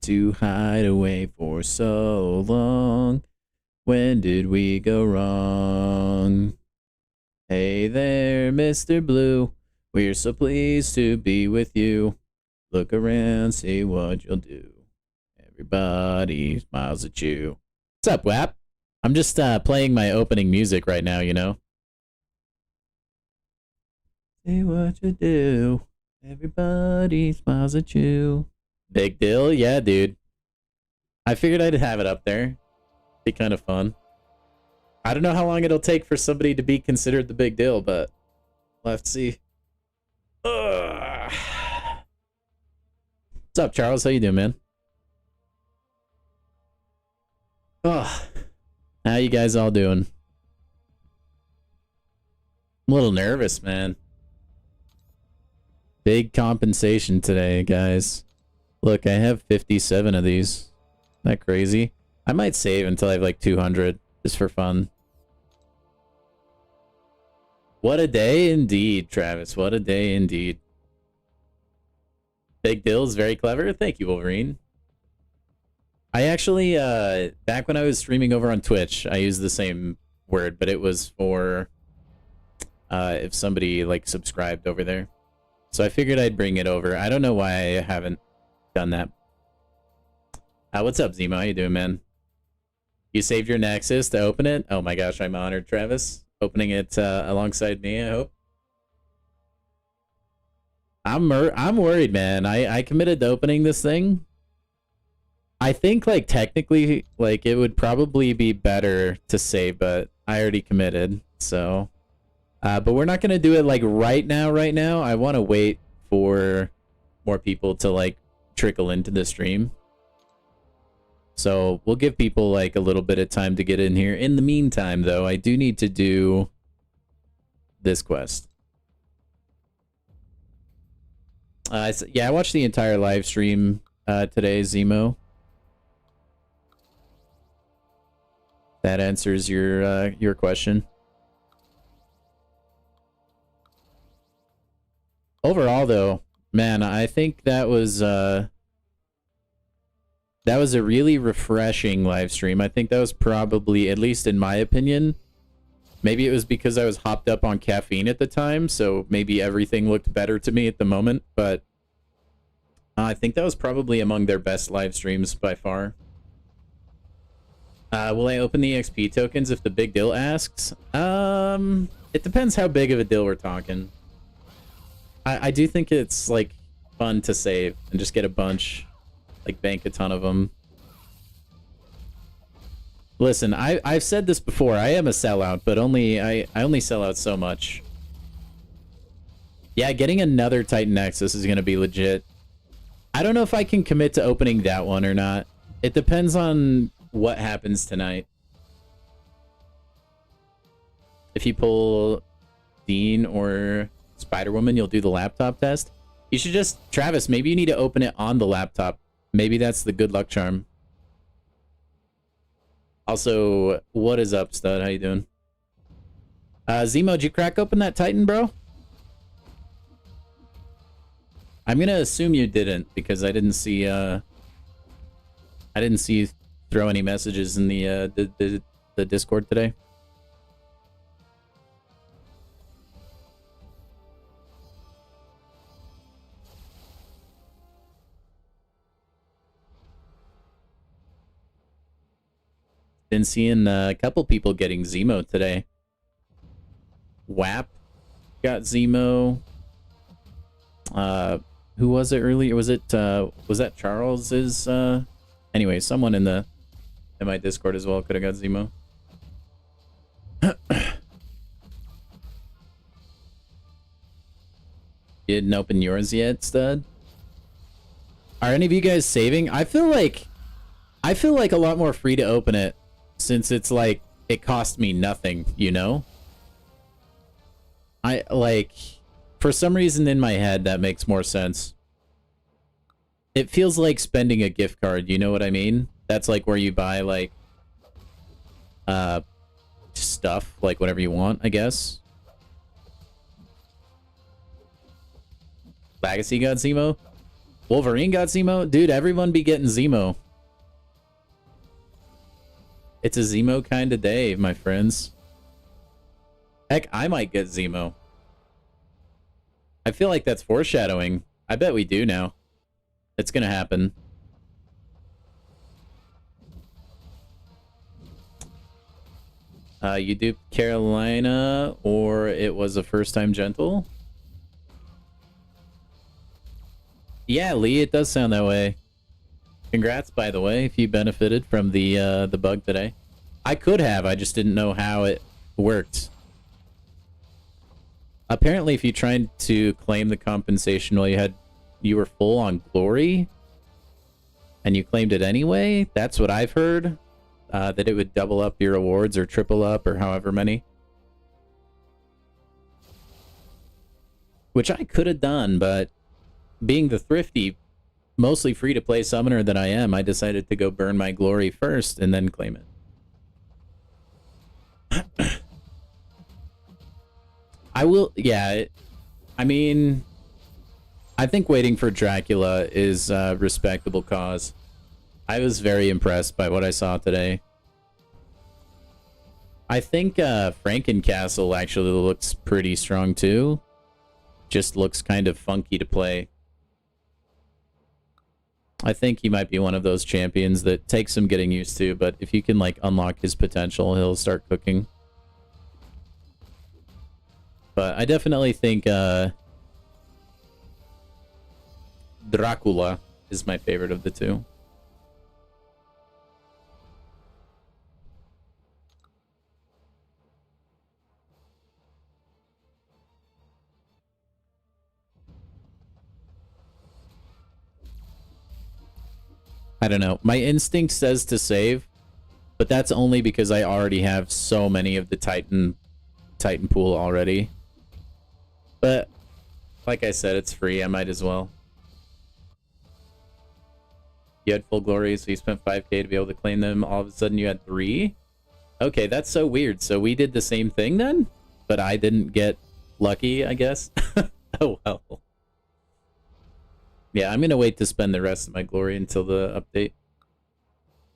to hide away for so long. When did we go wrong? Hey there, Mr. Blue. We're so pleased to be with you. Look around, see what you'll do. Everybody smiles at you. What's up, WAP? I'm just playing my opening music right now, you know? See what you do. Everybody smiles at you. Big deal? Yeah, dude. I figured I'd have it up there. Be kind of fun. I don't know how long it'll take for somebody to be considered the big deal, but we'll have to see. Ugh. What's up, Charles? How you doing, man? Oh, how you guys all doing? I'm a little nervous, man. Big compensation today, guys. Look, I have 57 of these. Isn't that crazy? I might save until I have like 200, just for fun. What a day indeed, Travis. What a day indeed. Big deal is very clever. Thank you, Wolverine. I actually, back when I was streaming over on Twitch, I used the same word, but it was for if somebody like subscribed over there. So I figured I'd bring it over. I don't know why I haven't done that. What's up, Zemo? How you doing, man? You saved your Nexus to open it? Oh my gosh, I'm honored, Travis. Opening it alongside me, I hope. I'm worried, man. I committed to opening this thing. I think, like, technically, like, it would probably be better to save, but I already committed, so... but we're not gonna do it, like, right now. I want to wait for more people to, like, trickle into the stream. So, we'll give people, like, a little bit of time to get in here. In the meantime, though, I do need to do this quest. Yeah, I watched the entire live stream today, Zemo. That answers your question. Overall, though, man, I think that was a really refreshing live stream. I think that was probably, at least in my opinion, maybe it was because I was hopped up on caffeine at the time, so maybe everything looked better to me at the moment, but I think that was probably among their best live streams by far. Will I open the XP tokens if the big deal asks? It depends how big of a deal we're talking. I do think it's, like, fun to save and just get a bunch, like, bank a ton of them. Listen, I've said this before. I am a sellout, but I only sell out so much. Yeah, getting another Titan Nexus is going to be legit. I don't know if I can commit to opening that one or not. It depends on what happens tonight. If you pull Dean or Spider-Woman, you'll do the laptop test. You should just... Travis, maybe you need to open it on the laptop. Maybe that's the good luck charm. Also, what is up, stud? How you doing? Zemo, did you crack open that Titan, bro? I'm gonna assume you didn't, because I didn't see you throw any messages in the Discord today. Been seeing a couple people getting Zemo today. WAP got Zemo. Who was it earlier? Was that Charles's? Anyway, someone in my Discord as well could have got Zemo. You didn't open yours yet, stud? Are any of you guys saving? I feel like a lot more free to open it, since it's like it cost me nothing, you know? For some reason in my head that makes more sense. It feels like spending a gift card, you know what I mean? That's like where you buy like stuff, like whatever you want, I guess. Legacy got Zemo? Wolverine got Zemo? Dude, everyone be getting Zemo. It's a Zemo kind of day, my friends. Heck, I might get Zemo. I feel like that's foreshadowing. I bet we do now. It's gonna happen. You duped Carolina, or it was a first-time gentle? Yeah, Lee, it does sound that way. Congrats, by the way, if you benefited from the bug today. I could have, I just didn't know how it worked. Apparently, if you tried to claim the compensation while you were full on glory, and you claimed it anyway, that's what I've heard. That it would double up your rewards or triple up or however many. Which I could have done, but being the thrifty, mostly free-to-play summoner that I am, I decided to go burn my glory first and then claim it. I will, yeah, I mean, I think waiting for Dracula is a respectable cause. I was very impressed by what I saw today. I think Frankencastle actually looks pretty strong too. Just looks kind of funky to play. I think he might be one of those champions that takes some getting used to, but if you can like unlock his potential, he'll start cooking. But I definitely think Dracula is my favorite of the two. I don't know. My instinct says to save, but that's only because I already have so many of the Titan pool already. But like I said, it's free. I might as well. You had full glory, so you spent 5k to be able to claim them. All of a sudden you had 3? Okay, that's so weird. So we did the same thing then? But I didn't get lucky, I guess? Oh, well. Yeah, I'm gonna wait to spend the rest of my glory until the update.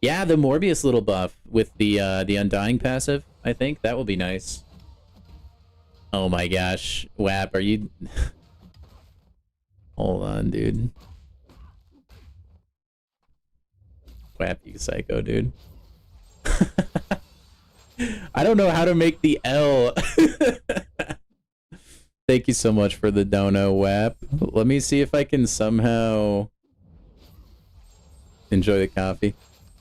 Yeah, the Morbius little buff with the Undying passive, I think. That will be nice. Oh my gosh. WAP, are you... Hold on, dude. WAP, you psycho, dude. I don't know how to make the L. Thank you so much for the dono, WAP. Let me see if I can somehow enjoy the coffee.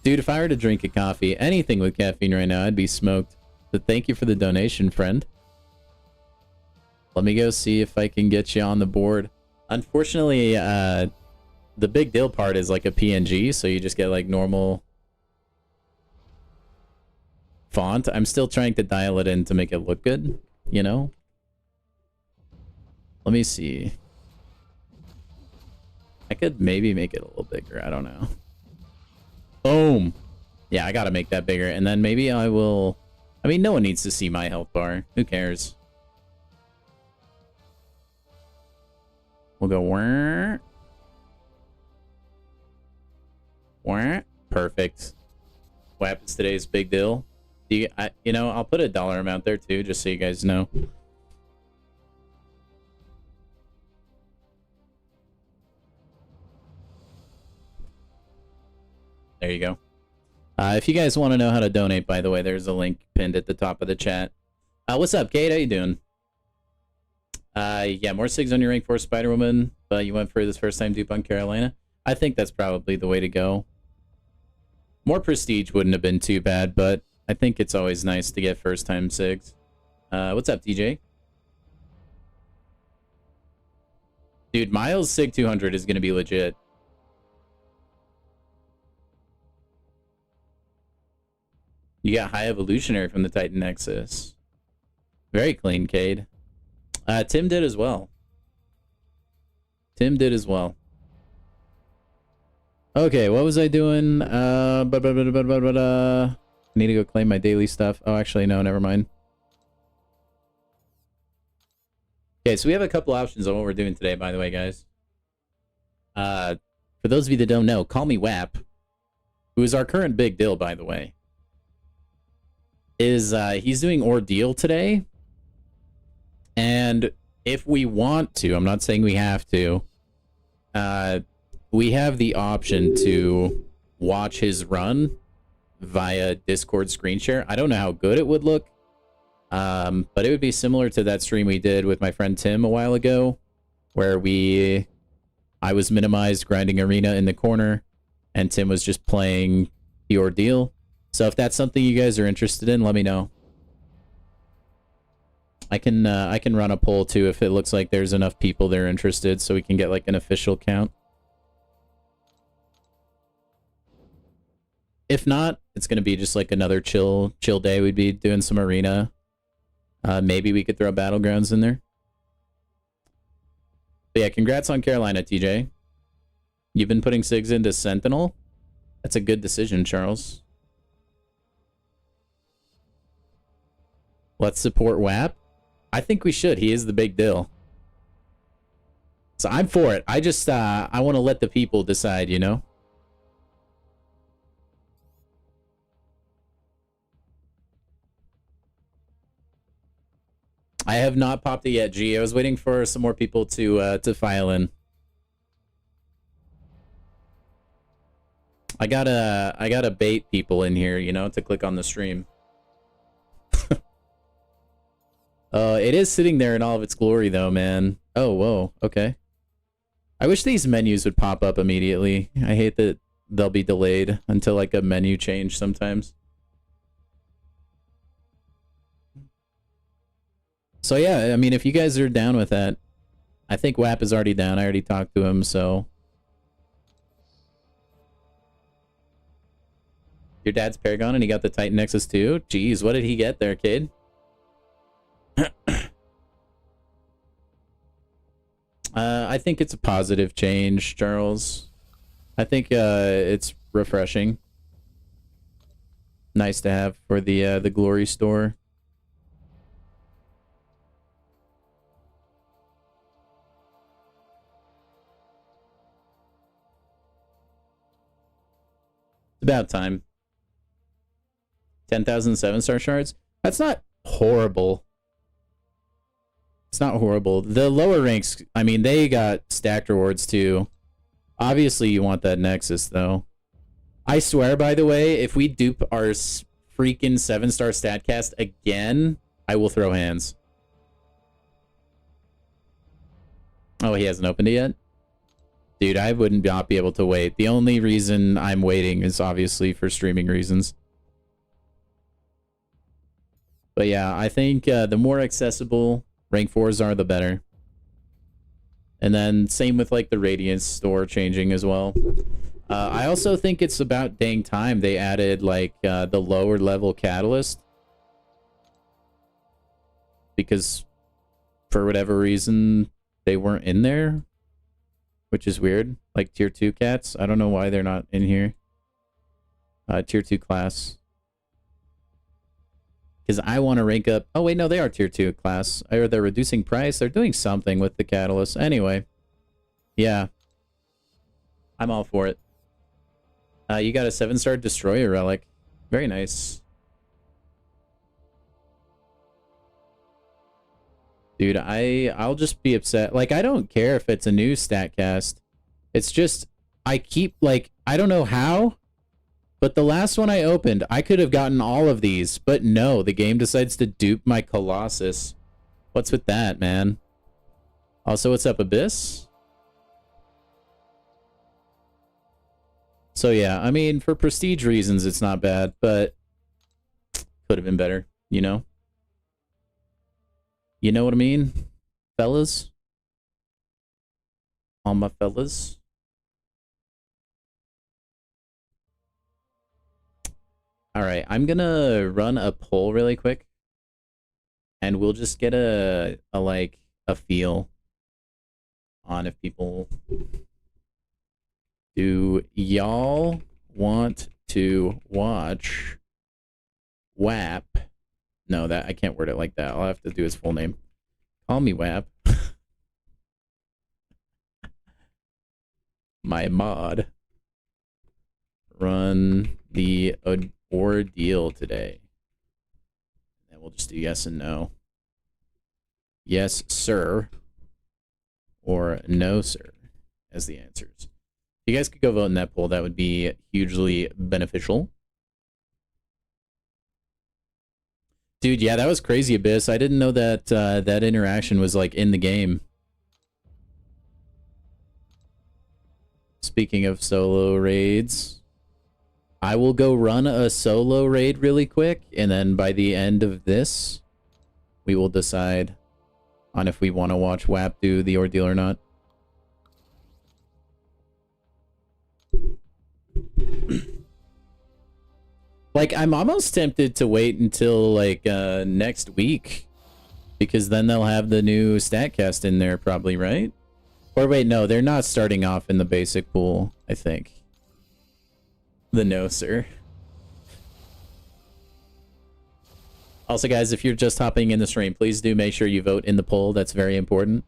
Dude, if I were to drink a coffee, anything with caffeine right now, I'd be smoked. But thank you for the donation, friend. Let me go see if I can get you on the board. Unfortunately, the big deal part is like a PNG, so you just get like normal font. I'm still trying to dial it in to make it look good, you know? Let me see. I could maybe make it a little bigger. I don't know. Boom. Yeah, I gotta make that bigger. And then maybe I will... I mean, no one needs to see my health bar. Who cares? We'll go... Wah. Wah. Perfect. What happens today's big deal? You know, I'll put a dollar amount there too, just so you guys know. There you go. If you guys want to know how to donate, by the way, there's a link pinned at the top of the chat. What's up, Kate? How you doing? Yeah, more SIGs on your rank 4 Spider-Woman, but you went for this first time dupe on Carolina. I think that's probably the way to go. More prestige wouldn't have been too bad, but I think it's always nice to get first time SIGs. What's up, DJ? Dude, Miles SIG 200 is going to be legit. You got High Evolutionary from the Titan Nexus. Very clean, Cade. Tim did as well. Tim did as well. Okay, what was I doing? I need to go claim my daily stuff. Oh, actually, no, never mind. Okay, so we have a couple options on what we're doing today, by the way, guys. For those of you that don't know, Call Me WAP, who is our current big deal, by the way, is he's doing Ordeal today. And if we want to, I'm not saying we have to, we have the option to watch his run via Discord screen share. I don't know how good it would look, but it would be similar to that stream we did with my friend Tim a while ago, where I was minimized grinding arena in the corner, and Tim was just playing the Ordeal. So if that's something you guys are interested in, let me know. I can run a poll too if it looks like there's enough people that are interested, so we can get like an official count. If not, it's gonna be just like another chill day. We'd be doing some arena. Maybe we could throw Battlegrounds in there. But yeah, congrats on Carolina, TJ. You've been putting Sigs into Sentinel. That's a good decision, Charles. Let's support WAP. I think we should. He is the big deal. So I'm for it. I just, I want to let the people decide, you know? I have not popped it yet, G. I was waiting for some more people to file in. I gotta bait people in here, you know, to click on the stream. It is sitting there in all of its glory, though, man. Oh, whoa, okay. I wish these menus would pop up immediately. I hate that they'll be delayed until, like, a menu change sometimes. So, yeah, I mean, if you guys are down with that, I think WAP is already down. I already talked to him, so... Your dad's Paragon and he got the Titan Nexus too? Jeez, what did he get there, kid? I think it's a positive change, Charles. I think it's refreshing. Nice to have for the Glory store. It's about time. 10,000 7-star shards? That's not horrible. It's not horrible. The lower ranks, I mean, they got stacked rewards too. Obviously, you want that Nexus, though. I swear, by the way, if we dupe our freaking 7-star statcast again, I will throw hands. Oh, he hasn't opened it yet? Dude, I wouldn't not be able to wait. The only reason I'm waiting is obviously for streaming reasons. But yeah, I think the more accessible rank 4s are, the better. And then same with like the Radiance store changing as well. I also think it's about dang time they added like the lower level catalyst. Because for whatever reason, they weren't in there. Which is weird. Like tier 2 cats. I don't know why they're not in here. Tier 2 class. Because I want to rank up... Oh, wait, no, they are tier 2 class. Or they're reducing price. They're doing something with the catalyst. Anyway. Yeah. I'm all for it. You got a 7-star Destroyer relic. Very nice. Dude, I'll just be upset. Like, I don't care if it's a new statcast. It's just... I keep, like... I don't know how... But the last one I opened, I could have gotten all of these, but no, the game decides to dupe my Colossus. What's with that, man? Also, what's up, Abyss? So yeah, I mean, for prestige reasons, it's not bad, but could have been better, you know? You know what I mean, fellas? All my fellas. All right, I'm gonna run a poll really quick, and we'll just get a feel on if people do y'all want to watch WAP. No, that I can't word it like that. I'll have to do his full name. Call me WAP. my mod run the ordeal today? And we'll just do yes and no. Yes, sir. Or no, sir, as the answers. If you guys could go vote in that poll, that would be hugely beneficial. Dude, yeah, that was crazy, Abyss. I didn't know that that interaction was, like, in the game. Speaking of solo raids, I will go run a solo raid really quick, and then by the end of this, we will decide on if we want to watch WAP do the ordeal or not. Like, I'm almost tempted to wait until, like, next week, because then they'll have the new statcast in there probably, right? Or wait, no, they're not starting off in the basic pool, I think. The no, sir. Also, guys, if you're just hopping in the stream, please do make sure you vote in the poll. That's very important.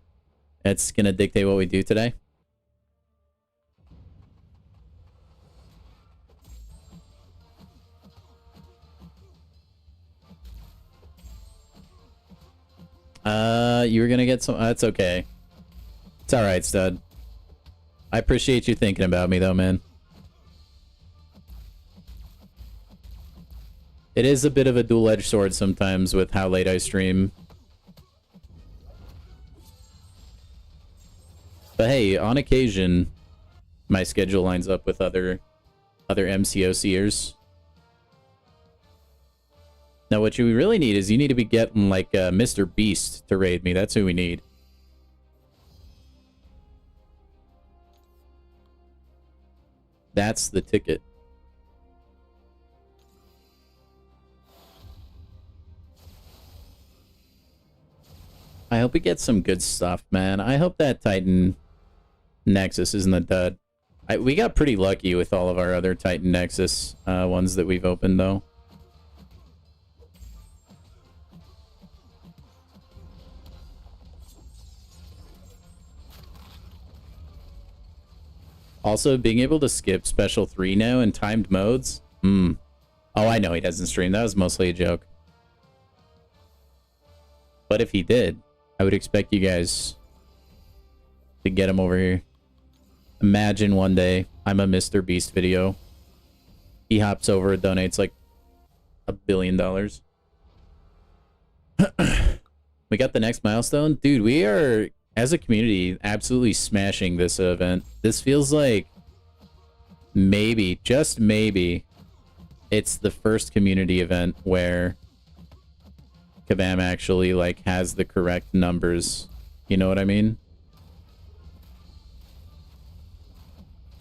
It's going to dictate what we do today. You were going to get some... That's okay. It's alright, stud. I appreciate you thinking about me, though, man. It is a bit of a dual-edged sword sometimes with how late I stream. But hey, on occasion, my schedule lines up with other MCOCers. Now, what you really need is you need to be getting, like, Mr. Beast to raid me. That's who we need. That's the ticket. I hope we get some good stuff, man. I hope that Titan Nexus isn't a dud. We got pretty lucky with all of our other Titan Nexus ones that we've opened, though. Also, being able to skip Special 3 now in timed modes? Oh, I know he doesn't stream. That was mostly a joke. But if he did, I would expect you guys to get him over here. Imagine one day, I'm a Mr. Beast video. He hops over and donates like $1 billion. We got the next milestone? Dude, we are... as a community, absolutely smashing this event. This feels like maybe, just maybe, it's the first community event where Kabam actually, like, has the correct numbers. You know what I mean?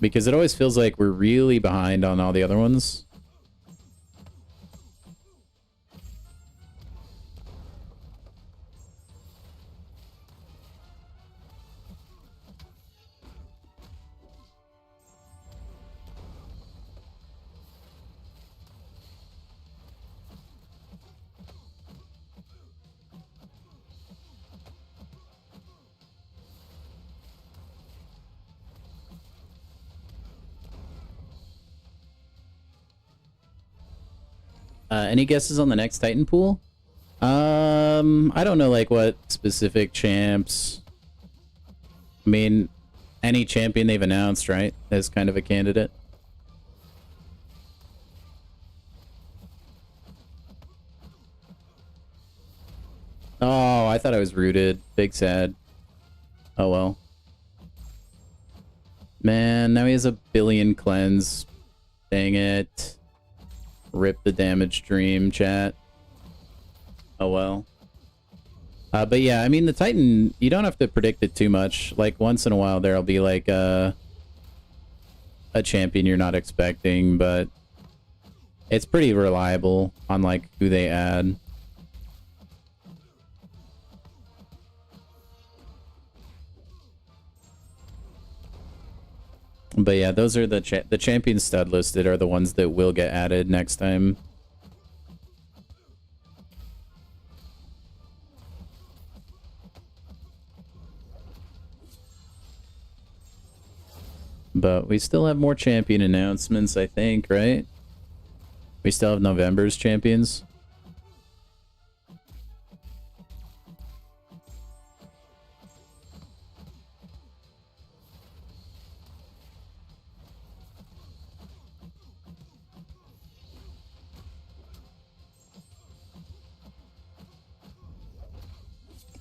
Because it always feels like we're really behind on all the other ones. Any guesses on the next Titan pool? I don't know, like, what specific champs. I mean, any champion they've announced, right, as kind of a candidate. Oh, I thought I was rooted. Big sad. Oh, well. Man, now he has 1 billion cleanse. Dang it. Rip the damage dream, chat. Oh, well. But yeah, I mean, the Titan, you don't have to predict it too much. Like, once in a while, there'll be, like, a champion you're not expecting, but it's pretty reliable on, like, who they add. But yeah, those are the champion stud listed are the ones that will get added next time. But we still have more champion announcements, I think, right? We still have November's champions.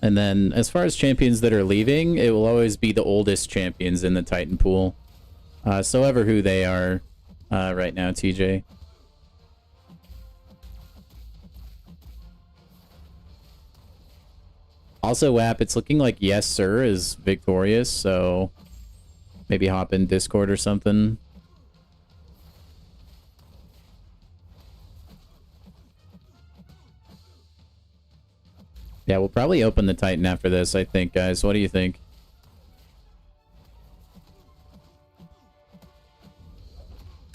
And then, as far as champions that are leaving, it will always be the oldest champions in the Titan pool. So ever who they are right now, TJ. Also, WAP, it's looking like Yes Sir is victorious, so maybe hop in Discord or something. Yeah, we'll probably open the Titan after this, I think, guys. What do you think?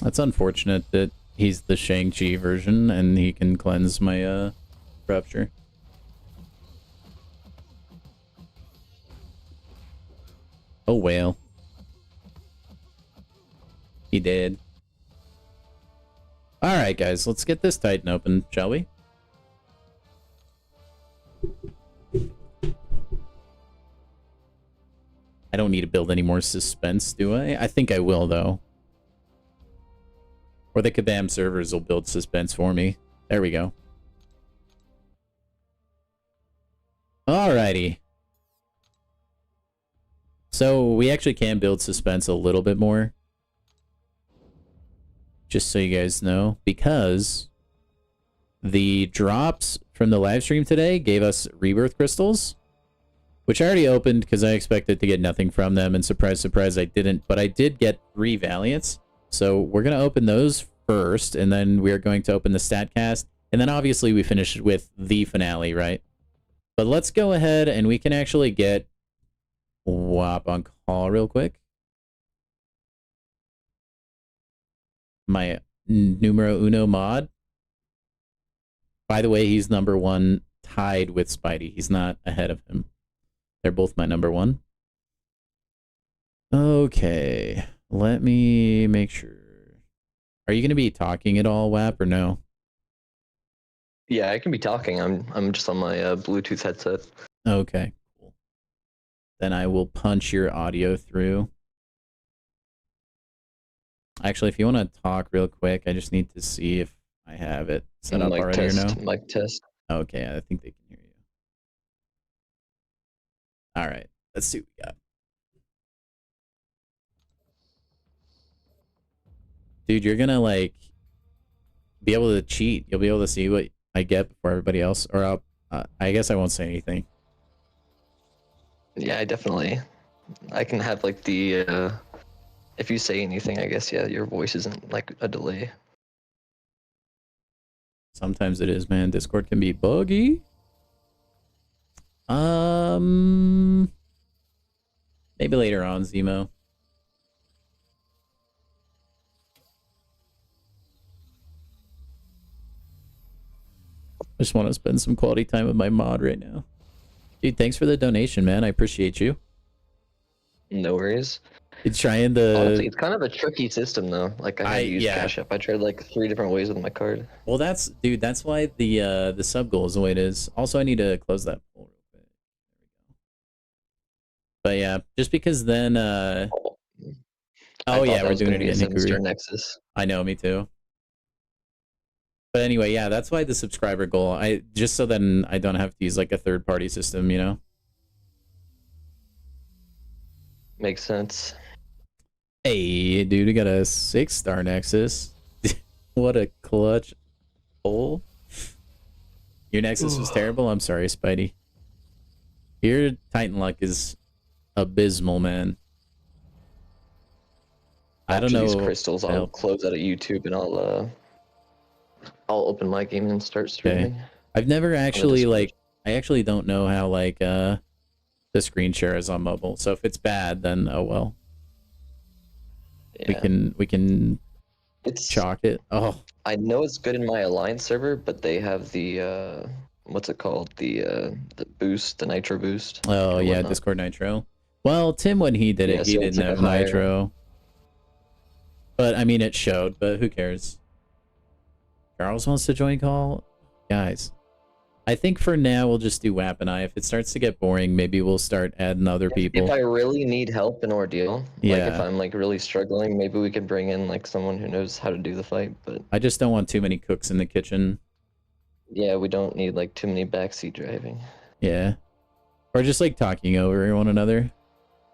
That's unfortunate that he's the Shang-Chi version and he can cleanse my rupture. Oh, whale. He did. Alright, guys. Let's get this Titan open, shall we? I don't need to build any more suspense, do I? I think I will, though. Or the Kabam servers will build suspense for me. There we go. Alrighty. So, we actually can build suspense a little bit more. Just so you guys know. Because the drops from the live stream today gave us rebirth crystals. Which I already opened because I expected to get nothing from them. And surprise, surprise, I didn't. But I did get 3 Valiants. So we're going to open those first. And then we're going to open the statcast. And then obviously we finish with the finale, right? But let's go ahead and we can actually get WAP on call real quick. My numero uno mod. By the way, he's #1 tied with Spidey. He's not ahead of him. They're both my #1. Okay, let me make sure. Are you going to be talking at all, WAP, or no? Yeah, I can be talking. I'm just on my Bluetooth headset. Okay, cool. Then I will punch your audio through. Actually, if you want to talk real quick, I just need to see if I have it set up already or no. Mic test. Okay, I think they can hear you. All right, let's see what we got. Dude, you're gonna like be able to cheat. You'll be able to see what I get before everybody else. Or I guess I won't say anything. Yeah, I can have like the if you say anything, I guess, yeah, your voice isn't like a delay. Sometimes it is, man. Discord can be buggy. Maybe later on, Zemo. I just want to spend some quality time with my mod right now. Dude, thanks for the donation, man. I appreciate you. No worries. It's trying the... Honestly, it's kind of a tricky system, though. Like, I had to use Cash App. I tried, like, 3 different ways with my card. Well, that's... Dude, that's why the sub goal is the way it is. Also, I need to close that poll real quick. There we go. But, yeah, just because then... Oh, yeah, we're doing it again. Titan Nexus. I know, me too. But anyway, yeah, that's why the subscriber goal. Just so then I don't have to use, like, a third-party system, you know? Makes sense. Hey, dude, we got a 6-star Nexus. What a clutch hole. Your Nexus was terrible? I'm sorry, Spidey. Your Titan luck is abysmal, man. I don't know. These crystals, I'll close out of YouTube and I'll open my game and start streaming. Okay. I've never actually, like, I actually don't know how, like, the screen share is on mobile. So if it's bad, then oh well. Yeah. We can chalk it. Oh, I know it's good in my Alliance server, but they have the what's it called? The boost, the nitro boost. Oh yeah, Discord nitro. Well, Tim, when he did it, he didn't have nitro. But I mean, it showed. But who cares? Charles wants to join call, guys. I think for now we'll just do WAP and I. If it starts to get boring, maybe we'll start adding other people. If I really need help in Ordeal, like if Yeah. I'm like really struggling, maybe we could bring in like someone who knows how to do the fight. But I just don't want too many cooks in the kitchen. yeah, we don't need like too many backseat driving. Yeah. Or just like talking over one another.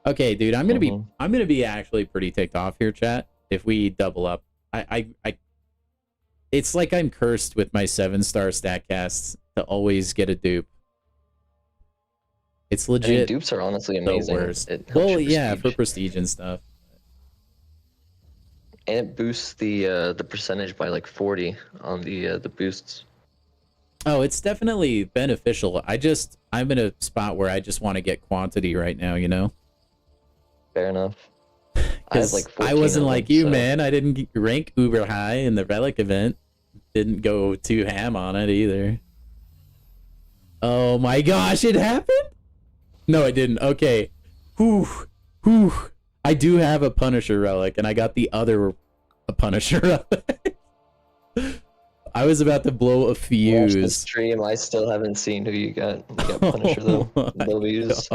Okay, dude, I'm gonna be actually pretty ticked off here, chat. If we double up, I it's like I'm cursed with my 7-star statcasts to always get a dupe. It's legit. I mean, dupes are honestly amazing. The worst. It helps Well, your yeah, prestige. for prestige and stuff. And it boosts the percentage by like 40 on the boosts. Oh, it's definitely beneficial. I'm in a spot where I just want to get quantity right now, you know? Fair enough. Because I wasn't like you, man. I didn't rank uber high in the Relic event. Didn't go too ham on it either. Oh my gosh, it happened? No, it didn't. Okay. Whew. Whew. I do have a Punisher Relic, and I got the other Punisher Relic. I was about to blow a fuse. Watch the stream. I still haven't seen who you got. You got Punisher though. W's.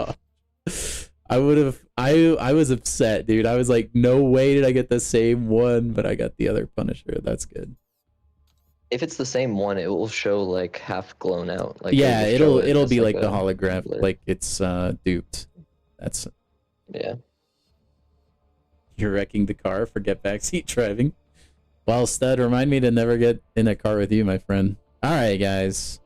I would have. I was upset, dude. I was like, no way did I get the same one, but I got the other Punisher. That's good. If it's the same one, it will show like half blown out. Like yeah, it'll be like a the holograph, blur. like it's duped. That's yeah. You're wrecking the car. Forget backseat driving. Well, stud, remind me to never get in a car with you, my friend. All right, guys.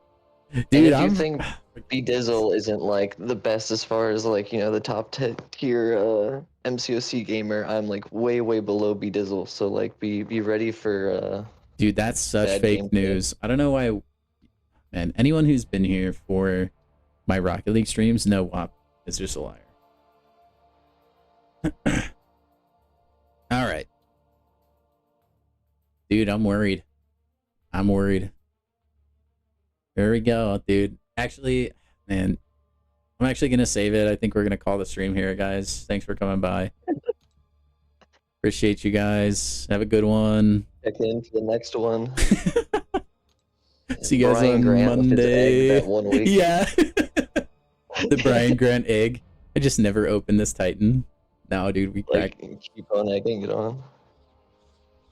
Dude, I think B Dizzle isn't like the best as far as like, you know, the top tier MCOC gamer. I'm like way below B Dizzle, so like be ready for dude, that's such fake news. I don't know why. Man, anyone who's been here for my Rocket League streams, no WAP is just a liar. All right. Dude, I'm worried. I'm worried. There we go, dude. Actually, man, I'm actually going to save it. I think we're going to call the stream here, guys. Thanks for coming by. Appreciate you guys. Have a good one. check in for the next one. See you guys Brian on Grant Monday. That 1 week. Yeah. The Brian Grant egg. I just never opened this Titan. No, dude, we cracked. Like, keep on egging it on.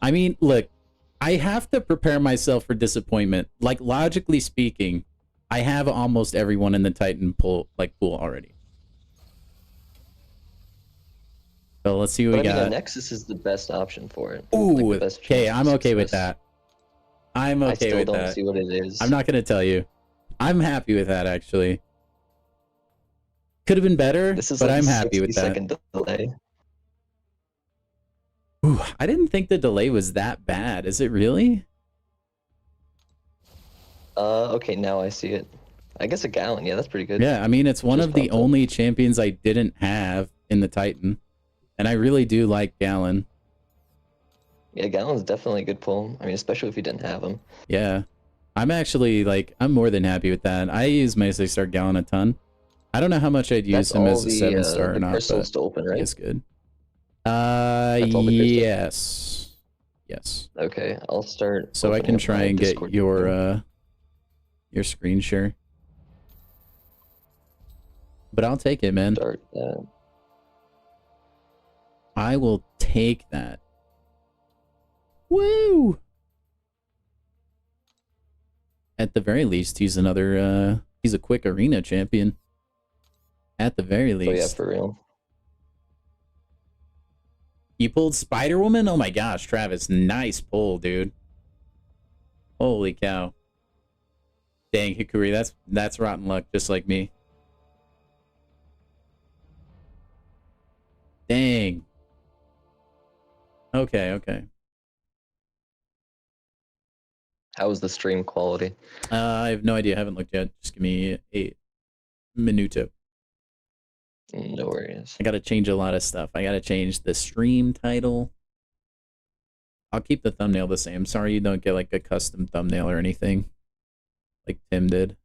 I mean, look, I have to prepare myself for disappointment. Like, logically speaking, I have almost everyone in the Titan pool already. So let's see what we got. The Nexus is the best option for it. Ooh, like okay, I'm okay with that. I'm okay with that. I still don't see what it is. I'm not going to tell you. I'm happy with that, actually. Could have been better, but like I'm happy with that. 60-second delay. Ooh, I didn't think the delay was that bad. Is it really? Okay, now I see it. I guess a gallon. Yeah, that's pretty good. Yeah, I mean, it's one of the only champions I didn't have in the Titan. And I really do like Gallon. Yeah, Gallon's definitely a good pull. I mean, especially if you didn't have him. Yeah. I'm actually, like, I'm more than happy with that. I use my 6-star Gallon a ton. I don't know how much I'd use him as a 7-star or not, crystals to open, right? It's good. Yes. Yes. Okay, I'll start. So I can try and get your screen share. But I'll take it, man. Start that. I will take that. Woo! At the very least, he's another, he's a quick arena champion. At the very least. Oh yeah, for real. You pulled Spider-Woman? Oh my gosh, Travis. Nice pull, dude. Holy cow. Dang, Hikuri, that's rotten luck, just like me. Dang. Okay, okay. How was the stream quality? I have no idea. I haven't looked yet. Just give me a minuto. No worries. I gotta change a lot of stuff. I gotta change the stream title. I'll keep the thumbnail the same. Sorry you don't get like a custom thumbnail or anything. Like Tim did.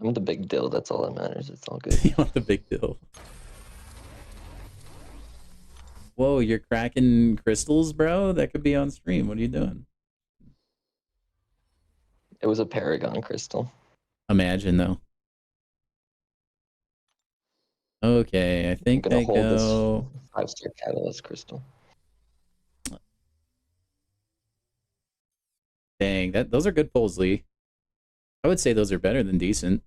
I'm the big deal. That's all that matters. It's all good. You want the big deal. Whoa, you're cracking crystals, bro? That could be on stream. What are you doing? It was a Paragon crystal. Imagine, though. Okay, I I'm think gonna I hold this go... 5-star catalyst crystal. Dang, those are good pulls, Lee. I would say those are better than decent.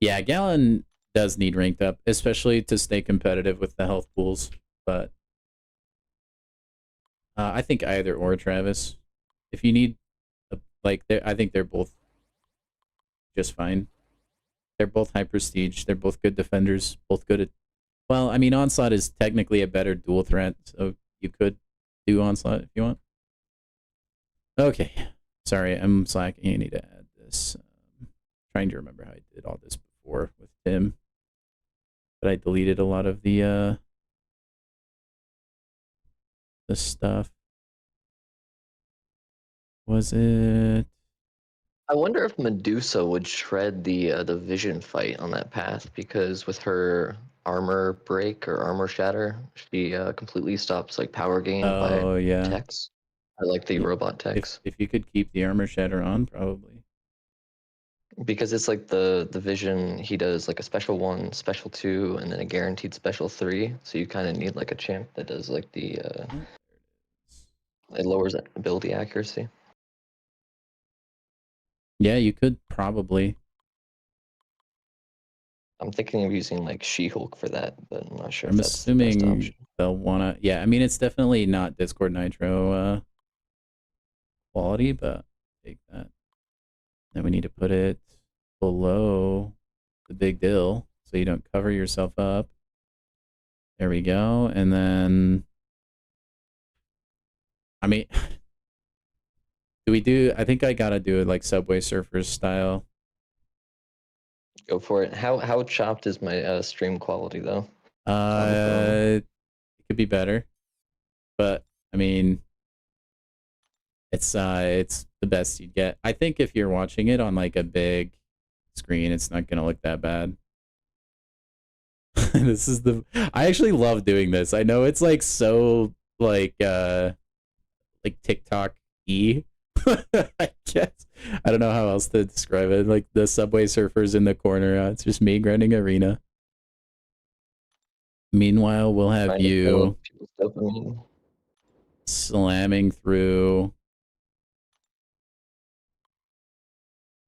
Yeah, Gallon does need ranked up, especially to stay competitive with the health pools. But I think either or, Travis. If you need, like, I think they're both just fine. They're both high prestige. They're both good defenders. Both good at. Well, I mean, Onslaught is technically a better dual threat, so you could do Onslaught if you want. Okay, sorry, I'm slacking. I need to add this. Trying to remember how I did all this before with Tim, but I deleted a lot of the stuff. Was it? I wonder if Medusa would shred the Vision fight on that path, because with her armor break or armor shatter, she completely stops like power gain by Oh yeah. techs. I like the robot techs. If you could keep the armor shatter on, probably. Because it's like the Vision, he does like a special 1, special 2, and then a guaranteed special 3. So you kind of need like a champ that does like the it lowers ability accuracy. Yeah, you could probably. I'm thinking of using like She-Hulk for that, but I'm not sure I'm if that's the best assuming option. they'll wanna. Yeah, I mean it's definitely not Discord Nitro quality, but take that. Then we need to put it below the big deal so you don't cover yourself up. There we go. And then, I mean, I think I gotta do it like Subway Surfers style. Go for it. How chopped is my stream quality though? It could be better, but I mean, it's the best you get. I think if you're watching it on like a big screen, it's not gonna look that bad. This is I actually love doing this. I know it's like so like TikTok-y. I guess. I don't know how else to describe it. Like the Subway Surfers in the corner. It's just me grinding arena. Meanwhile, we'll have you slamming through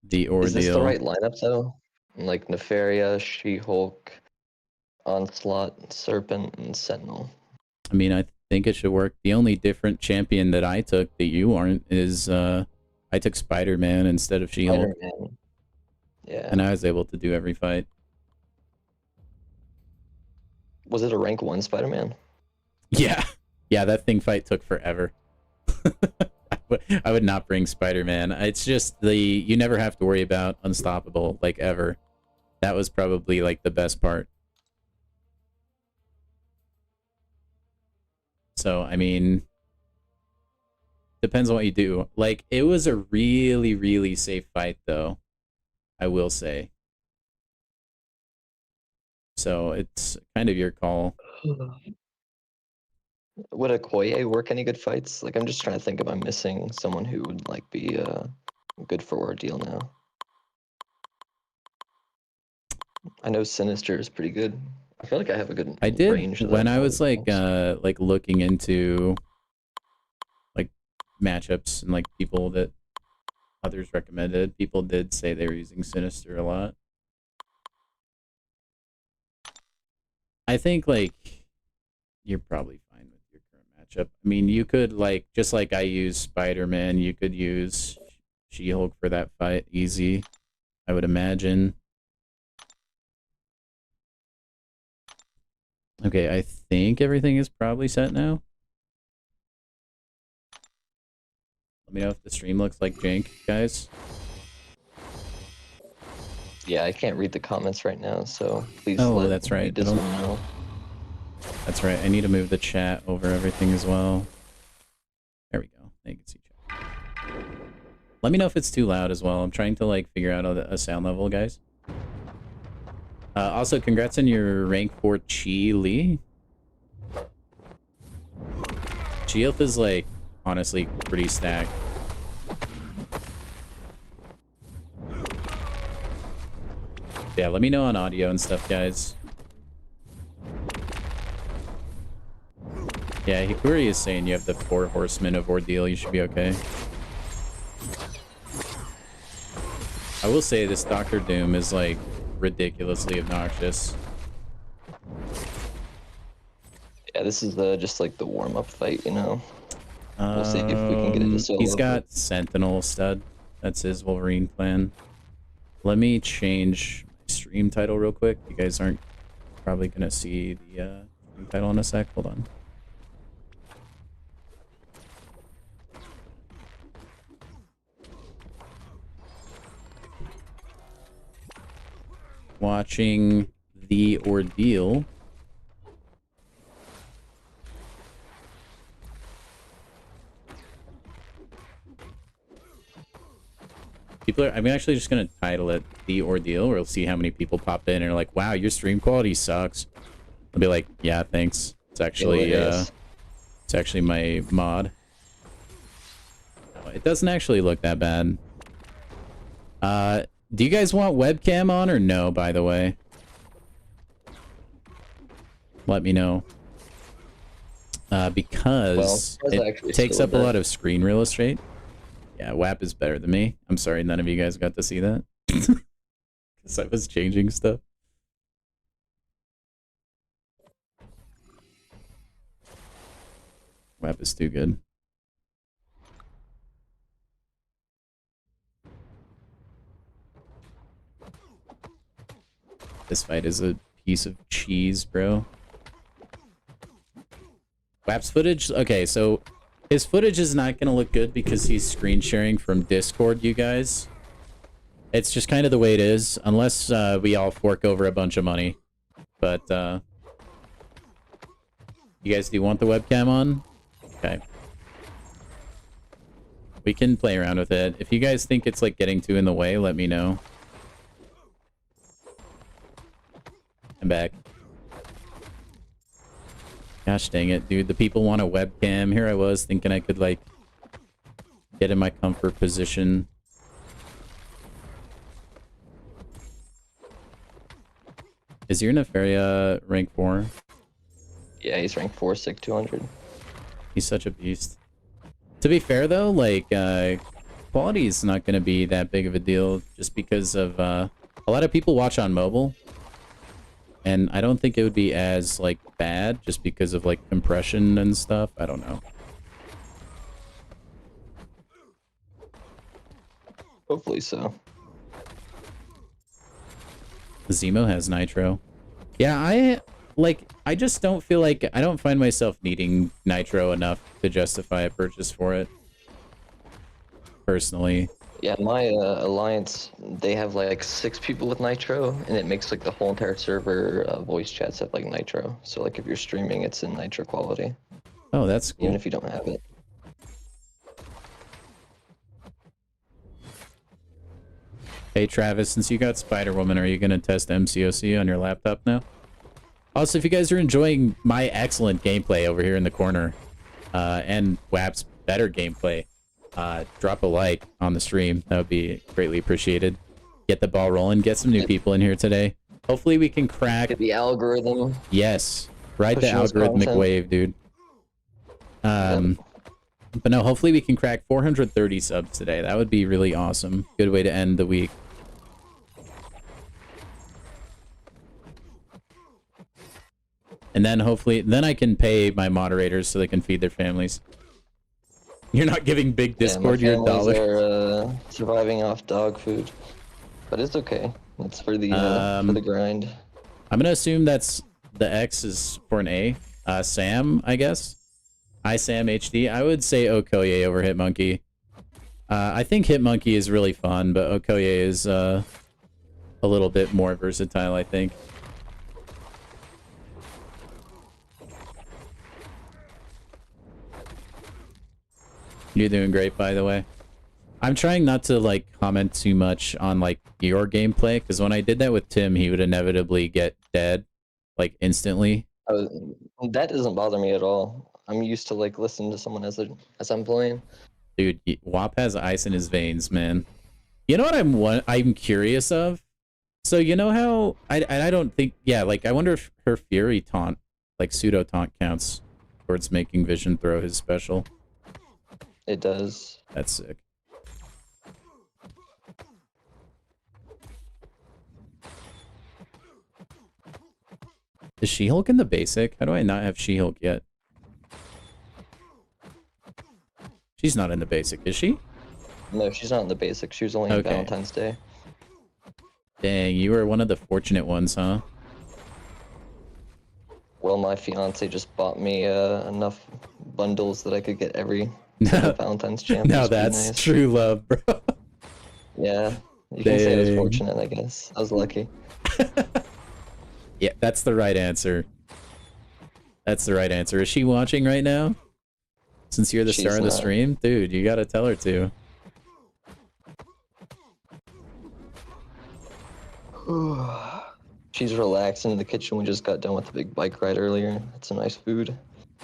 the ordeal. Is this the right lineup though? Like Nefaria, She-Hulk, Onslaught, Serpent, and Sentinel. I mean, I think it should work. The only different champion that I took that you aren't is I took Spider-Man instead of She-Hulk. Yeah. And I was able to do every fight. Was it a rank 1 Spider-Man? Yeah. Yeah, that thing fight took forever. I would not bring Spider-Man. It's just you never have to worry about unstoppable, like, ever. That was probably, like, the best part. So, I mean, depends on what you do. Like, it was a really, really safe fight, though, I will say. So, it's kind of your call. Would a Koye work any good fights? Like, I'm just trying to think if I'm missing someone who would, like, be good for Ordeal now. I know Sinister is pretty good. I feel like I have a good range. When I was, like looking into, like, matchups and, like, people that others recommended, people did say they were using Sinister a lot. I think, like, you're probably fine with your current matchup. I mean, you could, like, just like I use Spider-Man, you could use She-Hulk for that fight. Easy, I would imagine. Okay, I think everything is probably set now. Let me know if the stream looks like jank, guys. Yeah, I can't read the comments right now, so please let that's right. know. That's right. I need to move the chat over everything as well. There we go. Now you can see chat. Let me know if it's too loud as well. I'm trying to, like, figure out a sound level, guys. Also, congrats on your rank 4 Chi Lee. Chi health is like honestly pretty stacked. Yeah, let me know on audio and stuff, guys. Yeah, Hikuri is saying you have the 4 horsemen of Ordeal. You should be okay. I will say this Doctor Doom is like ridiculously obnoxious. Yeah, this is just like the warm-up fight, you know. We'll see if we can get into solo. He's got Sentinel stud. That's his Wolverine plan. Let me change my stream title real quick. You guys aren't probably gonna see the stream title in a sec. Hold on. Watching the Ordeal. People are, I'm actually just going to title it The Ordeal, or we'll see how many people pop in and are like, wow, your stream quality sucks. I'll be like, yeah, thanks. It's actually, my mod. It doesn't actually look that bad. Do you guys want webcam on or no, by the way? Let me know. Because it takes up a lot of screen real estate. Yeah, WAP is better than me. I'm sorry none of you guys got to see that. Because I was changing stuff. WAP is too good. This fight is a piece of cheese, bro. WAP's footage? Okay, so his footage is not going to look good because he's screen sharing from Discord, you guys. It's just kind of the way it is, unless we all fork over a bunch of money. But, you guys, do you want the webcam on? Okay. We can play around with it. If you guys think it's, like, getting too in the way, let me know. I'm back. Gosh dang it, dude. The people want a webcam. Here I was thinking I could, like, get in my comfort position. Is your Nefaria rank 4? Yeah, he's rank 4, Sig 200. He's such a beast. To be fair, though, like, quality is not going to be that big of a deal just because of, a lot of people watch on mobile. And I don't think it would be as, like, bad just because of, like, compression and stuff. I don't know. Hopefully so. Zemo has Nitro. Yeah, I just don't feel like... I don't find myself needing Nitro enough to justify a purchase for it. Personally. Yeah, my alliance, they have like 6 people with Nitro, and it makes like the whole entire server voice chats have like Nitro. So like if you're streaming, it's in Nitro quality. Oh, that's cool. Even if you don't have it. Hey Travis, since you got Spider-Woman, are you going to test MCOC on your laptop now? Also, if you guys are enjoying my excellent gameplay over here in the corner, and WAP's better gameplay, drop a like on the stream. That would be greatly appreciated. Get the ball rolling. Get some new people in here today. Hopefully we can crack... Get the algorithm. Yes. Ride the algorithmic wave, dude. But no, hopefully we can crack 430 subs today. That would be really awesome. Good way to end the week. And then hopefully... Then I can pay my moderators so they can feed their families. You're not giving big Discord your $1. Are surviving off dog food, but it's okay. It's for the grind. I'm gonna assume that's the X is for an A. Sam, I guess. Sam HD. I would say Okoye over Hitmonkey. I think Hitmonkey is really fun, but Okoye is a little bit more versatile, I think. You're doing great, by the way. I'm trying not to like comment too much on like your gameplay, because when I did that with Tim, he would inevitably get dead, like instantly. That doesn't bother me at all. I'm used to like listening to someone as I'm playing. Dude, WAP has ice in his veins, man. You know what I'm curious of? So you know how I don't think, yeah, like I wonder if her Fury taunt, like pseudo taunt, counts towards making Vision throw his special. It does. That's sick. Is She-Hulk in the basic? How do I not have She-Hulk yet? She's not in the basic, is she? No, she's not in the basic. She was only on Valentine's Day. Dang, you were one of the fortunate ones, huh? Well, my fiance just bought me enough bundles that I could get every single Valentine's champ. Now that's nice. True love, bro. Yeah, you can say I was fortunate, I guess. I was lucky. Yeah, that's the right answer. That's the right answer. Is she watching right now? Since you're the star of the stream? Dude, you gotta tell her to. She's relaxing in the kitchen. We just got done with the big bike ride earlier. It's some nice food.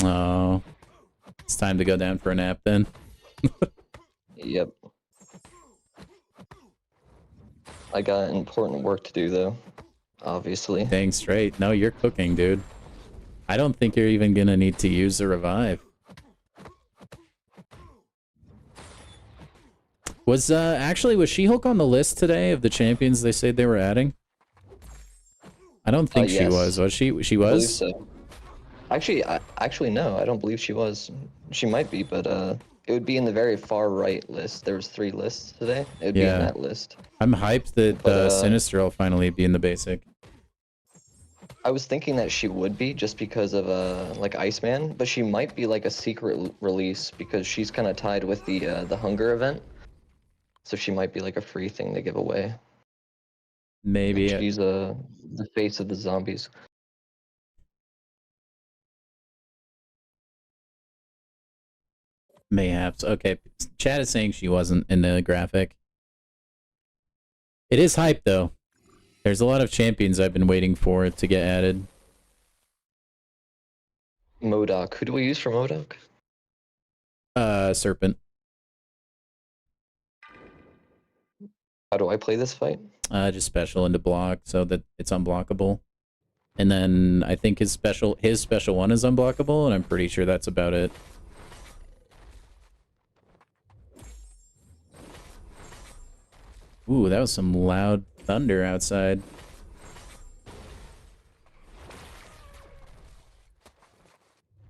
Oh. It's time to go down for a nap then. Yep. I got important work to do though. Obviously. Dang straight. No, you're cooking, dude. I don't think you're even gonna need to use a revive. Was She-Hulk on the list today of the champions they said they were adding? I don't think she was. Was she? She was? I believe so. Actually, no. I don't believe she was. She might be, but it would be in the very far right list. There was 3 lists today. It would be in that list. I'm hyped that Sinister will finally be in the basic. I was thinking that she would be just because of like Iceman, but she might be like a secret release because she's kind of tied with the Hunger event. So she might be like a free thing to give away. Maybe. She's the face of the zombies. Mayhaps. Okay, Chad is saying she wasn't in the graphic. It is hype though. There's a lot of champions I've been waiting for to get added. MODOK. Who do we use for MODOK? Serpent. How do I play this fight? Just special into block so that it's unblockable. And then I think his special one is unblockable, and I'm pretty sure that's about it. Ooh, that was some loud thunder outside.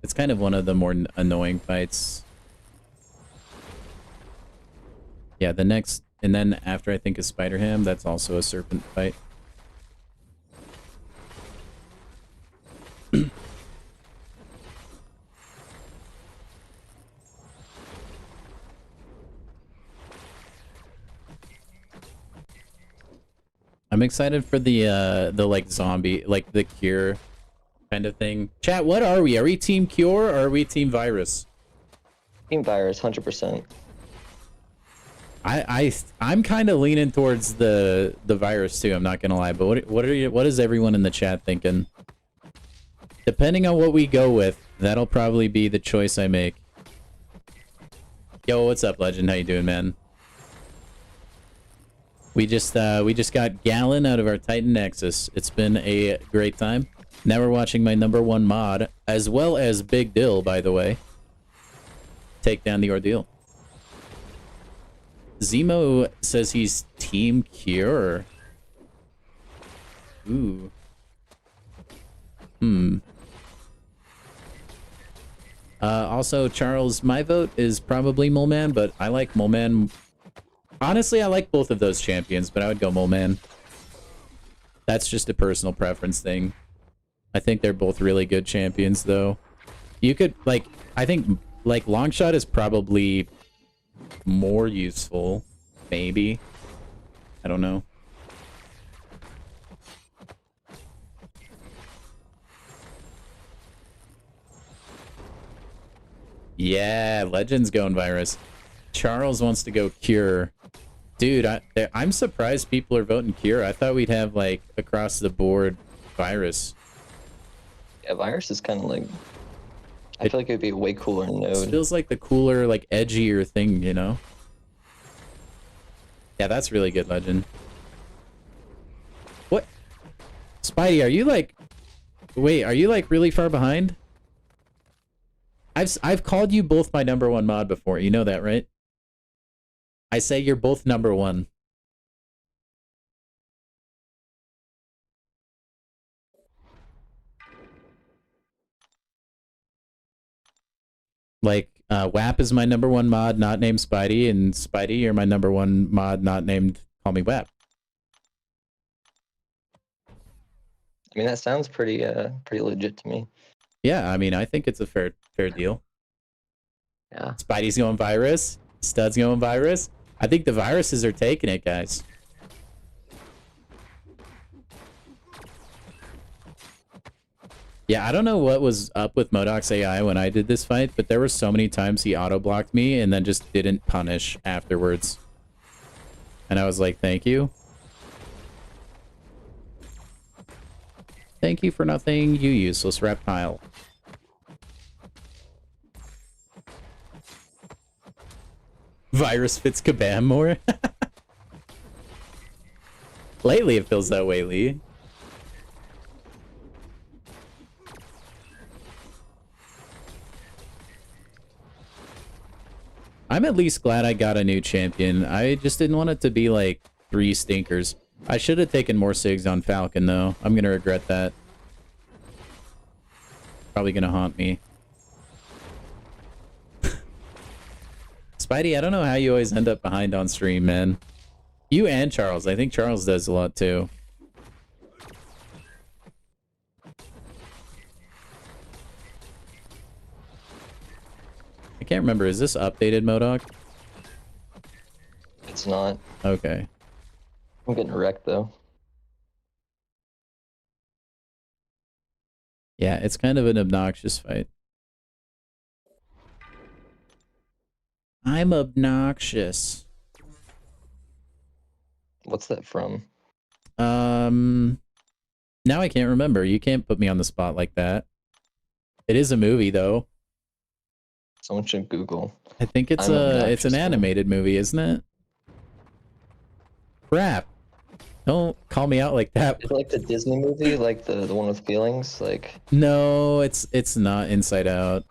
It's kind of one of the more annoying fights. Yeah, the next, and then after I think is Spider-Ham, that's also a serpent fight. I'm excited for the like zombie, like the cure kind of thing. Chat, what are we? Are we team cure or are we team virus? Team virus, 100%. I'm kind of leaning towards the virus too. I'm not gonna lie, but what is everyone in the chat thinking? Depending on what we go with, that'll probably be the choice I make. Yo, what's up, Legend? How you doing, man? We just got Gallon out of our Titan Nexus. It's been a great time. Now we're watching my #1 mod, as well as Big Dill, by the way, take down the Ordeal. Zemo says he's Team Cure. Ooh. Also, Charles, my vote is probably Moleman, but I like Moleman. Honestly, I like both of those champions, but I would go Moleman. That's just a personal preference thing. I think they're both really good champions, though. You could, like, I think, like, Longshot is probably more useful. Maybe. I don't know. Yeah, Legend's going virus. Charles wants to go Cure. Dude, I'm surprised people are voting Cure. I thought we'd have, like, across the board Virus. Yeah, Virus is kind of like... I feel like it'd be a way cooler node. It feels like the cooler, like, edgier thing, you know? Yeah, that's really good, Legend. What? Spidey, are you, like... Wait, are you, like, really far behind? I've called you both my #1 mod before. You know that, right? I say you're both #1. Like, WAP is my #1 mod, not named Spidey, and Spidey, you're my #1 mod, not named Call Me WAP. I mean, that sounds pretty legit to me. Yeah, I mean, I think it's a fair deal. Yeah. Spidey's going Virus. Stud's going Virus. I think the Viruses are taking it, guys. Yeah, I don't know what was up with MODOK's AI when I did this fight, but there were so many times he auto-blocked me and then just didn't punish afterwards. And I was like, thank you. Thank you for nothing, you useless reptile. Virus fits Kabam more. Lately it feels that way, Lee. I'm at least glad I got a new champion. I just didn't want it to be like 3 stinkers. I should have taken more SIGs on Falcon though. I'm gonna regret that. Probably gonna haunt me. Spidey, I don't know how you always end up behind on stream, man. You and Charles. I think Charles does a lot too. I can't remember. Is this updated, MODOK? It's not. Okay. I'm getting wrecked though. Yeah, it's kind of an obnoxious fight. I'm obnoxious. What's that from? Now I can't remember. You can't put me on the spot like that. It is a movie though. Someone should Google. I think it's an animated movie, isn't it? Crap. Don't call me out like that. Is it like the Disney movie, like the one with feelings, like? No, it's not Inside Out.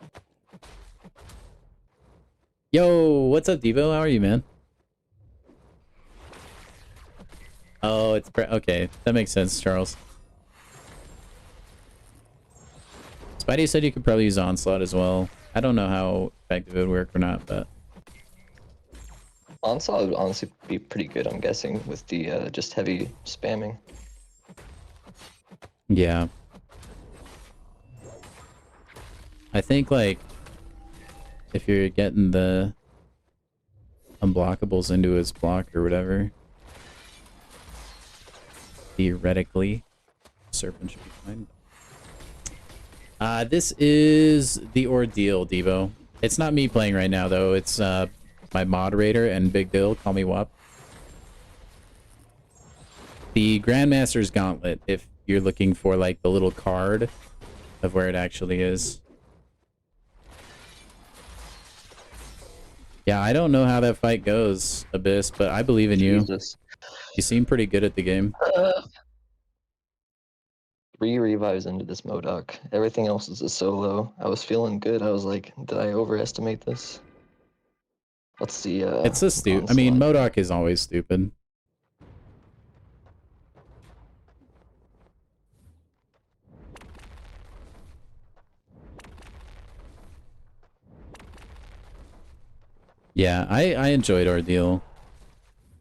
Yo, what's up, Devo? How are you, man? Oh, it's okay. That makes sense, Charles. Spidey said you could probably use Onslaught as well. I don't know how effective it would work or not, but Onslaught would honestly be pretty good, I'm guessing, with the just heavy spamming. yeah. I think, like, if you're getting the unblockables into his block or whatever, theoretically, Serpent should be fine. This is the Ordeal, Devo. It's not me playing right now, though. It's my moderator and Big Dill. Call me WAP. The Grandmaster's Gauntlet, if you're looking for, like, the little card of where it actually is. Yeah, I don't know how that fight goes, Abyss, but I believe in you. Jesus. You seem pretty good at the game. 3 revives into this MODOK. Everything else is a solo. I was feeling good. I was like, did I overestimate this? What's the It's a stupid. I mean, MODOK is always stupid. Yeah, I enjoyed Ordeal.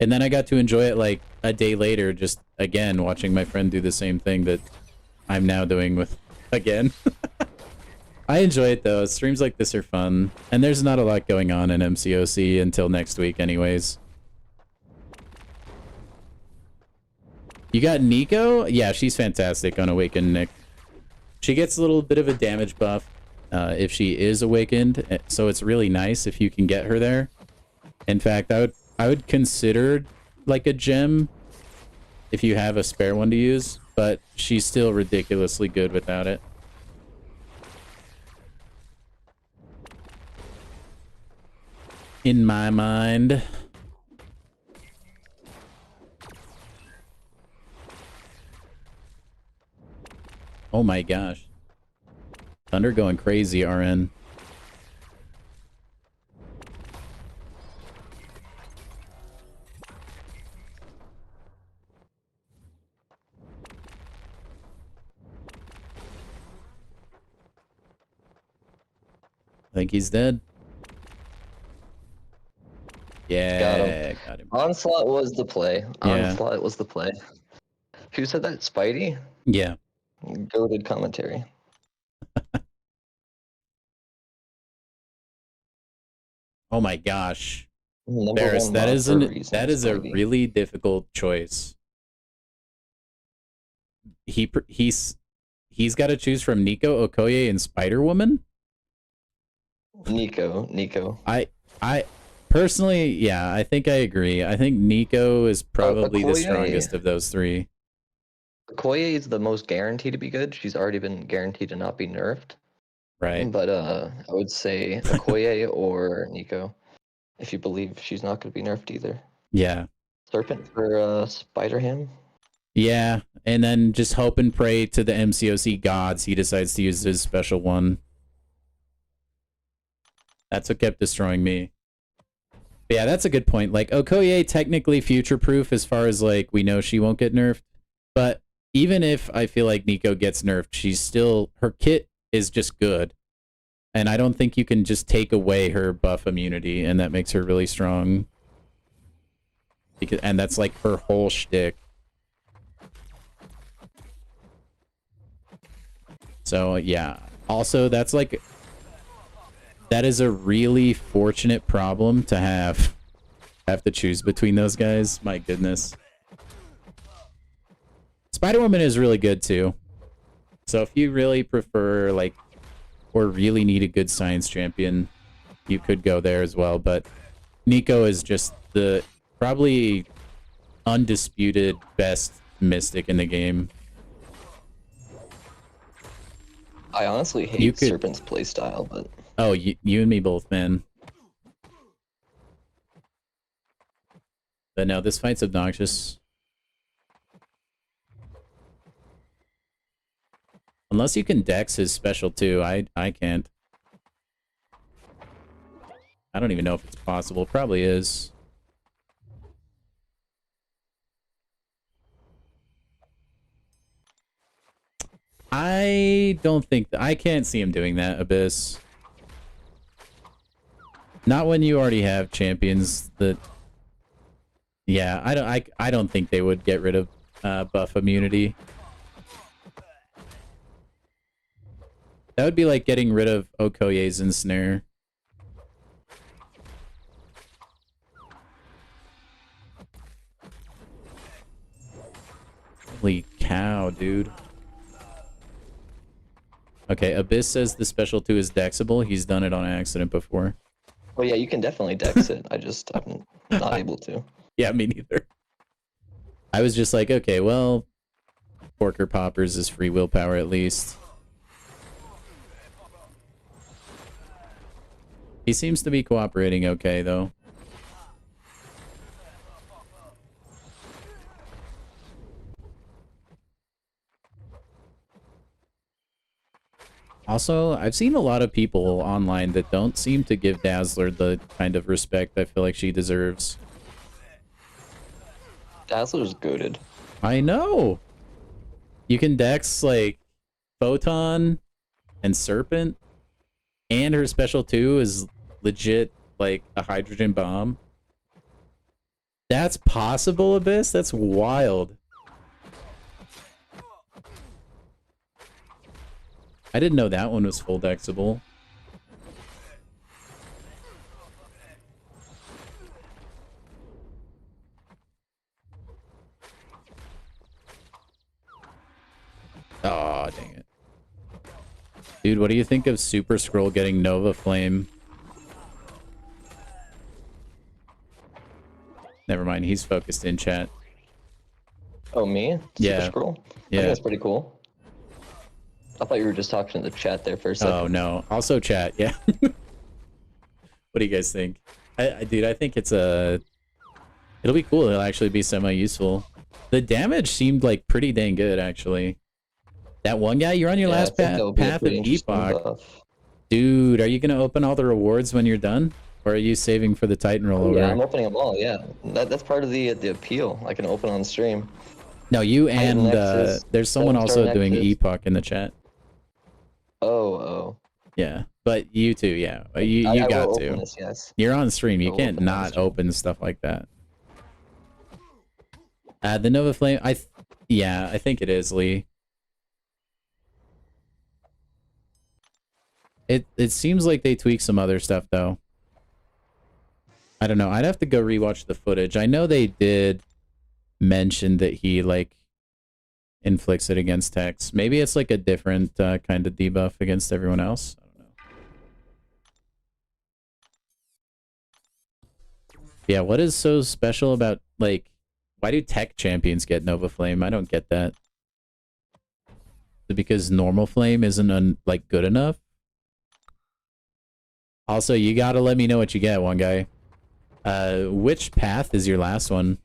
And then I got to enjoy it like a day later, just again watching my friend do the same thing that I'm now doing with again. I enjoy it though. Streams like this are fun. And there's not a lot going on in MCOC until next week anyways. You got Nico? Yeah, she's fantastic on Awakened, Nick. She gets a little bit of a damage buff if she is awakened, so it's really nice if you can get her there. In fact, I would consider like a gem if you have a spare one to use, but she's still ridiculously good without it. In my mind. Oh my gosh. Thunder going crazy, RN. I think he's dead. Yeah, got him. Onslaught was the play. Yeah. Onslaught was the play. Who said that? Spidey? Yeah. Goated commentary. Oh my gosh. Number Barris, one that mod for a isn't reason, that is a Spidey. really difficult choice. He's got to choose from Nico, Okoye, and Spider-Woman? Nico. I personally, yeah, I think I agree. I think Nico is probably the Okoye- strongest of those three. Okoye is the most guaranteed to be good. She's already been guaranteed to not be nerfed. Right. But I would say Okoye or Nico, if you believe she's not going to be nerfed either. Yeah. Serpent for Spider-Ham. Yeah, and then just hope and pray to the MCOC gods he decides to use his special one. That's what kept destroying me. But yeah, that's a good point. Like, Okoye technically future-proof as far as, like, we know she won't get nerfed. But even if I feel like Nico gets nerfed, she's still... Her kit is just good. And I don't think you can just take away her buff immunity, and that makes her really strong. And that's, like, her whole shtick. So, yeah. Also, that's like... That is a really fortunate problem to have to choose between those guys. My goodness. Spider-Woman is really good, too. So if you really prefer, like... Or really need a good science champion, you could go there as well. But Nico is just the... Probably undisputed best mystic in the game. I honestly hate Serpent's playstyle, but... Oh, you and me both, man. But no, this fight's obnoxious. Unless you can dex his special too, I can't. I don't even know if it's possible. Probably is. I don't think... I can't see him doing that, Abyss. Not when you already have champions that... Yeah, I don't think they would get rid of buff immunity. That would be like getting rid of Okoye's ensnare. Holy cow, dude. Okay, Abyss says the special 2 is dexable. He's done it on accident before. Well, yeah, you can definitely dex it. I'm not able to. Yeah, me neither. I was just like, okay, well, Porker Poppers is free willpower at least. He seems to be cooperating okay, though. Also, I've seen a lot of people online that don't seem to give Dazzler the kind of respect I feel like she deserves. Dazzler's goated. I know! You can dex, like, Photon and Serpent, and her special 2 is legit, like, a hydrogen bomb. That's possible, Abyss? That's wild. I didn't know that one was full dexable. Oh, dang it. Dude, what do you think of Super Scroll getting Nova Flame? never mind. He's focused in chat. Oh, me? Super Yeah. Scroll? I Yeah. think that's pretty cool. I thought you were just talking to the chat there for a second. Oh no. Also chat. Yeah. What do you guys think? Dude, I think it'll be cool. It'll actually be semi-useful. The damage seemed like pretty dang good, actually. That one guy, you're on your last path of Epoch. Dude, are you going to open all the rewards when you're done? Or are you saving for the Titan rollover? Yeah, I'm opening them all, yeah. That's part of the appeal. I can open on stream. No, you Titan and Nexus, there's someone also doing Epoch in the chat. Oh. Yeah, but you too, yeah. You got to. This, yes. You're on stream. You can't not open stuff like that. The Nova Flame, I think it is, Lee. It seems like they tweak some other stuff though. I don't know. I'd have to go rewatch the footage. I know they did mention that he like inflicts it against Tex. Maybe it's like a different kind of debuff against everyone else. I don't know. Yeah, what is so special about like why do tech champions get Nova Flame? I don't get that. Is it because normal flame isn't like good enough? Also, you gotta let me know what you get, one guy. Which path is your last one?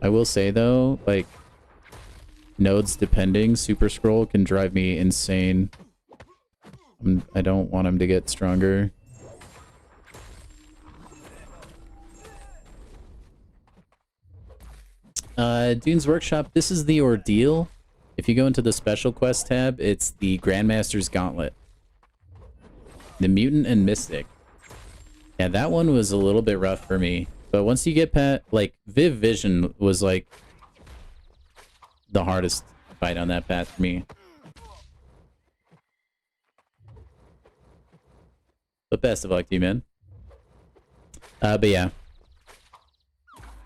I will say though, like, nodes depending, Super Scroll can drive me insane. I don't want him to get stronger. Dune's Workshop, this is the Ordeal. If you go into the Special Quest tab, it's the Grandmaster's Gauntlet. The Mutant and Mystic. Yeah, that one was a little bit rough for me. But once you get past, like, Viv Vision was, like, the hardest fight on that path for me. But best of luck to you, man. But yeah.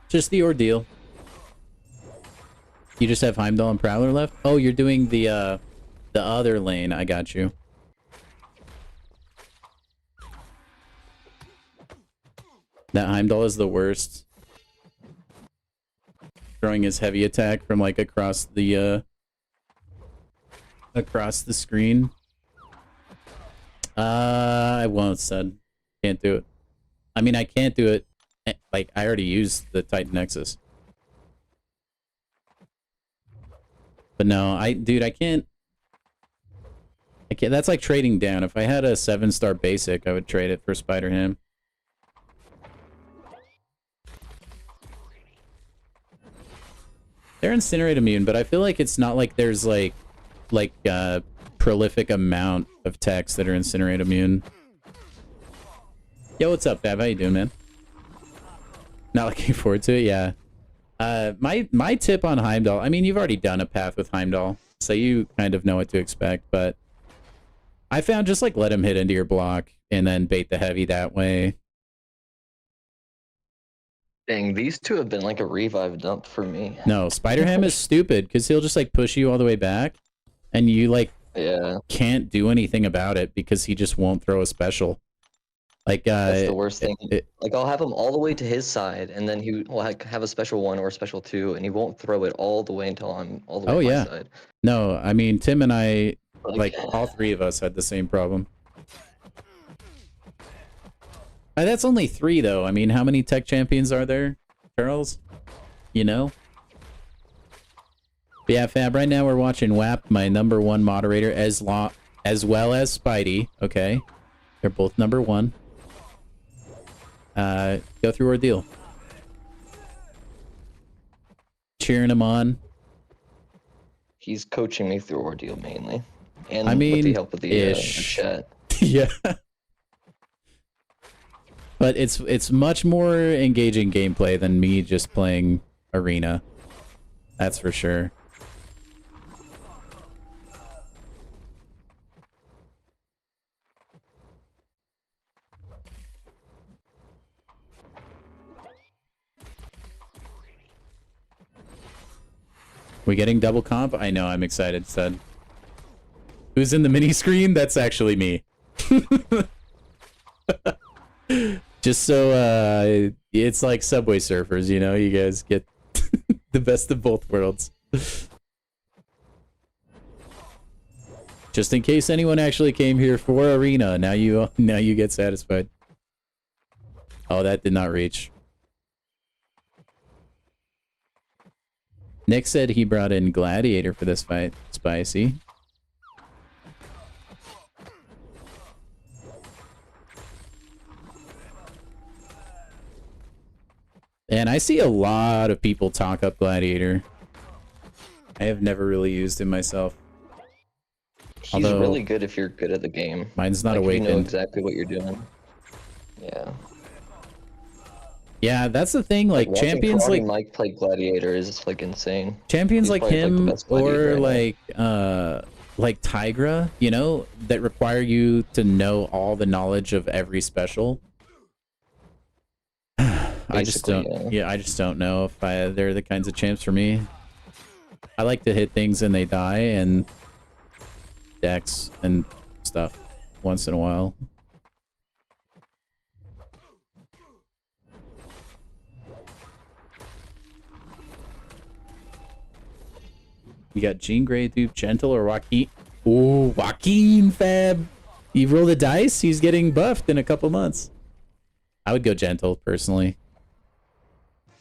Just the Ordeal. You just have Heimdall and Prowler left? Oh, you're doing the other lane. I got you. That Heimdall is the worst. Throwing his heavy attack from like across the screen. I won't, son. Can't do it. I mean, I can't do it. Like, I already used the Titan Nexus. But no, dude, I can't. That's like trading down. If I had a 7-star basic, I would trade it for Spider Ham. They're Incinerate immune, but I feel like it's not like there's like prolific amount of techs that are Incinerate immune. Yo, what's up, Fab? How you doing, man? Not looking forward to it, yeah. My tip on Heimdall, I mean, you've already done a path with Heimdall, so you kind of know what to expect, but I found just like let him hit into your block and then bait the heavy that way. Dang, these two have been like a revive dump for me. No, Spider-Ham is stupid because he'll just like push you all the way back and you like can't do anything about it because he just won't throw a special. Like that's the worst thing. Like I'll have him all the way to his side, and then he will have a special 1 or a special 2, and he won't throw it all the way until I'm all the way to my side. No, I mean Tim and I, like all three of us had the same problem. That's only 3 though. I mean, how many tech champions are there, Charles? You know? But yeah, Fab. Right now we're watching WAP, my #1 moderator, as well as Spidey. Okay, they're both #1. Go through Ordeal. Cheering him on. He's coaching me through Ordeal mainly. And I mean, with the help of the chat. Yeah. But it's much more engaging gameplay than me just playing Arena. That's for sure. We getting double comp? I know, I'm excited, said. Who's in the mini screen? That's actually me. Just so it's like Subway Surfers, you know, you guys get the best of both worlds. Just in case anyone actually came here for arena, now you get satisfied. Oh, that did not reach. Nick said he brought in Gladiator for this fight. Spicy. And I see a lot of people talk up Gladiator. I have never really used him myself. He's really good if you're good at the game. Mine's not like, awakened. You know exactly what you're doing. Yeah. Yeah, that's the thing. Like champions like Mike play Gladiator is like insane. Champions like him or right like Tigra, you know, that require you to know all the knowledge of every special. I just don't. Yeah, I just don't know if they're the kinds of champs for me. I like to hit things and they die and decks and stuff once in a while. You got Jean Grey, Dupe, Gentle, or Joaquin. Ooh, Joaquin, fab. You roll the dice, he's getting buffed in a couple months. I would go Gentle, personally.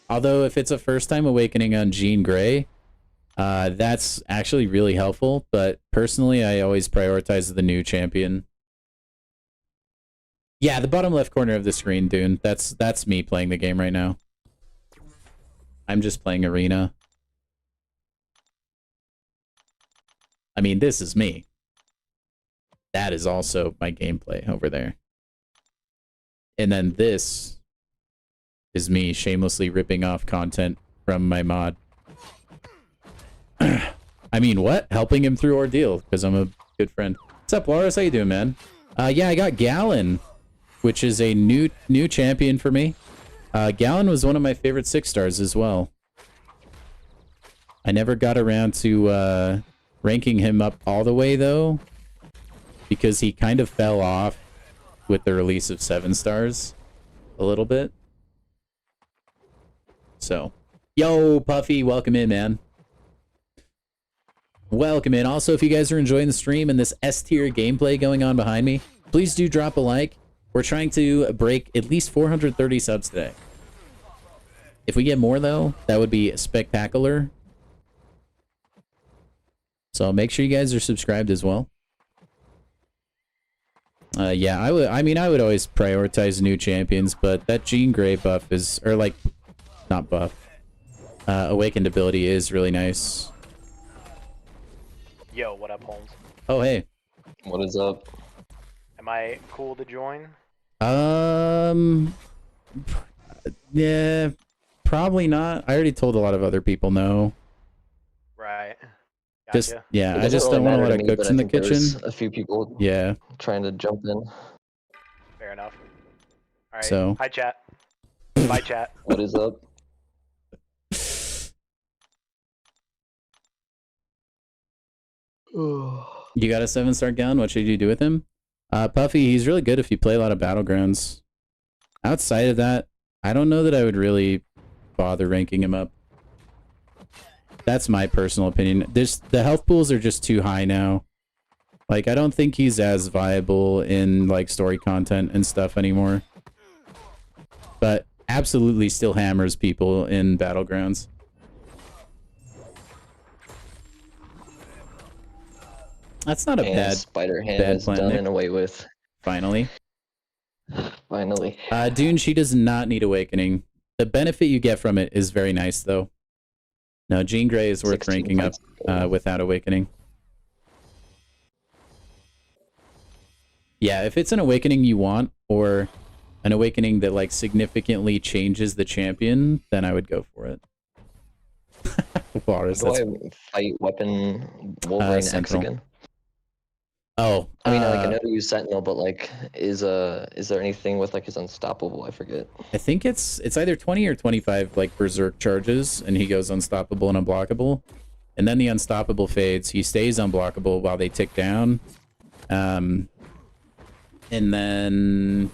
Although, if it's a first-time awakening on Jean Grey, that's actually really helpful. But personally, I always prioritize the new champion. Yeah, the bottom left corner of the screen, Dune. That's me playing the game right now. I'm just playing Arena. I mean, this is me. That is also my gameplay over there. And then this is me shamelessly ripping off content from my mod. I mean, what? Helping him through Ordeal, because I'm a good friend. What's up, Loris? How you doing, man? Yeah, I got Gallon, which is a new champion for me. Gallon was one of my favorite 6-stars as well. I never got around to ranking him up all the way, though, because he kind of fell off with the release of 7-stars a little bit. So, yo, Puffy, welcome in, man. Welcome in. Also, if you guys are enjoying the stream and this S-tier gameplay going on behind me, please do drop a like. We're trying to break at least 430 subs today. If we get more, though, that would be spectacular. So make sure you guys are subscribed as well. Yeah, I would always prioritize new champions, but that Jean Grey buff is, or like, not buff, awakened ability is really nice. Yo, what up, Holmes? Oh, hey. What is up? Am I cool to join? Yeah, probably not. I already told a lot of other people no. Right. Gotcha. Just, yeah, I just don't want a lot of cooks in the kitchen. A few people trying to jump in. Fair enough. All right. So. Hi, chat. Bye, chat. What is up? You got a 7-star Gallon? What should you do with him? Puffy, he's really good if you play a lot of Battlegrounds. Outside of that, I don't know that I would really bother ranking him up. That's my personal opinion. The health pools are just too high now. Like, I don't think he's as viable in, like, story content and stuff anymore. But absolutely still hammers people in Battlegrounds. That's not a bad Spider Hand bad is plan, done Nick. and away with. Finally. Finally. Dune, she does not need Awakening. The benefit you get from it is very nice, though. No, Jean Grey is worth ranking up without Awakening. Yeah, if it's an Awakening you want, or an Awakening that, like, significantly changes the champion, then I would go for it. Walrus, Do I fight weapon Wolverine X again? Oh, I mean, like, I know you use Sentinel, but like, is there anything with like his Unstoppable? I forget. I think it's either 20 or 25 like Berserk charges, and he goes unstoppable and unblockable. and then the unstoppable fades. He stays unblockable while they tick down. And then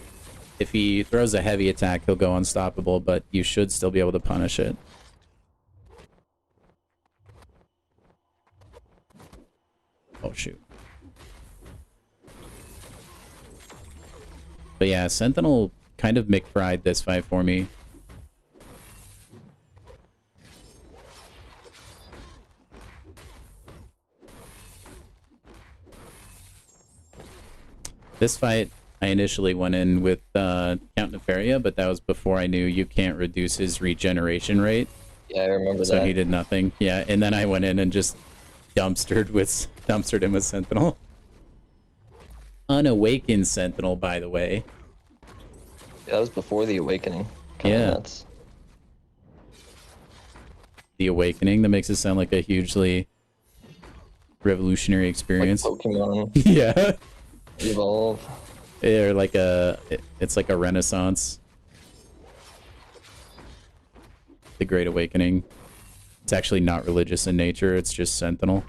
if he throws a heavy attack, he'll go unstoppable, but you should still be able to punish it. Oh, shoot. But yeah, Sentinel kind of McFried this fight for me. This fight, I initially went in with Count Nefaria, but that was before I knew you can't reduce his regeneration rate. Yeah, I remember that. So he did nothing. Yeah, and then I went in and just dumpstered him with Sentinel. Unawakened Sentinel, by the way. Yeah, that was before the Awakening. Yeah. Nuts. The Awakening, that makes it sound like a hugely revolutionary experience. Like Pokemon Yeah. Evolve. Or like it's like a renaissance. The Great Awakening. It's actually not religious in nature, it's just Sentinel.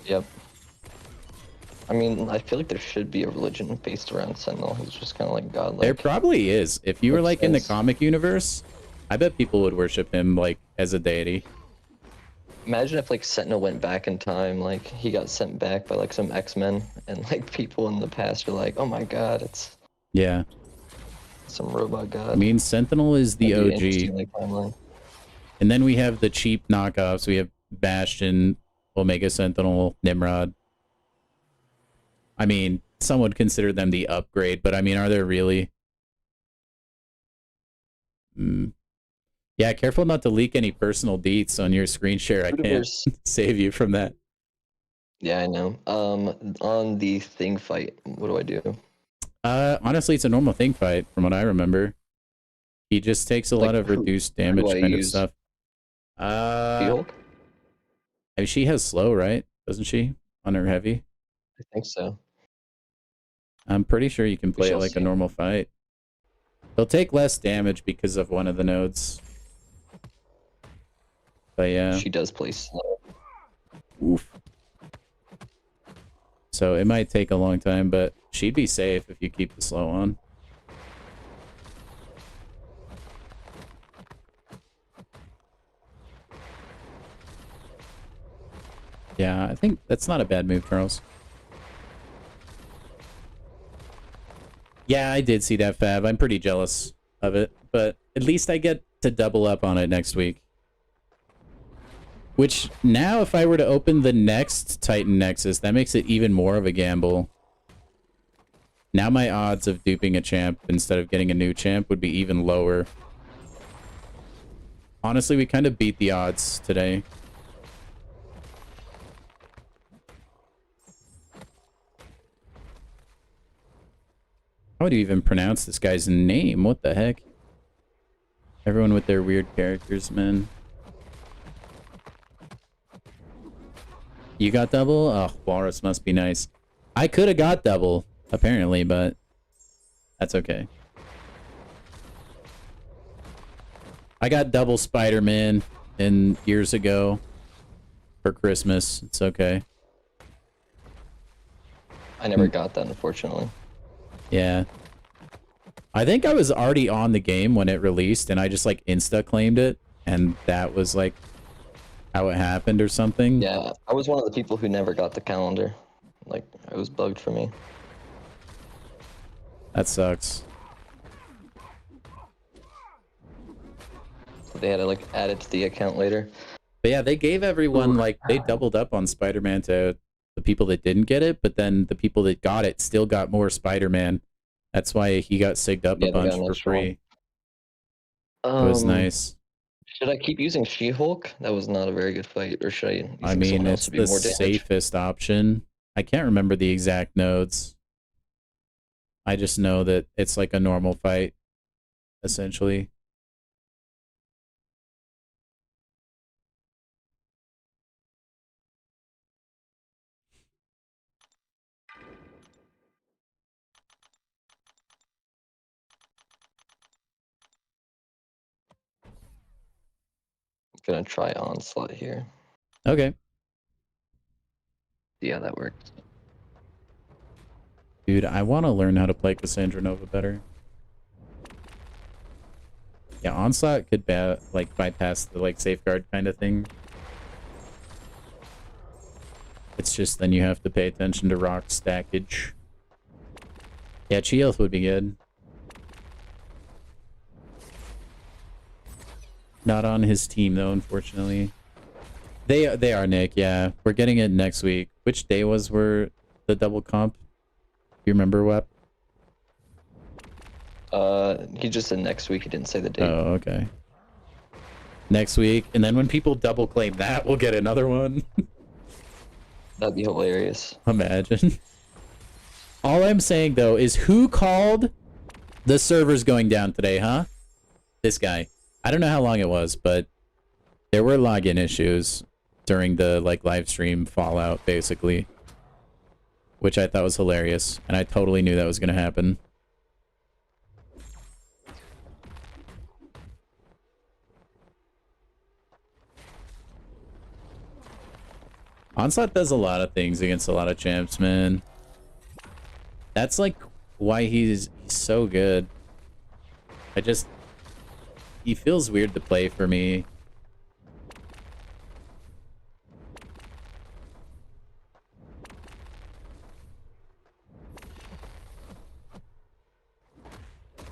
Yep. I mean, I feel like there should be a religion based around Sentinel who's just kind of like godlike. There probably is. If you were Makes like in the sense. comic universe, I bet people would worship him like as a deity. Imagine if like Sentinel went back in time, like he got sent back by like some X-Men, and like people in the past are like, "Oh my God, it's Yeah. some robot god." I mean, Sentinel is the That'd be an OG. interesting, like, timeline. And then we have the cheap knockoffs. We have Bastion, Omega Sentinel, Nimrod. I mean, some would consider them the upgrade, but I mean, are there really? Yeah, careful not to leak any personal deets on your screen share. I can't Universe. save you from that. Yeah, I know. On the thing fight, what do I do? Honestly, it's a normal thing fight from what I remember. He just takes a Like, lot of who- reduced who damage do I kind of use? stuff. She-Hulk? I mean, she has slow, right? Doesn't she? On her heavy? I think so. I'm pretty sure you can play it shall like a see. normal fight. They'll take less damage because of one of the nodes. But yeah. She does play slow. Oof. So it might take a long time, but she'd be safe if you keep the slow on. Yeah, I think that's not a bad move, Charles. Yeah, I did see that, Fab. I'm pretty jealous of it, but at least I get to double up on it next week. Which, now if I were to open the next Titan Nexus, that makes it even more of a gamble. Now my odds of duping a champ instead of getting a new champ would be even lower. Honestly, we kind of beat the odds today. How would you even pronounce this guy's name? What the heck? Everyone with their weird characters, man. You got double? Oh, Walrus must be nice. I could have got double, apparently, but that's okay. I got double Spider-Man years ago for Christmas. It's okay. I never got that, unfortunately. Yeah. I think I was already on the game when it released, and I just, like, insta-claimed it, and that was, like, how it happened or something. Yeah, I was one of the people who never got the calendar. Like, it was bugged for me. That sucks. So they had to, like, add it to the account later. But yeah, they gave everyone, like, they doubled up on Spider-Man to the people that didn't get it, but then the people that got it still got more Spider-Man. That's why he got sigged up Yeah, a they got bunch an for extra free. one. It was nice. Should I keep using She-Hulk? That was not a very good fight. Or should I use I someone mean, else it's to be the more damage? safest option. I can't remember the exact nodes. I just know that it's like a normal fight, essentially. I'm gonna try Onslaught here. Okay. Yeah, that works. Dude, I want to learn how to play Cassandra Nova better. Yeah, Onslaught could like bypass the like safeguard kind of thing. It's just then you have to pay attention to rock stackage. Yeah, Chi-Health would be good. Not on his team though, unfortunately. They are, Nick, yeah. We're getting it next week. Which day was the double comp? You remember, Wep? He just said next week. He didn't say the date. Oh, okay. Next week, and then when people double claim that, we'll get another one. That'd be hilarious. Imagine. All I'm saying though is who called the servers going down today, huh? This guy. I don't know how long it was, but there were login issues during the like live stream fallout, basically. Which I thought was hilarious, and I totally knew that was gonna happen. Onslaught does a lot of things against a lot of champs, man. That's like why he's so good. He feels weird to play for me.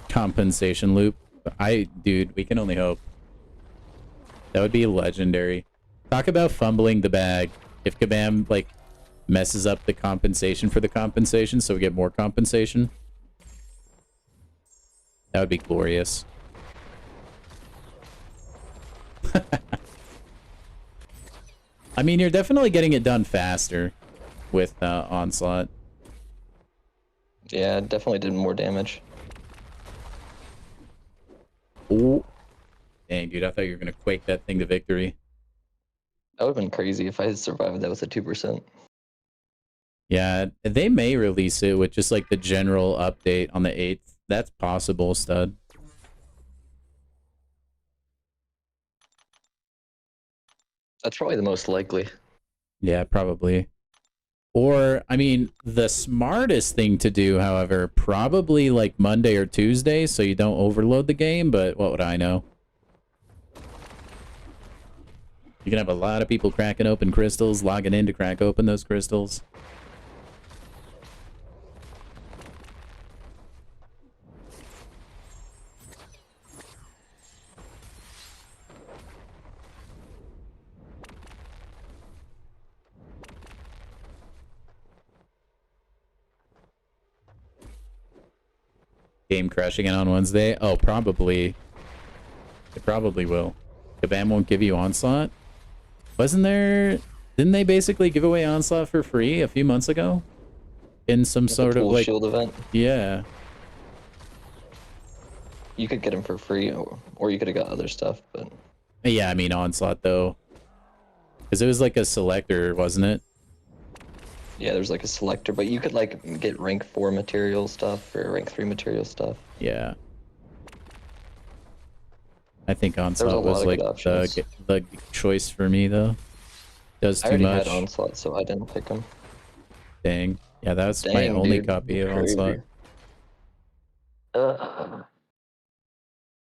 Compensation loop. Dude, we can only hope. That would be legendary. Talk about fumbling the bag. If Kabam, like, messes up the compensation for the compensation, so we get more compensation. That would be glorious. I mean, you're definitely getting it done faster with Onslaught. Yeah, definitely did more damage. Ooh. Dang, dude, I thought you were going to quake that thing to victory. That would have been crazy if I had survived that with a 2%. Yeah, they may release it with just like the general update on the 8th. That's possible, stud. That's probably the most likely. Yeah, probably. Or, I mean, the smartest thing to do, however, probably like Monday or Tuesday so you don't overload the game, but what would I know? You can have a lot of people cracking open crystals, logging in to crack open those crystals. Game crashing in on Wednesday? Oh, probably. It probably will. Kabam won't give you Onslaught? Wasn't there... Didn't they basically give away Onslaught for free a few months ago? In some sort of like... shield event? Yeah. You could get him for free, or you could have got other stuff, but... Yeah, I mean Onslaught though. Because it was like a selector, wasn't it? Yeah, there's like a selector, but you could like get rank 4 material stuff or rank 3 material stuff. Yeah. I think There's a Onslaught lot was of like good options. the choice for me though. Does I too already much. had Onslaught, so I didn't pick him. Dang. Yeah, that was my Dang, only dude, copy of crazy. Onslaught.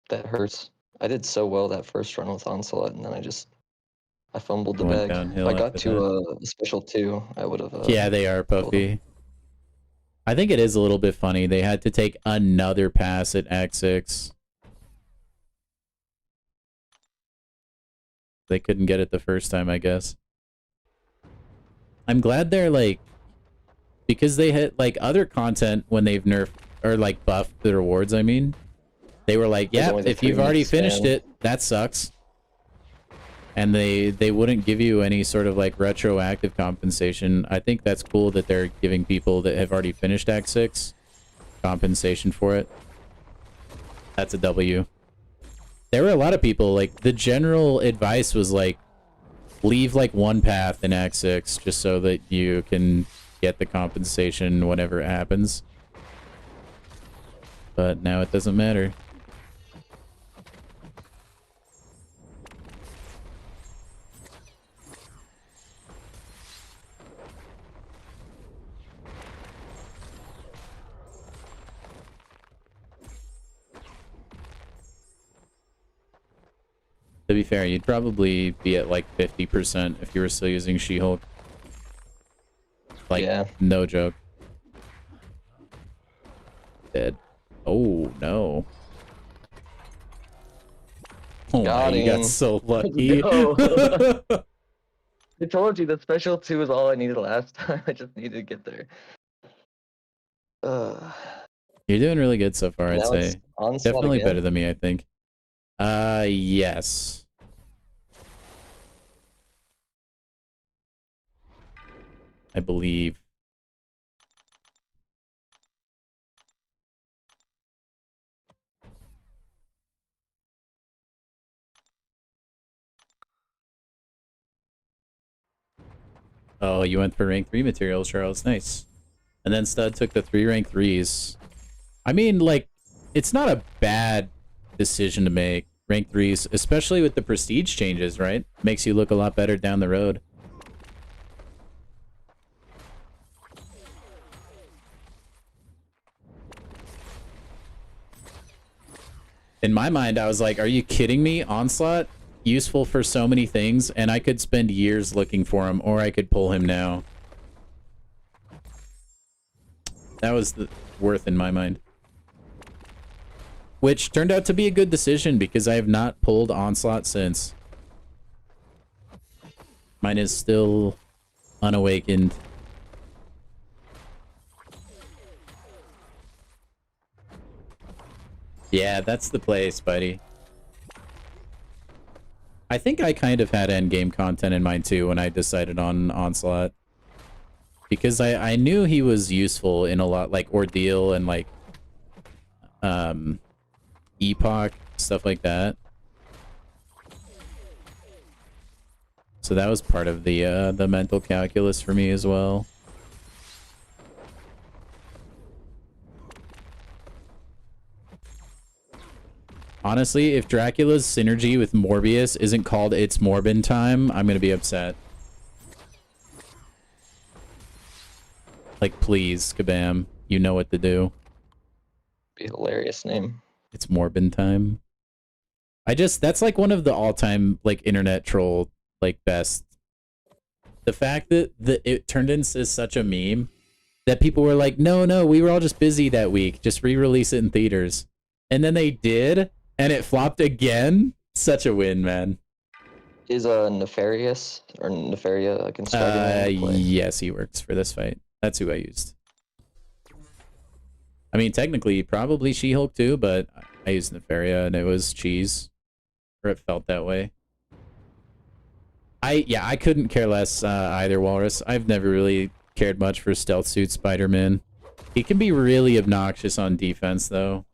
That hurts. I did so well that first run with Onslaught, and then I fumbled the Went bag. downhill If I got after to a special 2, I would have. Yeah, they are, Puffy. I think it is a little bit funny. They had to take another pass at Act 6. They couldn't get it the first time, I guess. I'm glad they're like... Because they hit like other content when they've nerfed... Or like buffed the rewards, I mean. They were like, yeah, if you've already finished it, that sucks. And they wouldn't give you any sort of like retroactive compensation. I think that's cool that they're giving people that have already finished Act 6 compensation for it. That's a W. There were a lot of people, like, the general advice was like, leave like one path in Act 6 just so that you can get the compensation whenever it happens. But now it doesn't matter. To be fair, you'd probably be at like 50% if you were still using She-Hulk. Like, Yeah. no joke. Dead. Oh, no. Oh Got my, you got him. so lucky. Let's go. I told you the special 2 is all I needed last time. I just needed to get there. You're doing really good so far, I'd Now it's say. onslaught Definitely again. better than me, I think. Yes. I believe. Oh, you went for rank 3 materials, Charles. Nice. And then Stud took the 3 rank 3s. I mean, like, it's not a bad decision to make. Rank 3s, especially with the prestige changes, right? Makes you look a lot better down the road. In my mind, I was like, are you kidding me? Onslaught? Useful for so many things, and I could spend years looking for him, or I could pull him now. That was the worth in my mind. Which turned out to be a good decision, because I have not pulled Onslaught since. Mine is still unawakened. Yeah, that's the play, Spidey. I think I kind of had endgame content in mind too when I decided on Onslaught. Because I knew he was useful in a lot, like Ordeal and like Epoch, stuff like that. So that was part of the mental calculus for me as well. Honestly, if Dracula's synergy with Morbius isn't called It's Morbin Time, I'm gonna be upset. Like, please, Kabam, you know what to do. Be a hilarious name. It's Morbin Time. That's like one of the all-time, like, internet troll, like, best. The fact that it turned into such a meme that people were like, no, we were all just busy that week. Just re-release it in theaters. And then they did, and it flopped again. Such a win, man. Is Nefarious or Nefaria like in Spider-Man play? Yes, he works for this fight. That's who I used. I mean, technically, probably She-Hulk too, but I used Nefaria, and it was cheese. Or it felt that way. I couldn't care less either, Walrus. I've never really cared much for Stealth Suit Spider-Man. He can be really obnoxious on defense, though.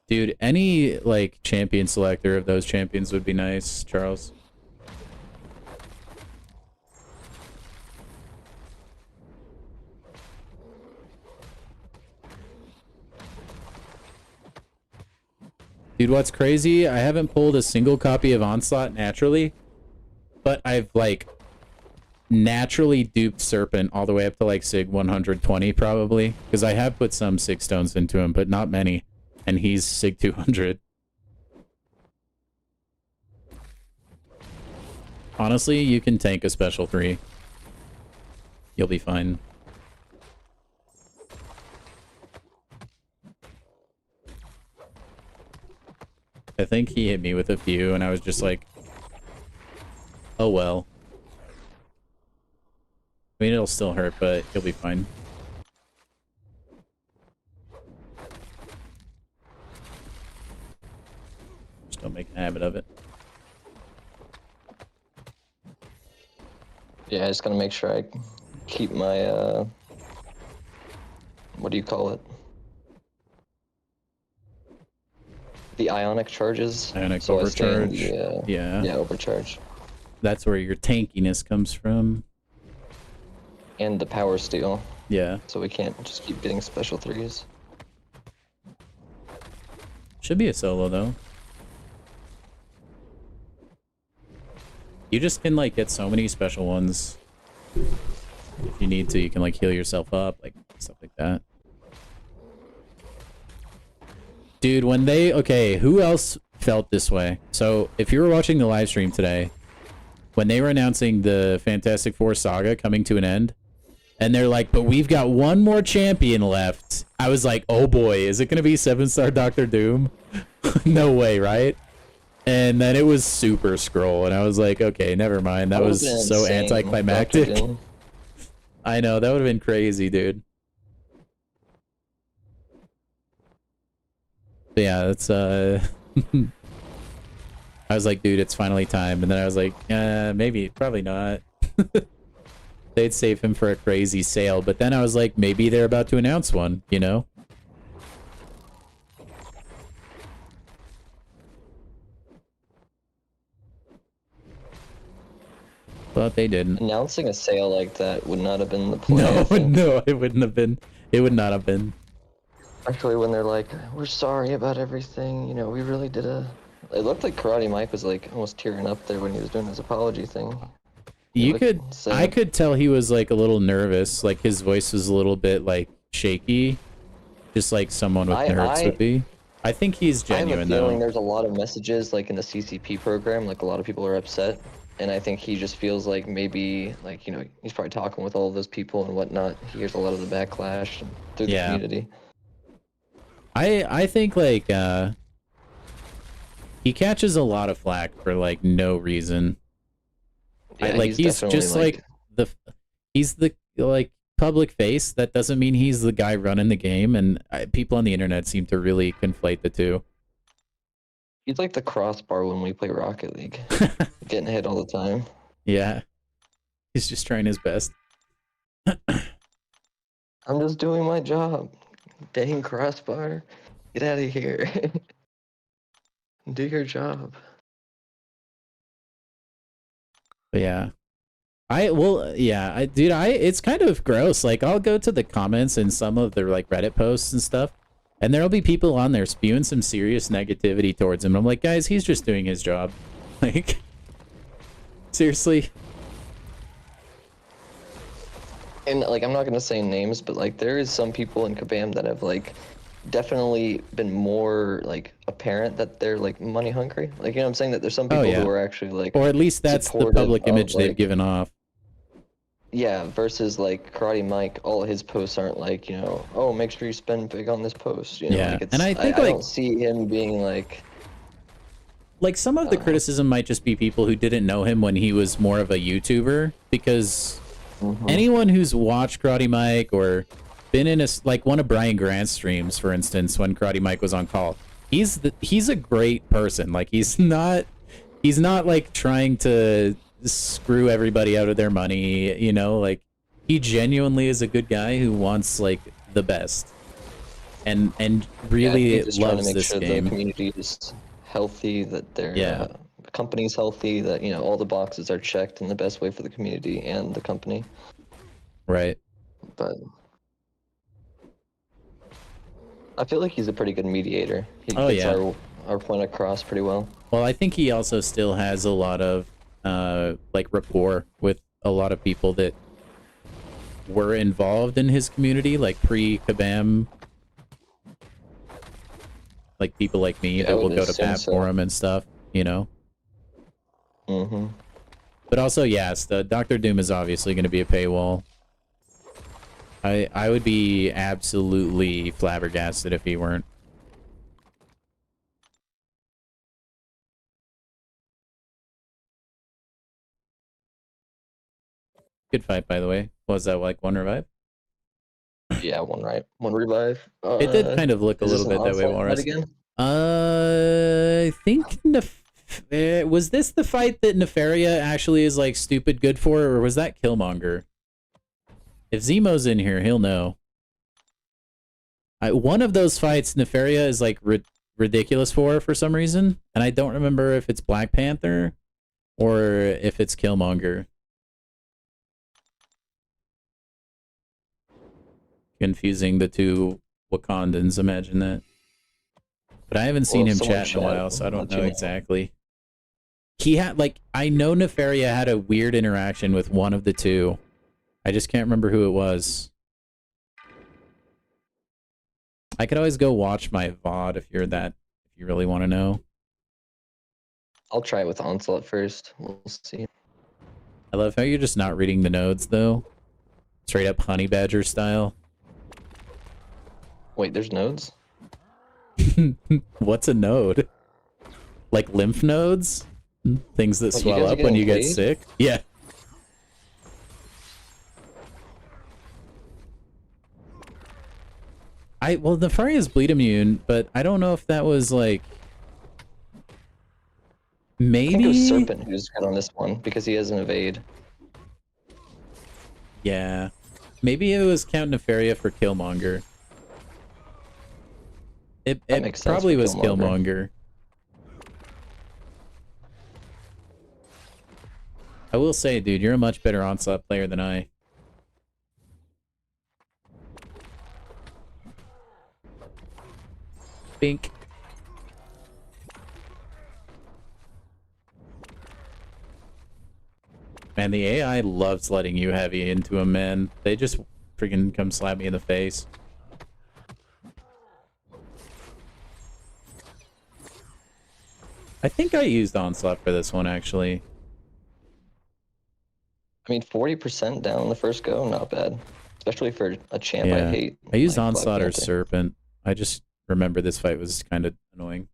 Dude, any, like, champion selector of those champions would be nice, Charles. Dude, what's crazy? I haven't pulled a single copy of Onslaught naturally, but I've, like, naturally duped Serpent all the way up to, like, Sig 120, probably. Because I have put some Sig Stones into him, but not many. And he's Sig 200. Honestly, you can tank a special 3. You'll be fine. I think he hit me with a few, and I was just like, oh well. I mean, it'll still hurt, but he'll be fine. Just don't make a habit of it. Yeah, I just gotta make sure I keep my what do you call it? The ionic charges. Ionic so overcharge. Yeah, overcharge. That's where your tankiness comes from. And the power steal. Yeah. So we can't just keep getting special 3s. Should be a solo, though. You just can, like, get so many special ones. If you need to, you can like heal yourself up, like stuff like that. Dude, when they... Okay, who else felt this way? So, if you were watching the live stream today, when they were announcing the Fantastic Four saga coming to an end, and they're like, but we've got one more champion left. I was like, oh boy, is it going to be 7-star Doctor Doom? No way, right? And then it was Super Skrull, and I was like, okay, never mind. That was so anticlimactic. I know, that would have been crazy, dude. But yeah, that's I was like, dude, it's finally time. And then I was like, maybe, probably not. They'd save him for a crazy sale. But then I was like, maybe they're about to announce one, you know? But they didn't. Announcing a sale like that would not have been the play. No, it wouldn't have been. It would not have been. Actually, when they're like, we're sorry about everything, you know, we really did a... It looked like Karate Mike was like almost tearing up there when he was doing his apology thing. I could tell he was like a little nervous, like his voice was a little bit like shaky, just like someone with nerves would be. I think he's genuine though. I have a feeling there's a lot of messages like in the CCP program, like a lot of people are upset, and I think he just feels like maybe, like, you know, he's probably talking with all of those people and whatnot. He hears a lot of the backlash through the community. I think like he catches a lot of flack for like no reason. Yeah, like he's just like he's the like public face. That doesn't mean he's the guy running the game, and people on the internet seem to really conflate the two. He's like the crossbar when we play Rocket League, getting hit all the time. Yeah, he's just trying his best. I'm just doing my job. Dang crossbar, get out of here. Do your job. But yeah. It's kind of gross. Like, I'll go to the comments in some of their like Reddit posts and stuff, and there'll be people on there spewing some serious negativity towards him. I'm like, guys, he's just doing his job. Like, seriously. And like, I'm not gonna say names, but like, there is some people in Kabam that have like definitely been more like apparent that they're like money hungry. Like, you know what I'm saying? That there's some people who are actually like, or at least that's the public image they've given off. Yeah, versus like Karate Mike, all his posts aren't like, you know, oh, make sure you spend big on this post. You know, Yeah, like it's, and I think I like don't see him being like some of the criticism might just be people who didn't know him when he was more of a YouTuber, because anyone who's watched Karate Mike or been in like one of Brian Grant's streams, for instance, when Karate Mike was on call, he's a great person. Like, he's not like trying to screw everybody out of their money, you know? Like, he genuinely is a good guy who wants like the best and really loves this game. The community is healthy, that their company's healthy, that, you know, all the boxes are checked in the best way for the community and the company. Right. But I feel like he's a pretty good mediator. He gets our point across pretty well. Well, I think he also still has a lot of like rapport with a lot of people that were involved in his community, like pre-Kabam, like people like me that will go to bat for him and stuff, you know? But also, yes, the Doctor Doom is obviously going to be a paywall. I would be absolutely flabbergasted if he weren't. Good fight, by the way. Was that like one revive? Yeah, one revive. It did kind of look a little bit that way, Walrus. I think was this the fight that Nefaria actually is like stupid good for, or was that Killmonger? If Zemo's in here, he'll know. One of those fights, Nefaria is like ridiculous for some reason, and I don't remember if it's Black Panther or if it's Killmonger. Confusing the two Wakandans, imagine that. But I haven't seen him chat in a while, so I don't know exactly. He had, like, I know Nefaria had a weird interaction with one of the two. I just can't remember who it was. I could always go watch my VOD if you really want to know. I'll try it with Onslaught first. We'll see. I love how you're just not reading the nodes, though. Straight up honey badger style. Wait, there's nodes? What's a node? Like lymph nodes? Things that What, you swell guys are up when getting you get played? sick? Yeah. Well, Nefari is bleed immune, but I don't know if that was like... Maybe? I think it was Serpent who's good on this one, because he has an evade. Yeah. Maybe it was Count Nefaria for Killmonger. It makes sense probably for was Killmonger. I will say, dude, you're a much better Onslaught player than I. Bink. Man, the AI loves letting you heavy into them, man. They just freaking come slap me in the face. I think I used Onslaught for this one, actually. I mean, 40% down the first go, not bad. Especially for a champ I Yeah. hate. I used like Black Onslaught or Panther. Serpent. I just remember this fight was kind of annoying.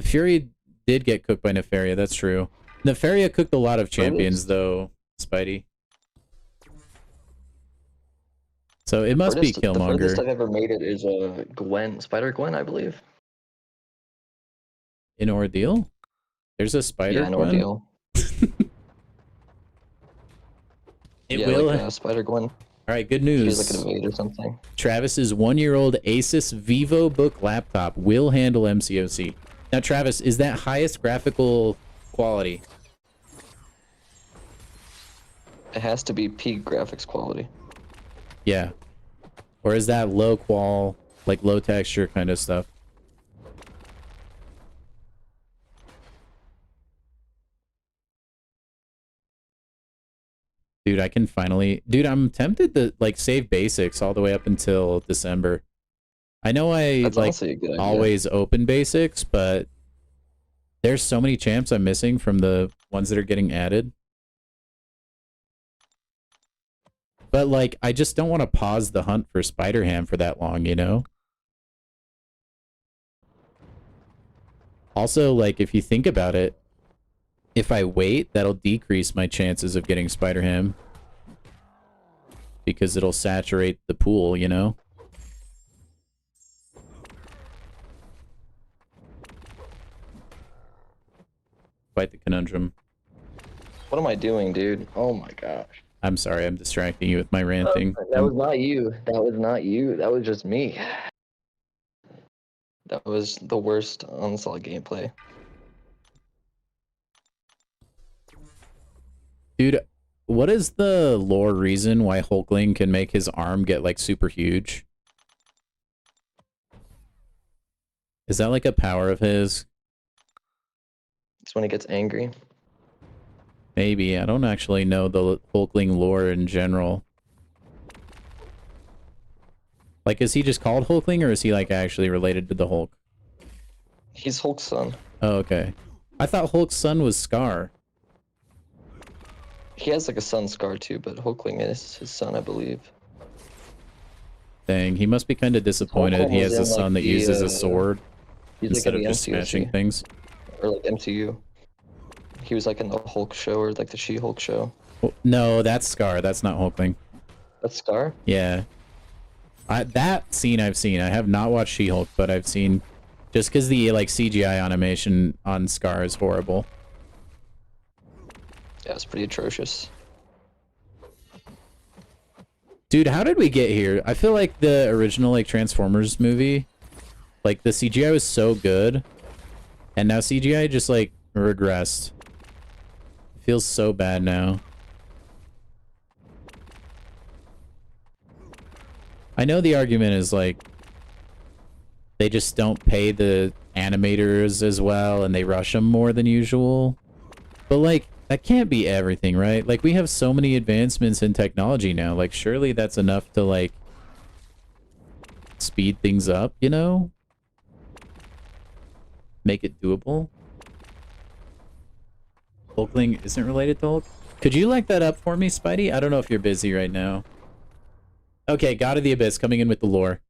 Fury did get cooked by Nefaria, that's true. Nefaria cooked a lot of champions, though, Spidey. So it must be The furthest Killmonger. I've ever made it is Gwen, Spider-Gwen, I believe. In Ordeal? There's a Spider Yeah, an Gwen? Ordeal. It yeah, will. like Spider-Gwen. Alright, good She news. has like an evade or something. Travis's 1-year-old Asus VivoBook laptop will handle MCOC. Now, Travis, is that highest graphical quality? It has to be peak graphics quality. Yeah. Or is that low qual, like low texture kind of stuff? Dude, I can finally... Dude, I'm tempted to, like, save basics all the way up until December. I know I, That's like, honestly a good idea. always open basics, but there's so many champs I'm missing from the ones that are getting added. But, like, I just don't want to pause the hunt for Spider-Ham for that long, you know? Also, like, if you think about it, if I wait, that'll decrease my chances of getting Spider-Ham. Because it'll saturate the pool, you know? Quite the conundrum. What am I doing, dude? Oh my gosh. I'm sorry, I'm distracting you with my ranting. That was not you. That was not you. That was just me. That was the worst Onslaught gameplay. Dude, what is the lore reason why Hulkling can make his arm get, like, super huge? Is that, like, a power of his? It's when he gets angry. Maybe. I don't actually know the Hulkling lore in general. Like, is he just called Hulkling, or is he, like, actually related to the Hulk? He's Hulk's son. Oh, okay. I thought Hulk's son was Scar. He has like a son Scar too, but Hulkling is his son, I believe. Dang, he must be kind of disappointed Hulkling he was has a in, like, son that the, uses a sword He's instead like of in the just smashing MCOC, things. or like MCU. He was like in the Hulk show or like the She-Hulk show. Well, no, that's Scar. That's not Hulkling. That's Scar? Yeah. That scene I've seen. I have not watched She-Hulk, but I've seen... Just because the, like, CGI animation on Scar is horrible. Yeah, it's pretty atrocious. Dude, how did we get here? I feel like the original, like, Transformers movie, like, the CGI was so good, and now CGI just, like, regressed. It feels so bad now. I know the argument is, like, they just don't pay the animators as well, and they rush them more than usual. But, like, That can't be everything, right? Like, we have so many advancements in technology now. Like, surely that's enough to, like, speed things up, you know? Make it doable. Hulkling isn't related to Hulk. Could you like that up for me, Spidey? I don't know if you're busy right now. Okay, God of the Abyss coming in with the lore.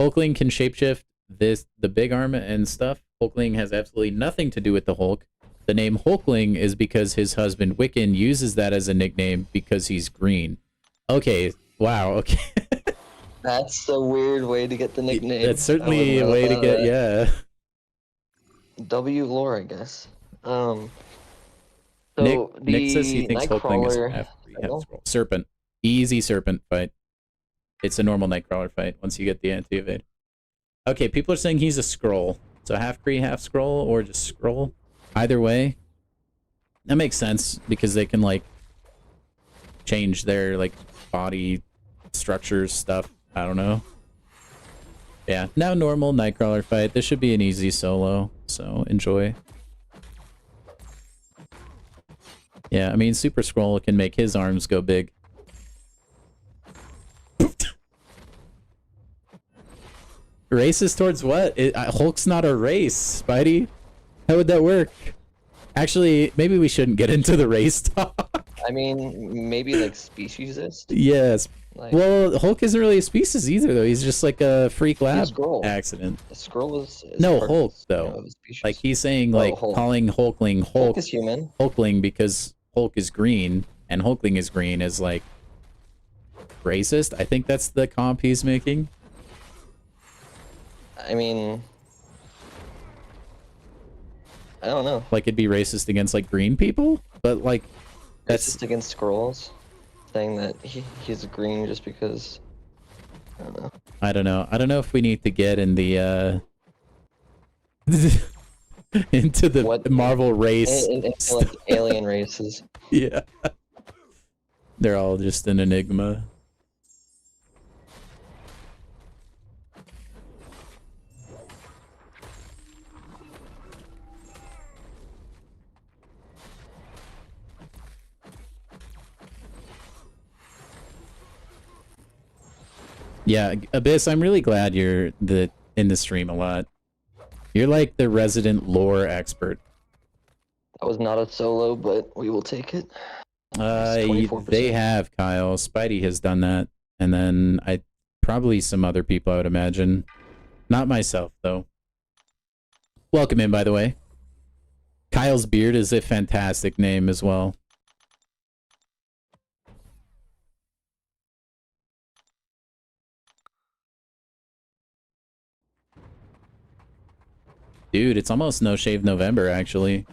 Hulkling can shapeshift the big arm and stuff. Hulkling has absolutely nothing to do with the Hulk. The name Hulkling is because his husband Wiccan uses that as a nickname because he's green. Okay, wow, okay. That's a weird way to get the nickname. That's certainly a way to get, yeah. W lore, I guess. So Nexus, he thinks Hulkling is Nightcrawler half scroll. Serpent. Easy serpent fight. It's a normal Nightcrawler fight once you get the anti-evade. Okay, people are saying he's a scroll. So half Kree, half scroll, or just scroll. Either way, that makes sense because they can like change their like body structures stuff. I don't know. Yeah, now normal Nightcrawler fight. This should be an easy solo, so enjoy. Yeah, I mean Super Scroll can make his arms go big. Racist towards what? Hulk's not a race, Spidey. How would that work? Actually, maybe we shouldn't get into the race talk. I mean, maybe like speciesist. Yes. Like, Well, Hulk isn't really a species either, though. He's just like a freak lab accident. a scroll is No, part Hulk, of, though. of a species. Like, he's saying, like, Hulk. calling Hulkling Hulk is human. Hulkling because Hulk is green and Hulkling is green is, like, racist. I think that's the comp he's making. I mean, I don't know. Like, it'd be racist against, like, green people? But, like, that's... Racist against scrolls, saying that he's green just because... I don't know. I don't know. I don't know if we need to get in the, into the What? Marvel race. Into, like, alien races. Yeah. They're all just an enigma. Yeah, Abyss, I'm really glad you're in the stream a lot. You're like the resident lore expert. That was not a solo, but we will take it. They have, Kyle. Spidey has done that. And then probably some other people, I would imagine. Not myself, though. Welcome in, by the way. Kyle's Beard is a fantastic name as well. Dude, it's almost No Shave November, actually.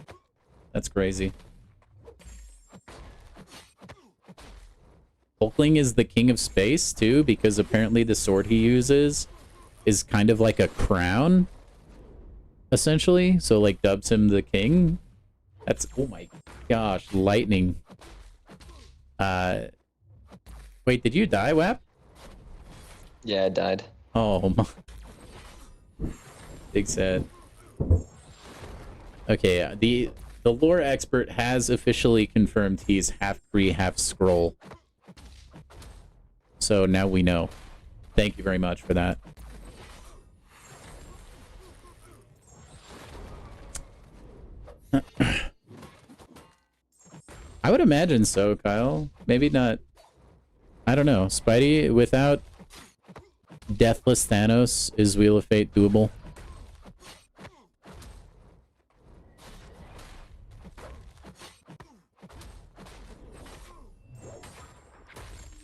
That's crazy. Hulkling is the king of space, too, because apparently the sword he uses is kind of like a crown, essentially. So, like, dubs him the king. That's... Oh my gosh, lightning. Wait, did you die, Wap? Yeah, I died. Oh, my... Big sad. Okay, the lore expert has officially confirmed he's half Kree, half Skrull. So now we know. Thank you very much for that. I would imagine so, Kyle. Maybe not. I don't know. Spidey, without Deathless Thanos, is Wheel of Fate doable?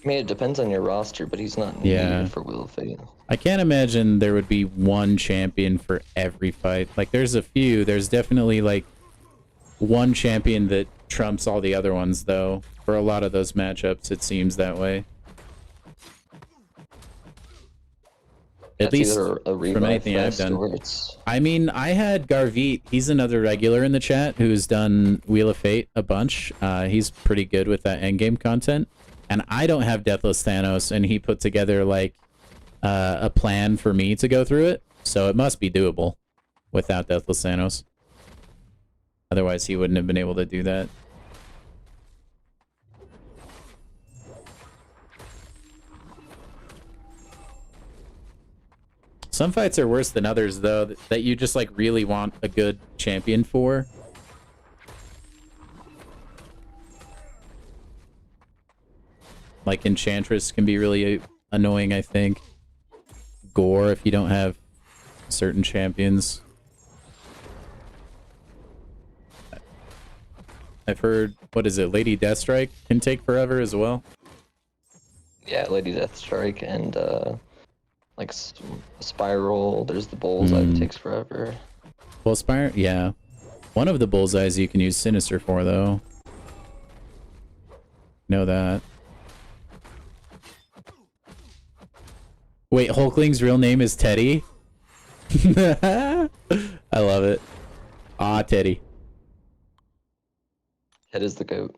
I mean, it depends on your roster, but he's not needed for Wheel of Fate. I can't imagine there would be one champion for every fight. Like, there's a few. There's definitely, like, one champion that trumps all the other ones, though. For a lot of those matchups, it seems that way. At least from anything I've done. I mean, I had Garvit. He's another regular in the chat who's done Wheel of Fate a bunch. He's pretty good with that endgame content. And I don't have Deathless Thanos, and he put together, like, a plan for me to go through it. So it must be doable without Deathless Thanos. Otherwise, he wouldn't have been able to do that. Some fights are worse than others, though, that you just, like, really want a good champion for. Like, Enchantress can be really annoying, I think. Gore, if you don't have certain champions. I've heard, what is it, Lady Deathstrike can take forever as well. Yeah, Lady Deathstrike and like Spiral. There's the Bullseye that takes forever. Well, yeah. One of the Bullseyes you can use Sinister for, though. Know that. Wait, Hulkling's real name is Teddy? I love it. Ah, Teddy. Ted is the GOAT.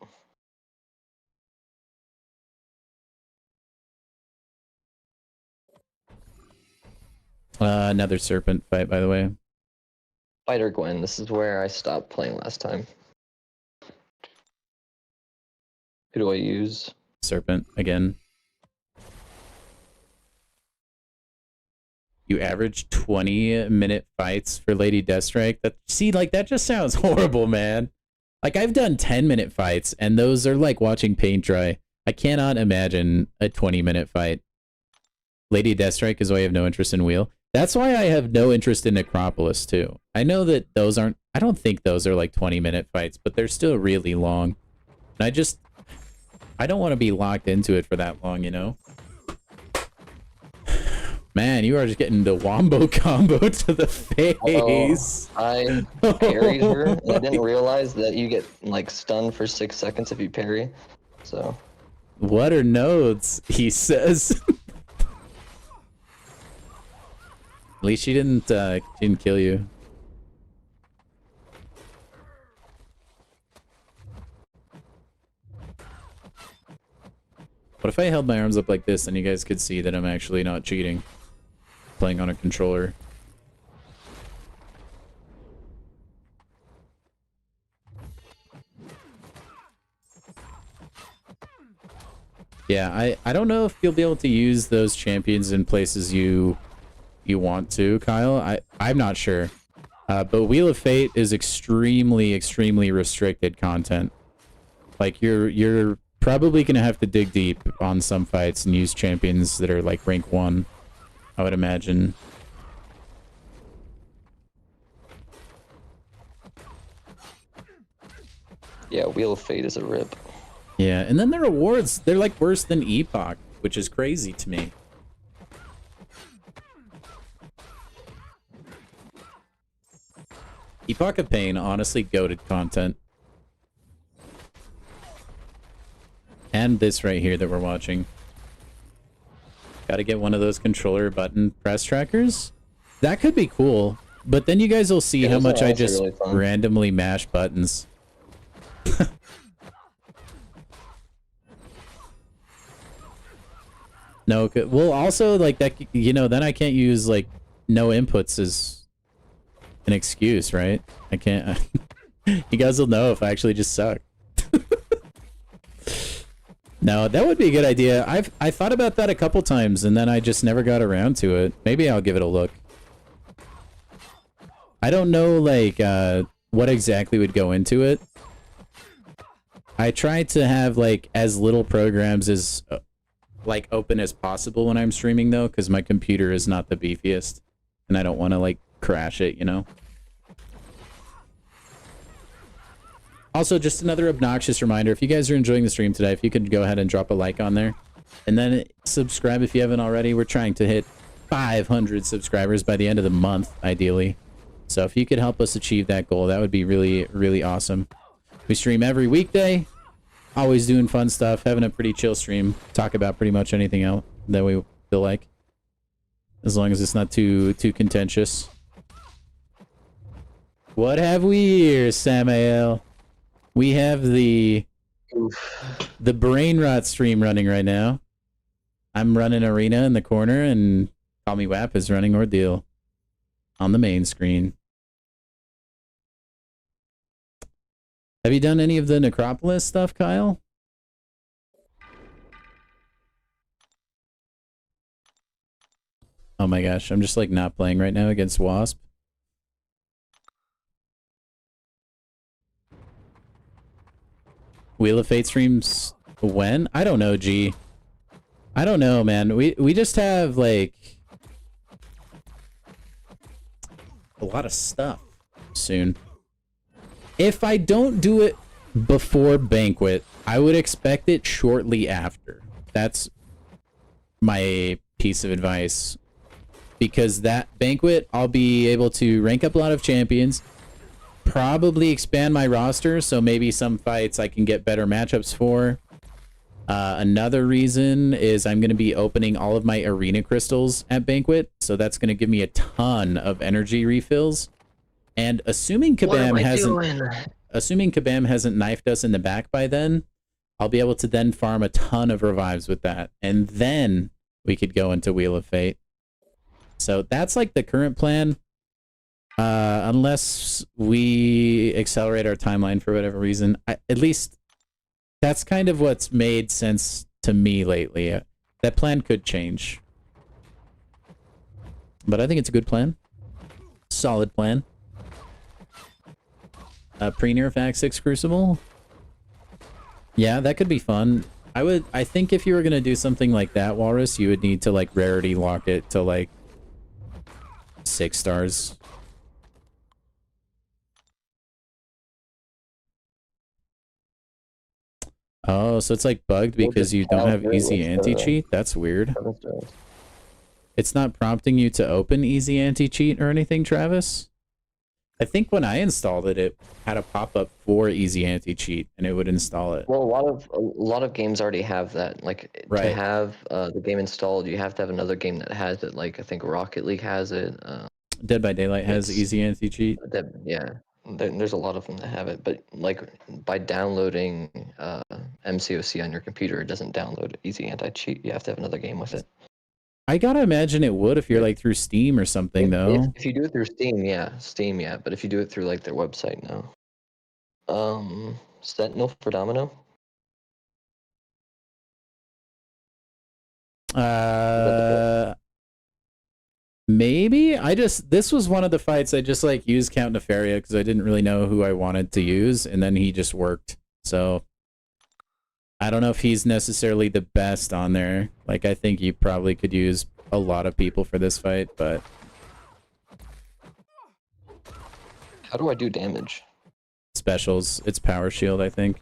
Another serpent fight, by the way. Spider Gwen. This is where I stopped playing last time. Who do I use? Serpent, again. You average 20-minute fights for Lady Deathstrike? See, like, that just sounds horrible, man. Like, I've done 10-minute fights, and those are like watching paint dry. I cannot imagine a 20-minute fight. Lady Deathstrike is why I have no interest in Wheel. That's why I have no interest in Necropolis, too. I know that those aren't... I don't think those are like 20-minute fights, but they're still really long. And I don't want to be locked into it for that long, you know? Man, you are just getting the wombo combo to the face. I parried her, and I didn't realize that you get, like, stunned for 6 seconds if you parry, so... What are nodes? He says. At least she didn't kill you. What if I held my arms up like this, and you guys could see that I'm actually not cheating? Playing on a controller. Yeah, I don't know if you'll be able to use those champions in places you want to, Kyle. I'm not sure. But Wheel of Fate is extremely restricted content. Like, you're probably gonna have to dig deep on some fights and use champions that are like rank 1, I would imagine. Yeah, Wheel of Fate is a rip. Yeah, and then their rewards, they're like worse than Epoch, which is crazy to me. Epoch of Pain, honestly, goated content. And this right here that we're watching. Gotta get one of those controller button press trackers. That could be cool, but then you guys will see how much I just really randomly mash buttons. No, well, also, like, that, you know, then I can't use, like, no inputs as an excuse, right? I can't. You guys will know if I actually just suck. No, that would be a good idea. I thought about that a couple times, and then I just never got around to it. Maybe I'll give it a look. I don't know, like, what exactly would go into it. I try to have, like, as little programs as... like, open as possible when I'm streaming, though, because my computer is not the beefiest, and I don't want to, like, crash it, you know? Also, just another obnoxious reminder, if you guys are enjoying the stream today, if you could go ahead and drop a like on there, and then subscribe if you haven't already. We're trying to hit 500 subscribers by the end of the month, ideally. So if you could help us achieve that goal, that would be really awesome. We stream every weekday. Always doing fun stuff, having a pretty chill stream. Talk about pretty much anything else that we feel like. As long as it's not too contentious. What have we here, Samael? We have the brain rot stream running right now. I'm running Arena in the corner, and Call Me WAP is running Ordeal on the main screen. Have you done any of the Necropolis stuff, Kyle? Oh my gosh, I'm just like not playing right now against Wasp. Wheel of Fate streams when? I don't know, G. I don't know, man. We just have like a lot of stuff soon. If I don't do it before Banquet, I would expect it shortly after. That's my piece of advice. Because that Banquet, I'll be able to rank up a lot of champions, probably expand my roster, so maybe some fights I can get better matchups for. Another reason is I'm going to be opening all of my arena crystals at Banquet, so that's going to give me a ton of energy refills. And assuming Kabam hasn't knifed us in the back by then, I'll be able to then farm a ton of revives with that, and then we could go into Wheel of Fate. So that's like the current plan. Unless we accelerate our timeline for whatever reason. At least that's kind of what's made sense to me lately. That plan could change. But I think it's a good plan. Solid plan. Pre-nerf Act 6 Crucible? Yeah, that could be fun. I think if you were gonna do something like that, Walrus, you would need to like rarity lock it to like 6 stars. Oh, so it's like bugged because you don't have easy anti-cheat? That's weird. It's not prompting you to open easy anti-cheat or anything, Travis? I think when I installed it, it had a pop-up for easy anti-cheat, and it would install it. Well, a lot of games already have that. Like Right. to have the game installed, you have to have another game that has it. Like I think Rocket League has it. Dead by Daylight has easy anti-cheat. Yeah, there's a lot of them that have it. But like by downloading MCOC on your computer, it doesn't download easy anti-cheat. You have to have another game with it. I gotta imagine it would if you're like through Steam or something, though. If you do it through Steam, yeah. But if you do it through like their website, no. Sentinel for Domino. Maybe this was one of the fights I just like used Count Nefaria because I didn't really know who I wanted to use, and then he just worked. So I don't know if he's necessarily the best on there. Like I think you probably could use a lot of people for this fight, but How do I do damage? specials, it's power shield, I think.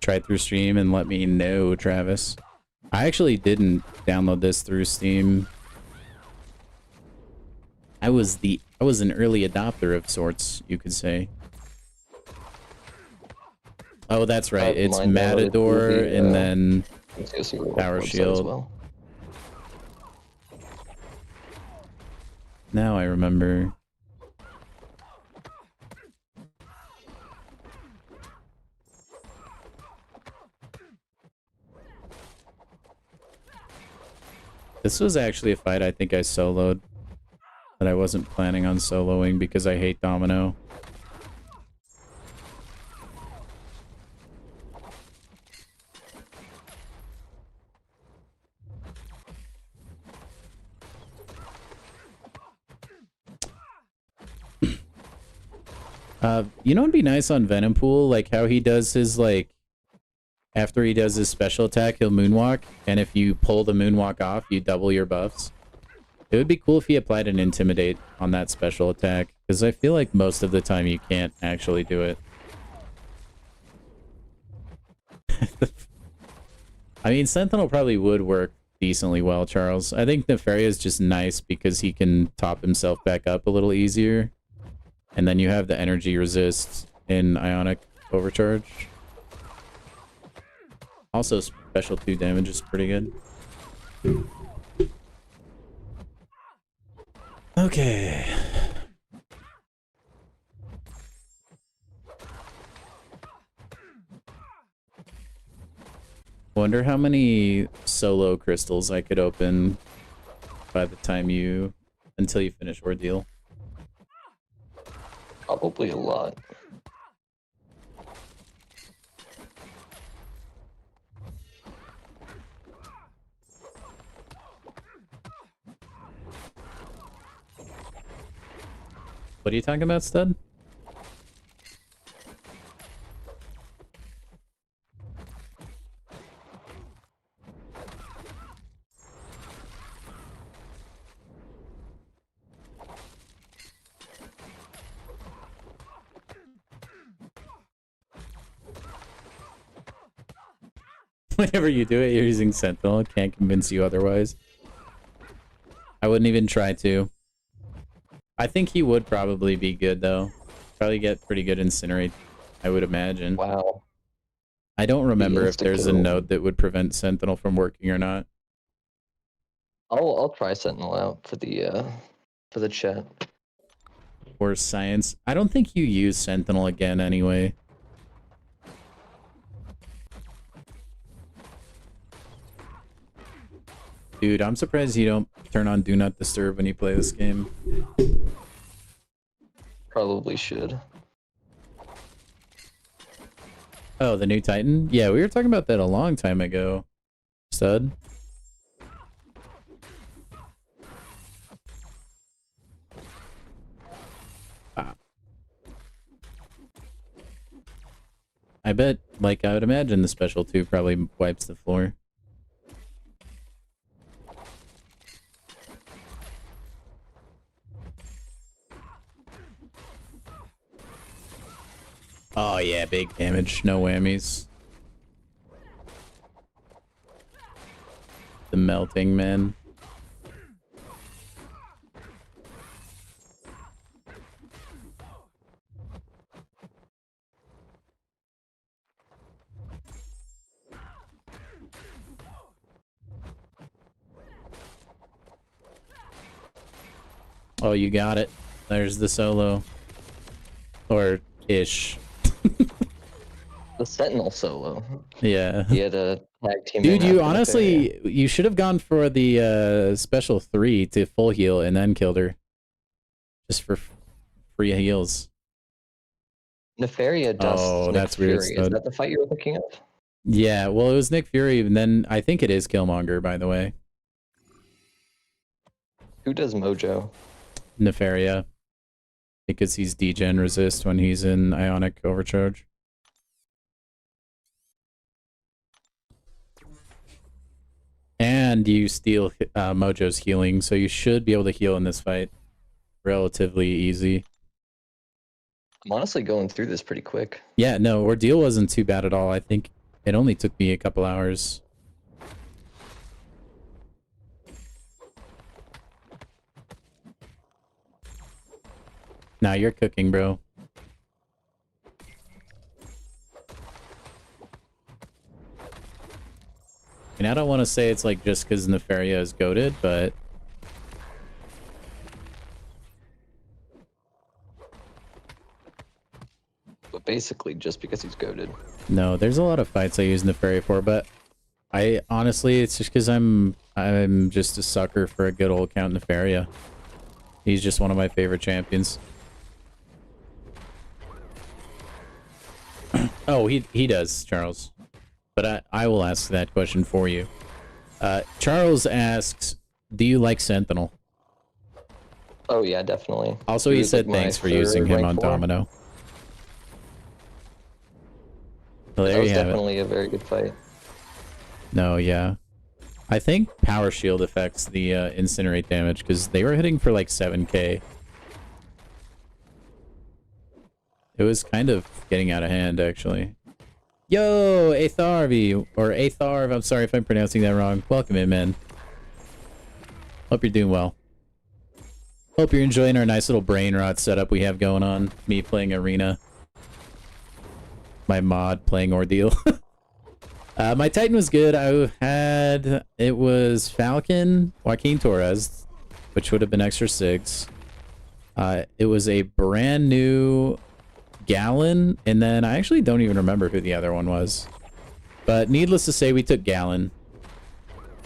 Try it through Stream and let me know, Travis. I actually didn't download this through Steam. I was an early adopter of sorts, you could say. Oh, that's right. It's Matador and then Power Shield. Well. Now I remember. This was actually a fight I think I soloed that I wasn't planning on soloing because I hate Domino. You know what'd be nice on Venom Pool? Like how he does his, like, after he does his special attack, he'll moonwalk, and if you pull the moonwalk off, you double your buffs. It would be cool if he applied an Intimidate on that special attack, because I feel like most of the time you can't actually do it. I mean, Sentinel probably would work decently well, Charles. I think Nefaria is just nice because he can top himself back up a little easier. And then you have the energy resist in Ionic Overcharge. Also, special 2 damage is pretty good. Okay. Wonder how many solo crystals I could open by the time until you finish Ordeal. Probably a lot. What are you talking about, stud? Whenever you do it, you're using Sentinel. Can't convince you otherwise. I wouldn't even try to. I think he would probably be good, though. Probably get pretty good Incinerate, I would imagine. Wow. I don't remember if there's a insta-kill. node that would prevent Sentinel from working or not. I'll try Sentinel out for the chat. Or Science. I don't think you use Sentinel again anyway. Dude, I'm surprised you don't turn on Do Not Disturb when you play this game. Probably should. Oh, the new Titan? Yeah, we were talking about that a long time ago. Stud. Ah. I bet, like, I would imagine the Special 2 probably wipes the floor. Oh yeah, big damage, no whammies. The melting man. Oh, you got it. There's the solo. Or ish. The Sentinel solo. Yeah. He had a tag team. Dude, you honestly, you should have gone for the special 3 to full heal and then killed her. Just for free heals. Nefaria Dust. Oh, Nick that's weird, Fury. Is stud. that the fight you were thinking of? Yeah, well, it was Nick Fury, and then I think it is Killmonger, by the way. Who does Mojo? Nefaria. Because he's degen resist when he's in Ionic Overcharge. And you steal Mojo's healing, so you should be able to heal in this fight. Relatively easy. I'm honestly going through this pretty quick. Yeah, no, Ordeal wasn't too bad at all. I think it only took me a couple hours. Now you're cooking, bro. And I don't want to say it's like just because Nefaria is goated, but But basically, just because he's goaded. no, there's a lot of fights I use Nefaria for, but I honestly, it's just because I'm just a sucker for a good old Count Nefaria. He's just one of my favorite champions. Oh, he does, Charles. But I will ask that question for you. Charles asks, do you like Sentinel? Oh yeah, definitely. Also, he was, said like, my thanks for third using him rank on 4. Domino. Well, That there was you have it. definitely a very good fight. No, yeah. I think Power Shield affects the Incinerate damage, because they were hitting for like 7k. It was kind of getting out of hand, actually. Yo, Atharv, or Atharv, I'm sorry if I'm pronouncing that wrong. Welcome in, man. Hope you're doing well. Hope you're enjoying our nice little brain rot setup we have going on. Me playing Arena. My mod playing Ordeal. My Titan was good. It was Falcon, Joaquin Torres, which would have been extra 6. It was a brand new Gallon, and then I actually don't even remember who the other one was. But needless to say, we took Gallon.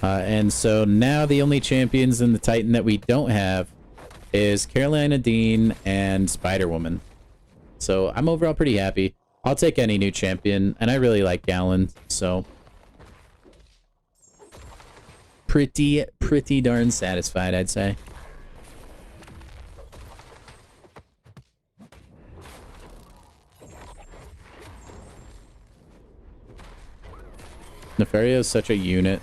And so now the only champions in the Titan that we don't have is Carolina Dean and Spider-Woman. So I'm overall pretty happy. I'll take any new champion, and I really like Gallon, so pretty darn satisfied, I'd say. Nefaria is such a unit.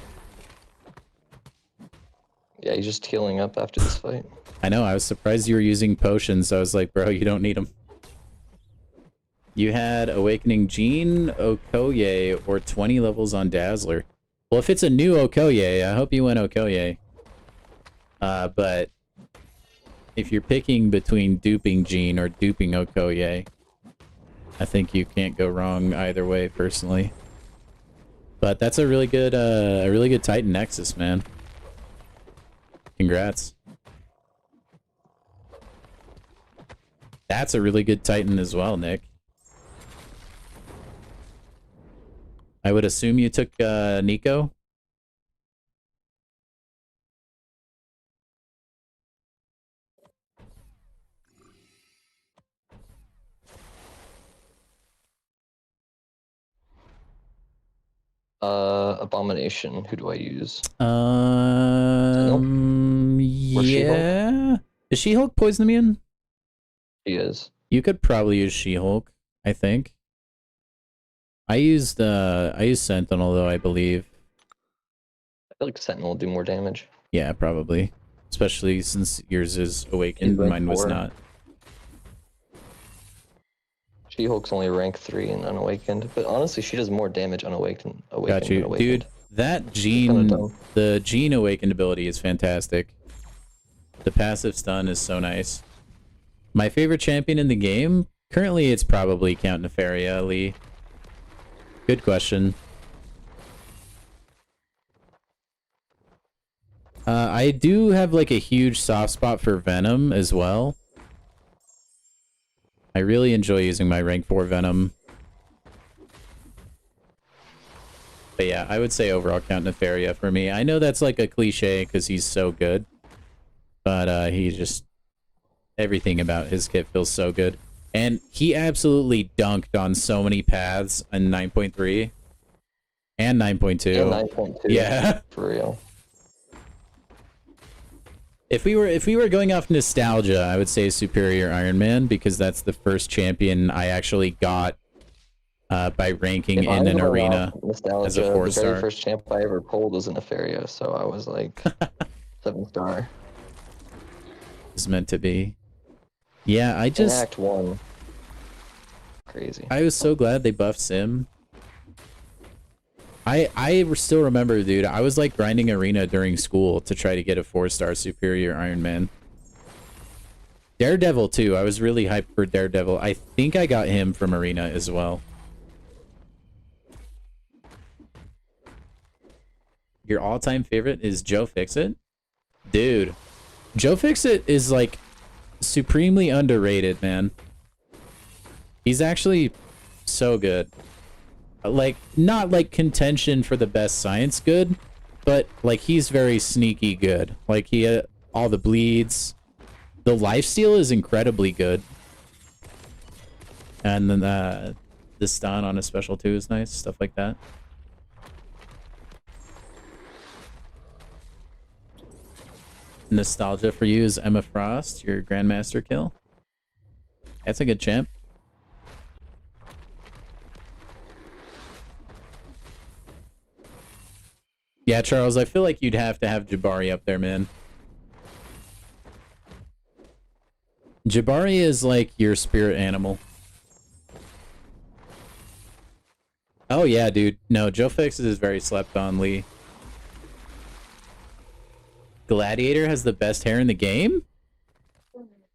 Yeah, he's just healing up after this fight. I know, I was surprised you were using potions. I was like, bro, you don't need them. You had Awakening Gene, Okoye, or 20 levels on Dazzler. Well, if it's a new Okoye, I hope you went Okoye. But if you're picking between duping Gene or duping Okoye, I think you can't go wrong either way, personally. But that's a really good Titan Nexus, man. Congrats. That's a really good Titan as well, Nick. I would assume you took Nico. Abomination. Who do I use? Yeah. Is She-Hulk poison immune? She is. You could probably use She-Hulk, I think. I used Sentinel though, I believe. I feel like Sentinel will do more damage. Yeah, probably. Especially since yours is awakened, rank mine was 4. not. She-Hulk's only rank 3 and unawakened, but honestly, she does more damage unawakened. Got you. than awakened. Dude, that Kinda Gene, dumb. the Gene awakened ability is fantastic. The passive stun is so nice. My favorite champion in the game? Currently, it's probably Count Nefaria, Lee. Good question. I do have like a huge soft spot for Venom as well. I really enjoy using my rank 4 Venom. But yeah, I would say overall Count Nefaria for me. I know that's like a cliche because he's so good. But he just... everything about his kit feels so good. And he absolutely dunked on so many paths in 9.3. And 9.2. And 9.2. Yeah. For real. If we were going off nostalgia, I would say Superior Iron Man because that's the first champion I actually got by ranking If I'm in an going arena off nostalgia, as a the 4-star. very first champ I ever pulled was a Nefaria, so I was like 7-star. It's meant to be. Yeah, I In just Act 1. Crazy. I was so glad they buffed Sim. I still remember, dude, I was like grinding arena during school to try to get a 4-star Superior Iron Man. Daredevil too. I was really hyped for Daredevil. I think I got him from arena as well. Your all-time favorite is Joe Fixit? Dude, Joe Fixit is like supremely underrated, man. He's actually so good. Like, not like contention for the best science good, but like he's very sneaky good. Like he all the bleeds. The lifesteal is incredibly good. And then the stun on a special too is nice, stuff like that. Nostalgia for you is Emma Frost, your Grandmaster kill. That's a good champ. Yeah, Charles, I feel like you'd have to have Jabari up there, man. Jabari is like your spirit animal. Oh yeah, dude. No, Joe Fixit is very slept on, Lee. Gladiator has the best hair in the game?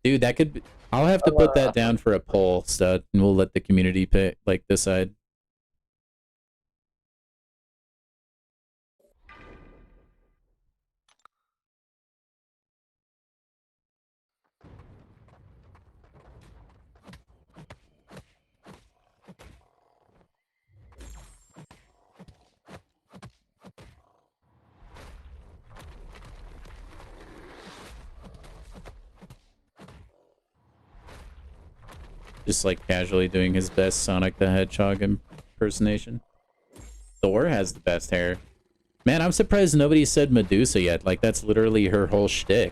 Dude, that could be... I'll have to put that down for a poll, Stud, and we'll let the community pick, like, decide. Just like casually doing his best Sonic the Hedgehog impersonation. Thor has the best hair. Man, I'm surprised nobody said Medusa yet. Like, that's literally her whole shtick.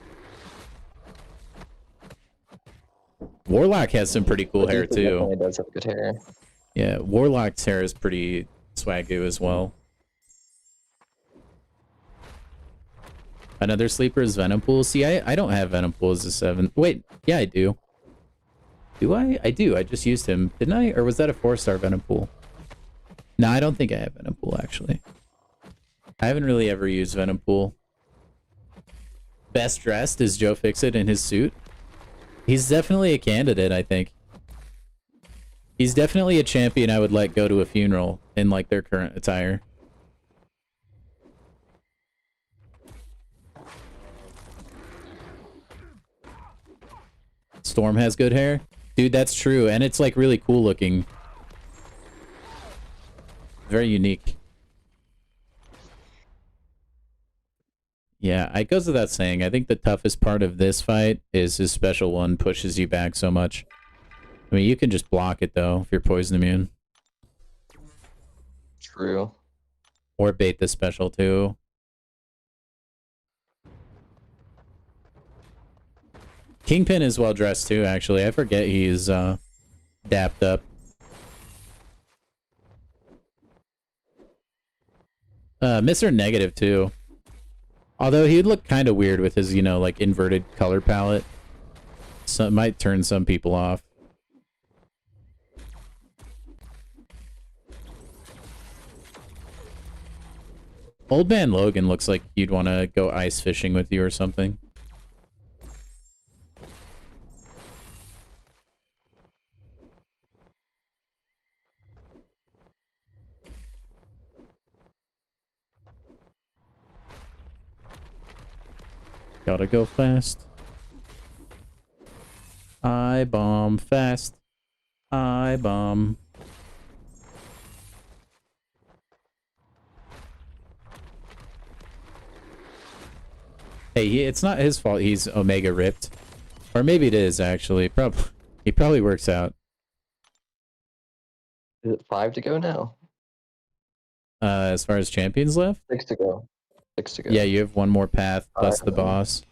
Warlock has some pretty cool hair, Medusa too. definitely does have good hair. Yeah, Warlock's hair is pretty swagoo as well. Another sleeper is Venompool. See, I don't have Venompool as a 7. Wait, yeah, I do. Do I? I do. I just used him. Didn't I? Or was that a 4-star Venompool? No, I don't think I have Venompool, actually. I haven't really ever used Venompool. Best dressed is Joe Fixit in his suit. He's definitely a candidate, I think. He's definitely a champion I would let go to a funeral in, like, their current attire. Storm has good hair? Dude, that's true. And it's, like, really cool looking. Very unique. Yeah, it goes without saying. I think the toughest part of this fight is his special one pushes you back so much. I mean, you can just block it, though, if you're poison immune. True. Or bait the special, too. Kingpin is well dressed, too, actually. I forget he's dapped up. Mr. Negative, too. Although he'd look kind of weird with his, you know, like, inverted color palette. So it might turn some people off. Old Man Logan looks like you'd want to go ice fishing with you or something. Gotta go fast. I bomb fast. I bomb. Hey, it's not his fault he's Omega ripped. Or maybe it is, actually. He probably works out. Is it 5 to go now? As far as champions left? 6 to go. 6 to go. Yeah, you have one more path plus the boss.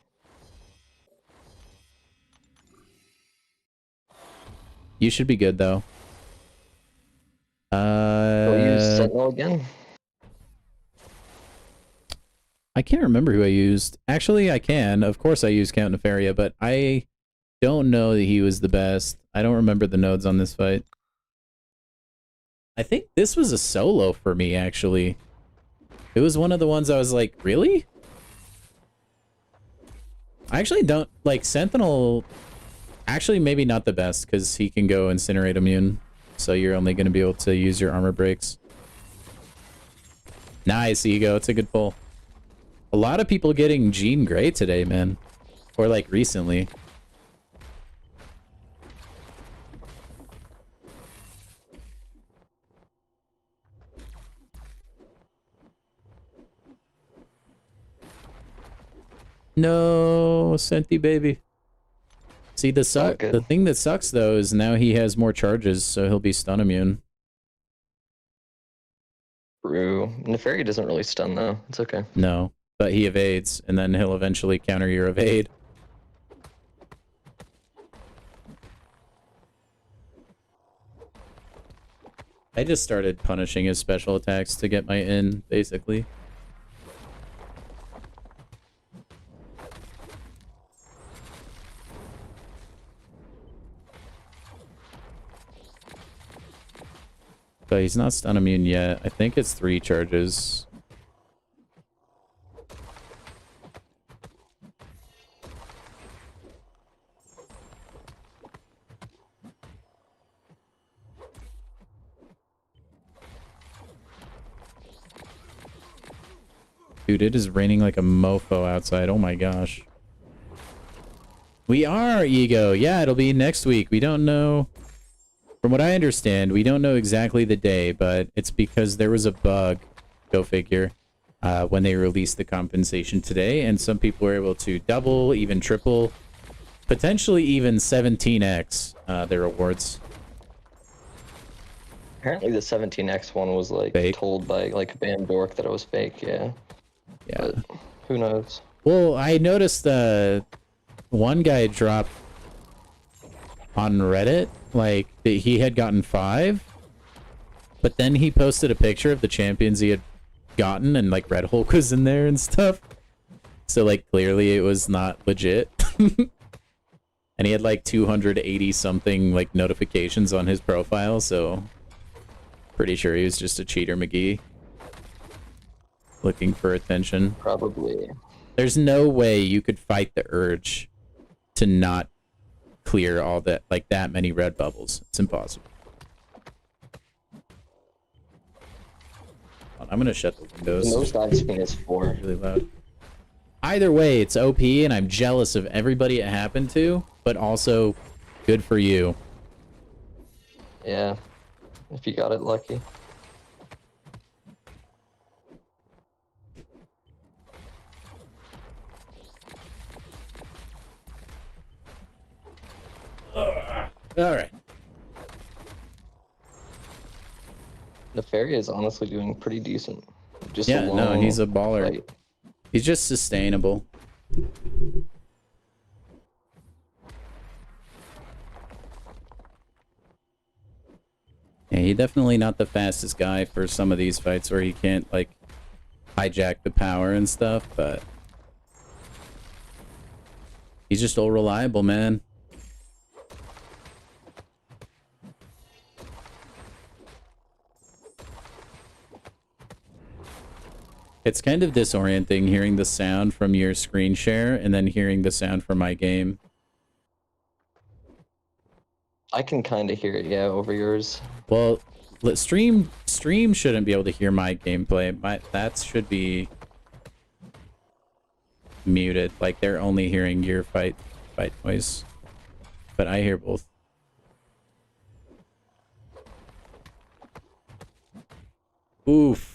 You should be good, though. Will you use Sentinel again? I can't remember who I used. Actually, I can. Of course I used Count Nefaria, but I don't know that he was the best. I don't remember the nodes on this fight. I think this was a solo for me, actually. It was one of the ones I was like, really? I actually don't... Like, Sentinel... Actually, maybe not the best, because he can go Incinerate immune. So you're only going to be able to use your armor breaks. Nice, Ego. It's a good pull. A lot of people getting Jean Grey today, man. Or, like, recently. No, Senti baby. See, the thing that sucks, though, is now he has more charges, so he'll be stun immune. True. Nefaria doesn't really stun, though. It's okay. No. But he evades, and then he'll eventually counter your evade. I just started punishing his special attacks to get my in, basically. But he's not stun immune yet. I think it's 3 charges. Dude, it is raining like a mofo outside. Oh my gosh. We are, Ego. Yeah, it'll be next week. We don't know. From what I understand, we don't know exactly the day, but it's because there was a bug, go figure, when they released the compensation today, and some people were able to double, even triple, potentially even 17x their rewards. Apparently the 17x one was like fake. Told by like Bam Dork that it was fake, yeah. Yeah. But who knows? Well, I noticed one guy dropped on Reddit, like, that he had gotten 5, but then he posted a picture of the champions he had gotten, and like Red Hulk was in there and stuff. So like clearly it was not legit. And he had like 280 something like notifications on his profile, so pretty sure he was just a cheater McGee. Looking for attention. Probably. There's no way you could fight the urge to not clear all that, like that many red bubbles. It's impossible. I'm gonna shut the windows. The most I've seen is 4. Really loud. Either way, it's OP, and I'm jealous of everybody it happened to, but also good for you. Yeah. If you got it lucky. Alright. Nefaria is honestly doing pretty decent. Just Yeah, no, he's a baller. fight. He's just sustainable. Yeah, he's definitely not the fastest guy for some of these fights where he can't, like, hijack the power and stuff, but he's just all reliable, man. It's kind of disorienting hearing the sound from your screen share and then hearing the sound from my game. I can kind of hear it, yeah, over yours. Well, stream shouldn't be able to hear my gameplay. That should be muted. Like they're only hearing your fight noise. But I hear both. Oof.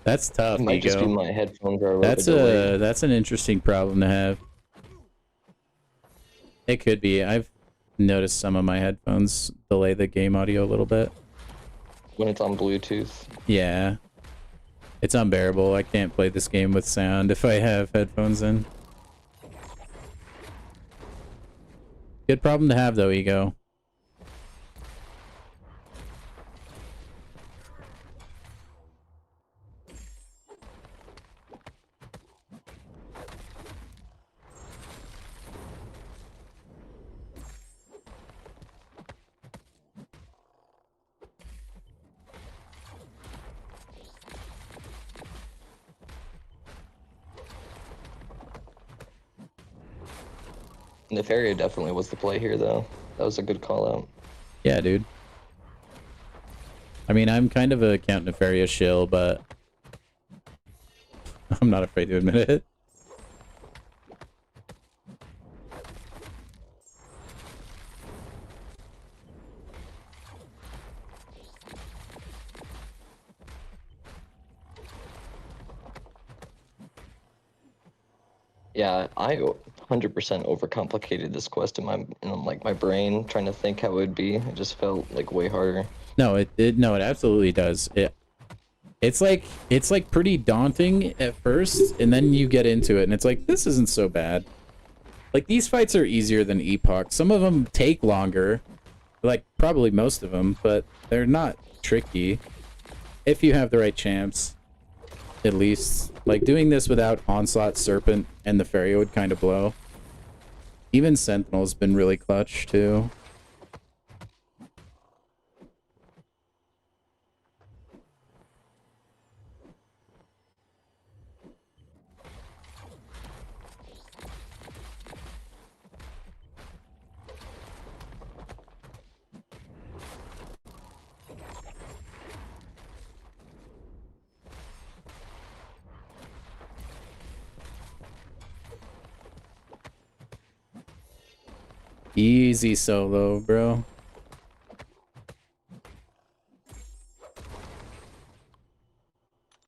That's tough, It might just be Ego. my headphones are a little bit delayed. That's an interesting problem to have. It could be. I've noticed some of my headphones delay the game audio a little bit. When it's on Bluetooth. Yeah. It's unbearable. I can't play this game with sound if I have headphones in. Good problem to have though, Ego. Nefaria definitely was the play here, though. That was a good call out. Yeah, dude. I mean, I'm kind of a Count Nefaria shill, but I'm not afraid to admit it. Yeah, I 100% overcomplicated this quest in my brain, trying to think how it would be. It just felt like way harder. No, it absolutely does. It's like pretty daunting at first, and then you get into it, and it's like, this isn't so bad. Like, these fights are easier than Epoch. Some of them take longer, like, probably most of them, but they're not tricky. If you have the right champs, at least. Like, doing this without Onslaught, Serpent, and the Nefaria would kind of blow. Even Sentinel's been really clutch, too. Easy solo, bro.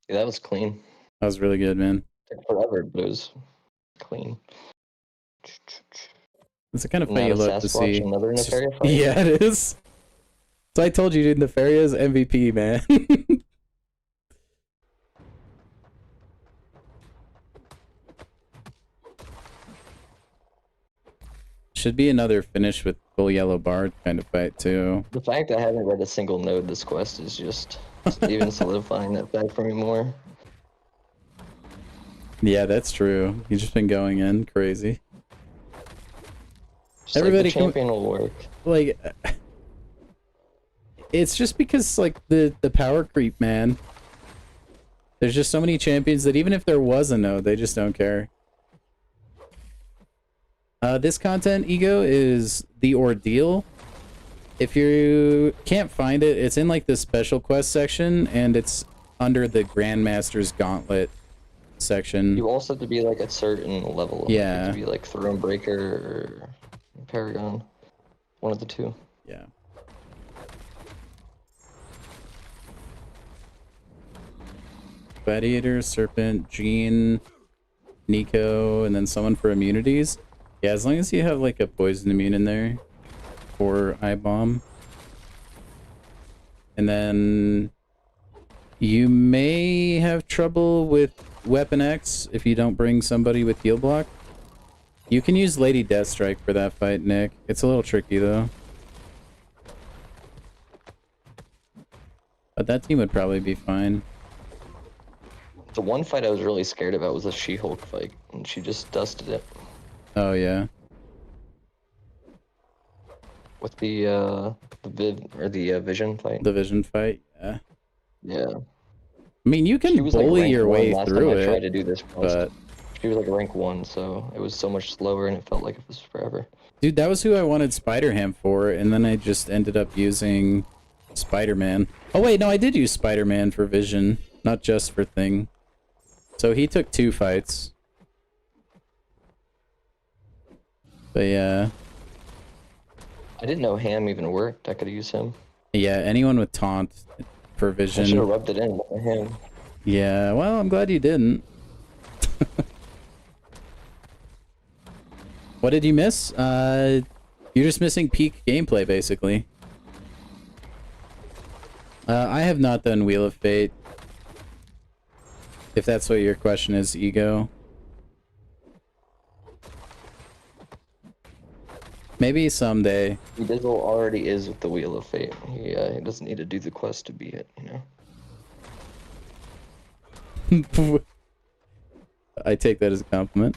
Yeah, that was clean. That was really good, man. Took forever, but it was clean. It's the kind of Now fight you the love to Sasquatch, see. another It's Nefaria fight? Yeah, it is. So I told you, dude, Nefaria's MVP, man. Should be another finish with full yellow bard kind of fight, too. The fact I haven't read a single note this quest is just even solidifying that fact for me more. Yeah, that's true. He's just been going in crazy. Just Everybody like the champion will work. Like, it's just because like the power creep, man. There's just so many champions that even if there was a node, they just don't care. This content, Ego, is the Ordeal. If you can't find it, it's in like the special quest section, and it's under the Grandmaster's Gauntlet section. You also have to be like a certain level. Yeah. You have to be like Throne Breaker or Paragon. One of the two. Yeah. Gladiator, Serpent, Jean, Nico, and then someone for immunities. Yeah, as long as you have like a poison immune in there for eye bomb. And then you may have trouble with Weapon X if you don't bring somebody with heal block. You can use Lady Deathstrike for that fight, Nick. It's a little tricky though. But that team would probably be fine. The one fight I was really scared about was the She-Hulk fight, and she just dusted it. Oh yeah. With the Vision fight. The Vision fight, yeah. Yeah. I mean, you can bully your way through I tried it, to do this quest. but She was like rank 1, so it was so much slower, and it felt like it was forever. dude, that was who I wanted Spider-Ham for, and then I just ended up using Spider-Man. Oh wait, no, I did use Spider-Man for Vision, not just for Thing. So he took 2 fights. But yeah. I didn't know Ham even worked. I could have used him. Yeah, anyone with taunt for I should have Vision. rubbed it in with him. Yeah, well, I'm glad you didn't. What did you miss? You're just missing peak gameplay, basically. I have not done Wheel of Fate. If that's what your question is, Ego. Maybe someday. He Dizzle already is with the Wheel of Fate. He doesn't need to do the quest to be it, you know? I take that as a compliment.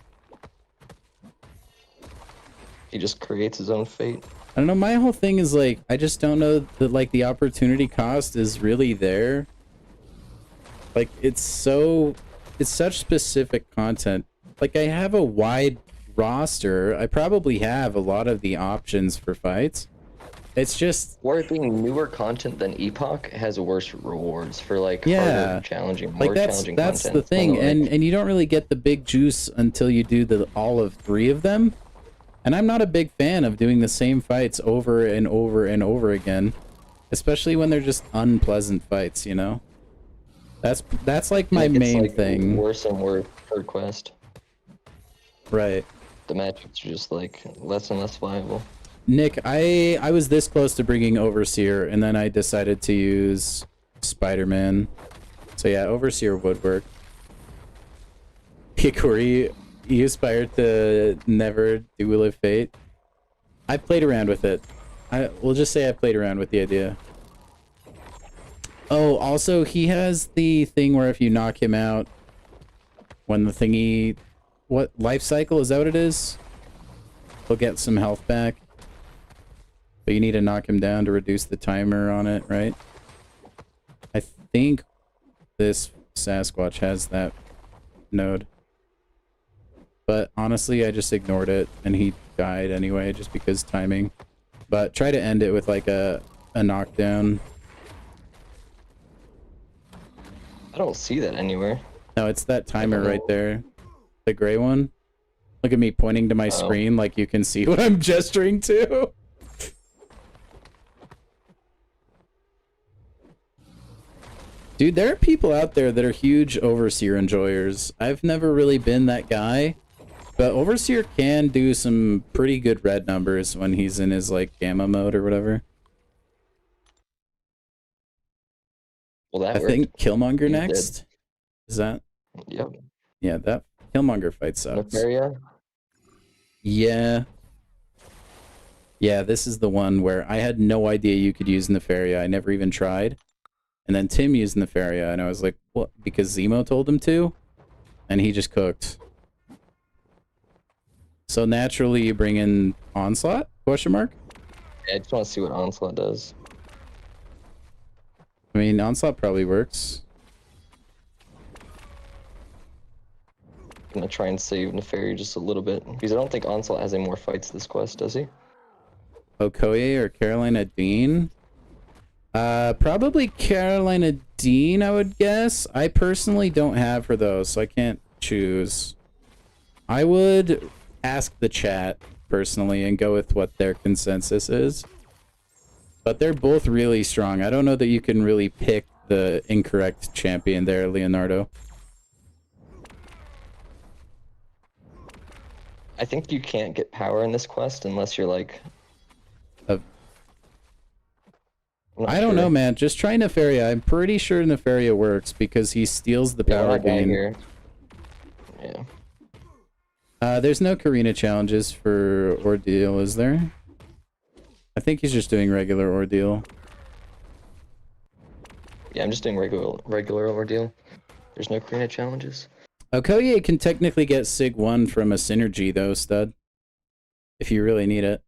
He just creates his own fate. I don't know, my whole thing is like, I just don't know that like the opportunity cost is really there. Like, it's such specific content. Like, I have a wide roster. I probably have a lot of the options for fights. It's just... Or it being newer content than Epoch has worse rewards for, like, yeah, harder, challenging, like more challenging that's content. the It's thing, kinda like- and you don't really get the big juice until you do all of 3 of them. And I'm not a big fan of doing the same fights over and over and over again, especially when they're just unpleasant fights, you know? That's like my it's, main like, thing. Worse and worse per quest. Right. The matchups are just, like, less and less viable. Nick, I was this close to bringing Overseer, and then I decided to use Spider-Man. So yeah, Overseer would work. Corey, you aspired to never do Wheel of Fate. I played around with it. We'll just say I played around with the idea. Oh, also, he has the thing where if you knock him out, when the thingy... What? Life cycle? Is that what it is? He'll get some health back. But you need to knock him down to reduce the timer on it, right? I think this Sasquatch has that node. But honestly, I just ignored it, and he died anyway, just because timing. But try to end it with like a knockdown. I don't see that anywhere. No, it's that timer right there. The gray one. Look at me pointing to my screen like you can see what I'm gesturing to. Dude, there are people out there that are huge Overseer enjoyers. I've never really been that guy, but Overseer can do some pretty good red numbers when he's in his like gamma mode or whatever. Well, that I worked. think Killmonger He's next. dead. Is that? Yep. Yeah, that Killmonger fight sucks. Nefaria? Yeah. Yeah, this is the one where I had no idea you could use Nefaria. I never even tried. And then Tim used Nefaria, and I was like, what? Because Zemo told him to? and he just cooked. So naturally you bring in Onslaught? Question mark? Yeah, I just want to see what Onslaught does. I mean, Onslaught probably works. I'm gonna try and save Neferi just a little bit because I don't think Onslaught has any more fights this quest, does he? Okoye or Carolina Dean? Probably Carolina Dean, I would guess. I personally don't have her though, so I can't choose. I would ask the chat personally and go with what their consensus is. But they're both really strong. I don't know that you can really pick the incorrect champion there, Leonardo. I think you can't get power in this quest unless you're like... I don't know, man. Just try Nefaria. I'm pretty sure Nefaria works because he steals the power gain. Here. Yeah. There's no Karina challenges for Ordeal, is there? I think he's just doing regular Ordeal. Yeah, I'm just doing regular Ordeal. There's no Karina challenges. Okoye can technically get Sig 1 from a synergy, though, stud. If you really need it.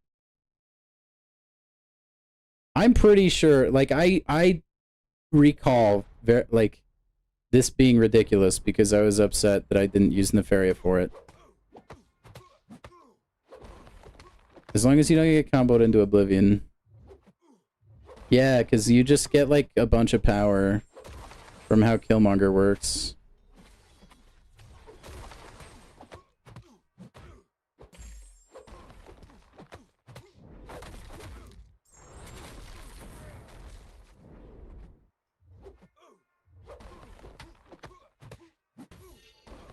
I'm pretty sure, like, I recall, like, this being ridiculous because I was upset that I didn't use Nefaria for it. As long as you don't get comboed into Oblivion. Yeah, because you just get, like, a bunch of power from how Killmonger works.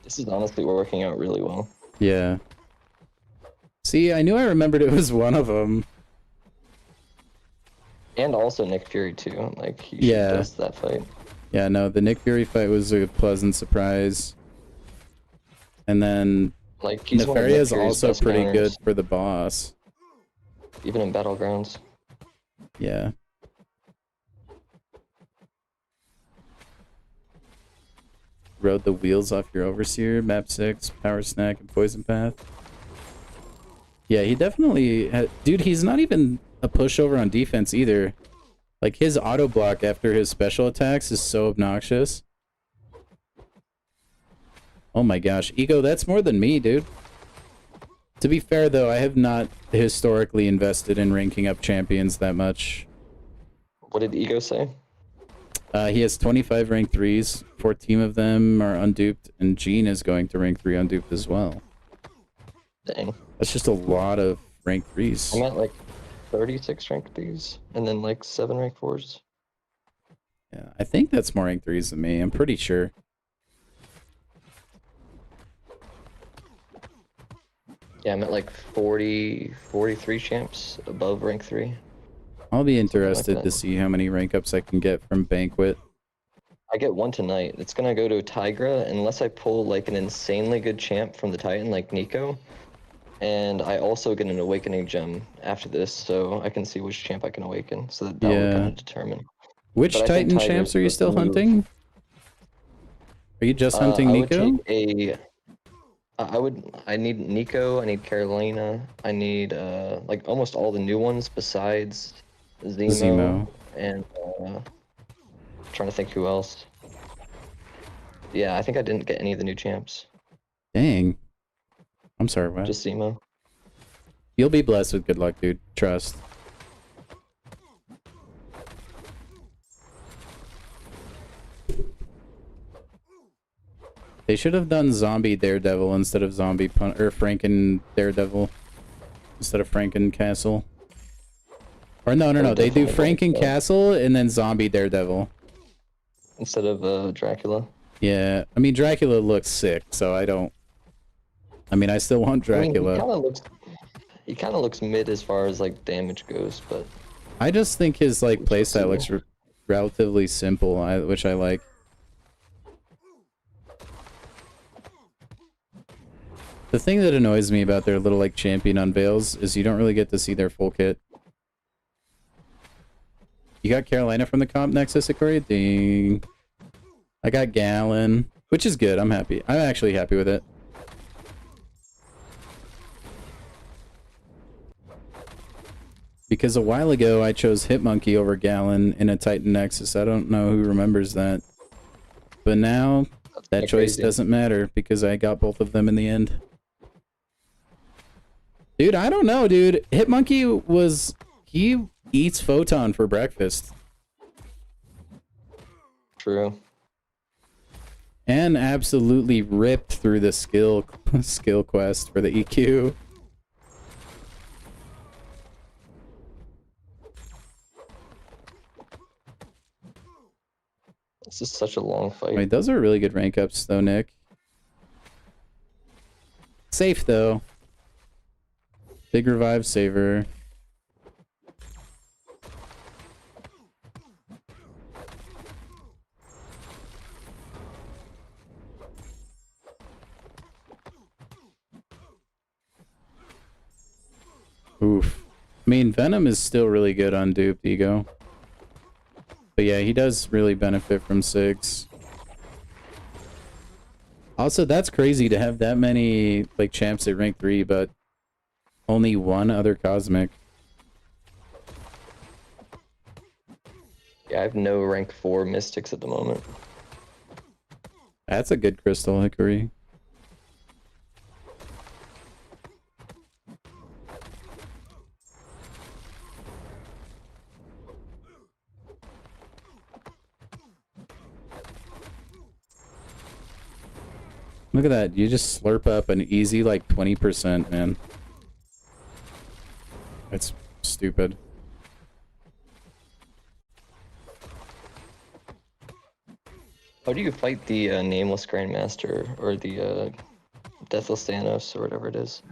This is honestly working out really well. Yeah. See, I knew I remembered it was one of them. And also Nick Fury too. Like he does that fight. Yeah, no, the Nick Fury fight was a pleasant surprise. And then like Nefaria is also pretty good for the boss. Even in Battlegrounds. Yeah. Rode the wheels off your Overseer, Map 6, Power Snack, and Poison Path. Yeah, he definitely... Dude, he's not even a pushover on defense either. Like, his auto block after his special attacks is so obnoxious. Oh my gosh. Ego, that's more than me, dude. To be fair, though, I have not historically invested in ranking up champions that much. What did Ego say? He has 25 rank 3s. 14 of them are unduped, and Jean is going to rank 3 unduped as well. Dang. That's just a lot of rank 3s. I'm at like 36 rank 3s, and then like 7 rank 4s. Yeah, I think that's more rank 3s than me. I'm pretty sure. Yeah, I'm at like 43 champs above rank 3. I'll be interested to see how many rank ups I can get from Banquet. I get one tonight. It's gonna go to Tigra unless I pull like an insanely good champ from the Titan like Nico. And I also get an awakening gem after this, so I can see which champ I can awaken. So that will kind of determine. Which Titan champs are you still hunting? Are you just hunting Nico? I need Nico, I need Carolina, I need like almost all the new ones besides Zemo. And trying to think who else. Yeah, I think I didn't get any of the new champs. Dang. I'm sorry, what? Just Zemo. You'll be blessed with good luck, dude. Trust. They should have done Zombie Daredevil instead of Franken Daredevil instead of Franken Castle. Or no. They do Franken Castle and then Zombie Daredevil instead of Dracula. Yeah, I mean Dracula looks sick, so I don't. I mean, I still want Dracula. I mean, he kind of looks mid as far as like damage goes, but I just think his like playstyle looks relatively simple, which I like. The thing that annoys me about their little like champion unveils is you don't really get to see their full kit. You got Carolina from the comp Nexus, Ikori? Ding. I got Gallon. which is good. I'm happy. I'm actually happy with it. Because a while ago, I chose Hitmonkey over Gallon in a Titan Nexus. I don't know who remembers that. But now, that choice crazy. doesn't matter because I got both of them in the end. Dude, I don't know, dude. Hitmonkey was... He eats Photon for breakfast. True. And absolutely ripped through the skill quest for the EQ. This is such a long fight. Wait, those are really good rank ups, though, Nick. Safe, though. Big revive saver. Oof. I mean, Venom is still really good on duped Ego. But yeah, he does really benefit from Sigs. Also, that's crazy to have that many like champs at rank 3, but only one other Cosmic. Yeah, I have no rank 4 Mystics at the moment. That's a good Crystal Hickory. Look at that. You just slurp up an easy, like, 20%, man. That's stupid. How do you fight the Nameless Grandmaster or the Deathless Thanos or whatever it is?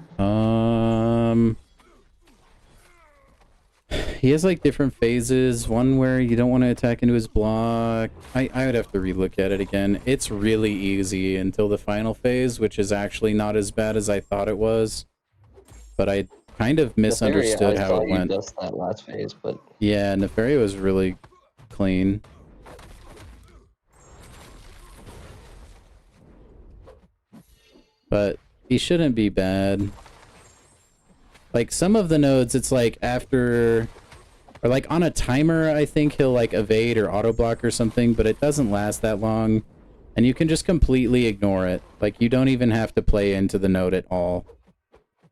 He has like different phases. One where you don't want to attack into his block. I would have to relook at it again. It's really easy until the final phase, which is actually not as bad as I thought it was. But I kind of misunderstood how it went. Just that last phase, but yeah, Nefaria was really clean. But he shouldn't be bad. Like some of the nodes, it's like after, or like on a timer, I think he'll like evade or auto block or something, but it doesn't last that long. And you can just completely ignore it. Like you don't even have to play into the node at all.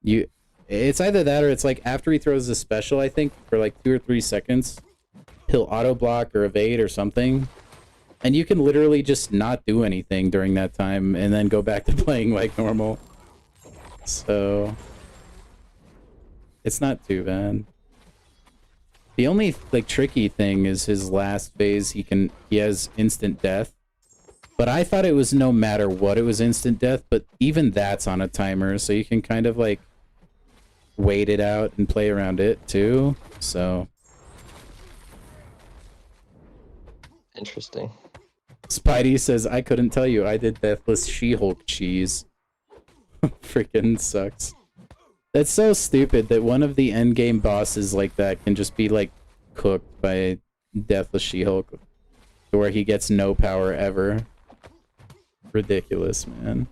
It's either that or it's like after he throws the special, I think, for like 2 or 3 seconds, he'll auto block or evade or something. And you can literally just not do anything during that time and then go back to playing like normal. So it's not too bad. The only like tricky thing is his last phase. He has instant death. But I thought it was no matter what, it was instant death, but even that's on a timer, so you can kind of like wait it out and play around it too. So interesting. Spidey says, I couldn't tell you. I did Deathless She-Hulk cheese. Freaking sucks. That's so stupid that one of the endgame bosses like that can just be like cooked by Deathless She-Hulk to where he gets no power ever. Ridiculous, man.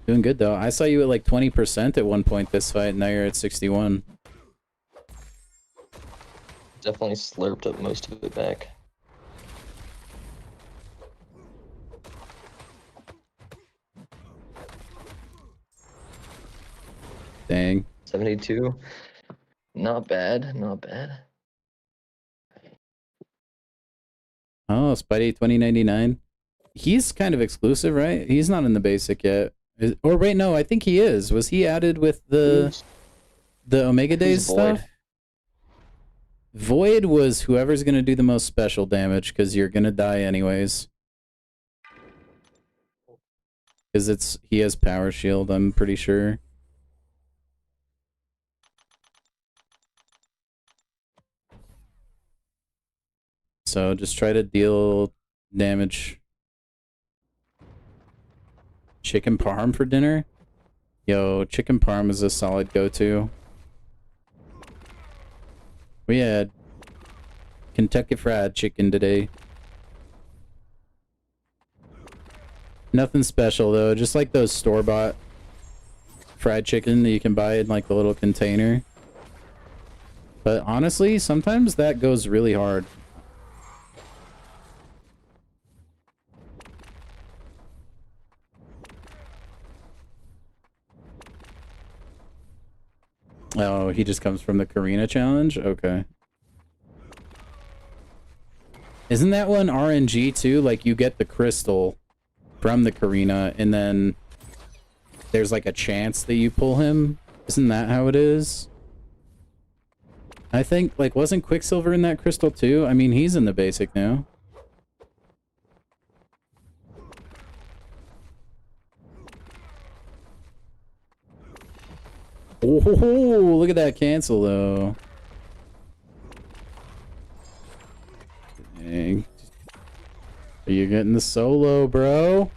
Doing good though. I saw you at like 20% at one point this fight, and now you're at 61. Definitely slurped up most of it back. Dang. 72. Not bad, not bad. Oh, Spidey 2099. He's kind of exclusive, right? He's not in the basic yet. Or wait, no, I think he is. Was he added with the Omega Days stuff? Void was whoever's gonna do the most special damage, because you're gonna die anyways. Because he has power shield, I'm pretty sure. So just try to deal damage. Chicken parm for dinner? Yo, chicken parm is a solid go-to. We had Kentucky Fried Chicken today. Nothing special though, just like those store-bought fried chicken that you can buy in like the little container. But honestly, sometimes that goes really hard. Oh, he just comes from the Karina challenge? Okay. Isn't that one RNG too? Like you get the crystal from the Karina and then there's like a chance that you pull him? Isn't that how it is? I think, like, wasn't Quicksilver in that crystal too? I mean, he's in the basic now. Oh, look at that cancel though. Dang. Are you getting the solo, bro?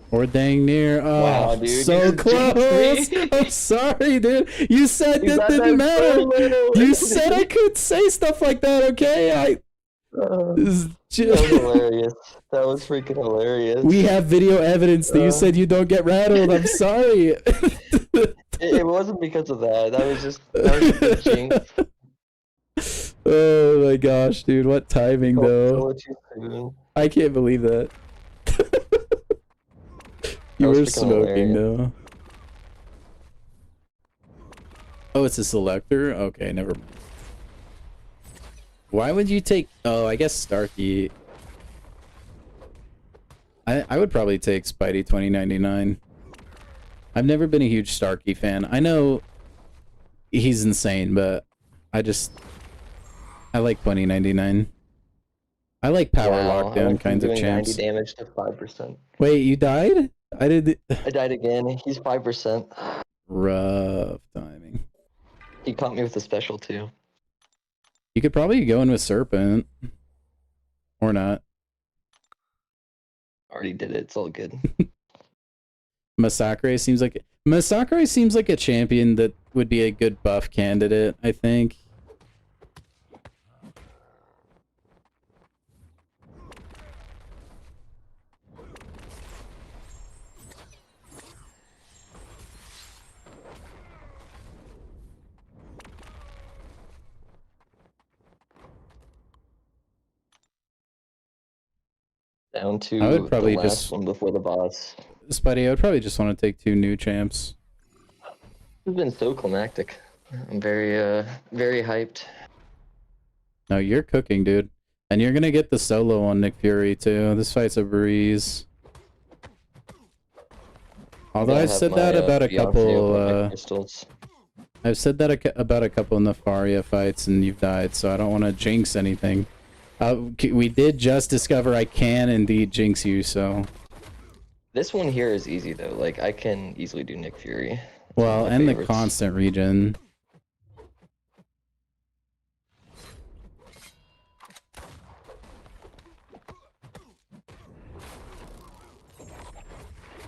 Or dang near. Oh, Wow, dude, so you close. jinxed me. I'm sorry, dude. You said You that got didn't that matter. solo. You said I could say stuff like that, okay? This is That was hilarious. That was freaking hilarious. We have video evidence that you said you don't get rattled. I'm sorry. It wasn't because of that. That was just a jinx. Oh my gosh, dude. What timing, though. What you saying? I can't believe that. You was were freaking smoking, hilarious. though. Oh, it's a selector? Okay, never mind. Why would you take... Oh, I guess Starkey. I would probably take Spidey 2099. I've never been a huge Starkey fan. I know he's insane, but I like 2099. I like power lockdown kinds of champs. 90 damage to 5%. Wait, you died? I died again. He's 5%. Rough timing. He caught me with a special too. You could probably go in with Serpent. Or not. Already did it. It's all good. Masacre seems like a champion that would be a good buff candidate, I think. Down to I would probably the last just one before the boss. Spidey, I would probably just want to take 2 new champs. It's been so climactic. I'm very hyped. No, you're cooking, dude. And you're gonna get the solo on Nick Fury too. This fight's a breeze. Although I've said that about a couple I've said that about a couple in the Faria fights and you've died, so I don't want to jinx anything. We did just discover I can indeed jinx you, so... This one here is easy, though. Like, I can easily do Nick Fury. It's well, and favorites. The constant regen.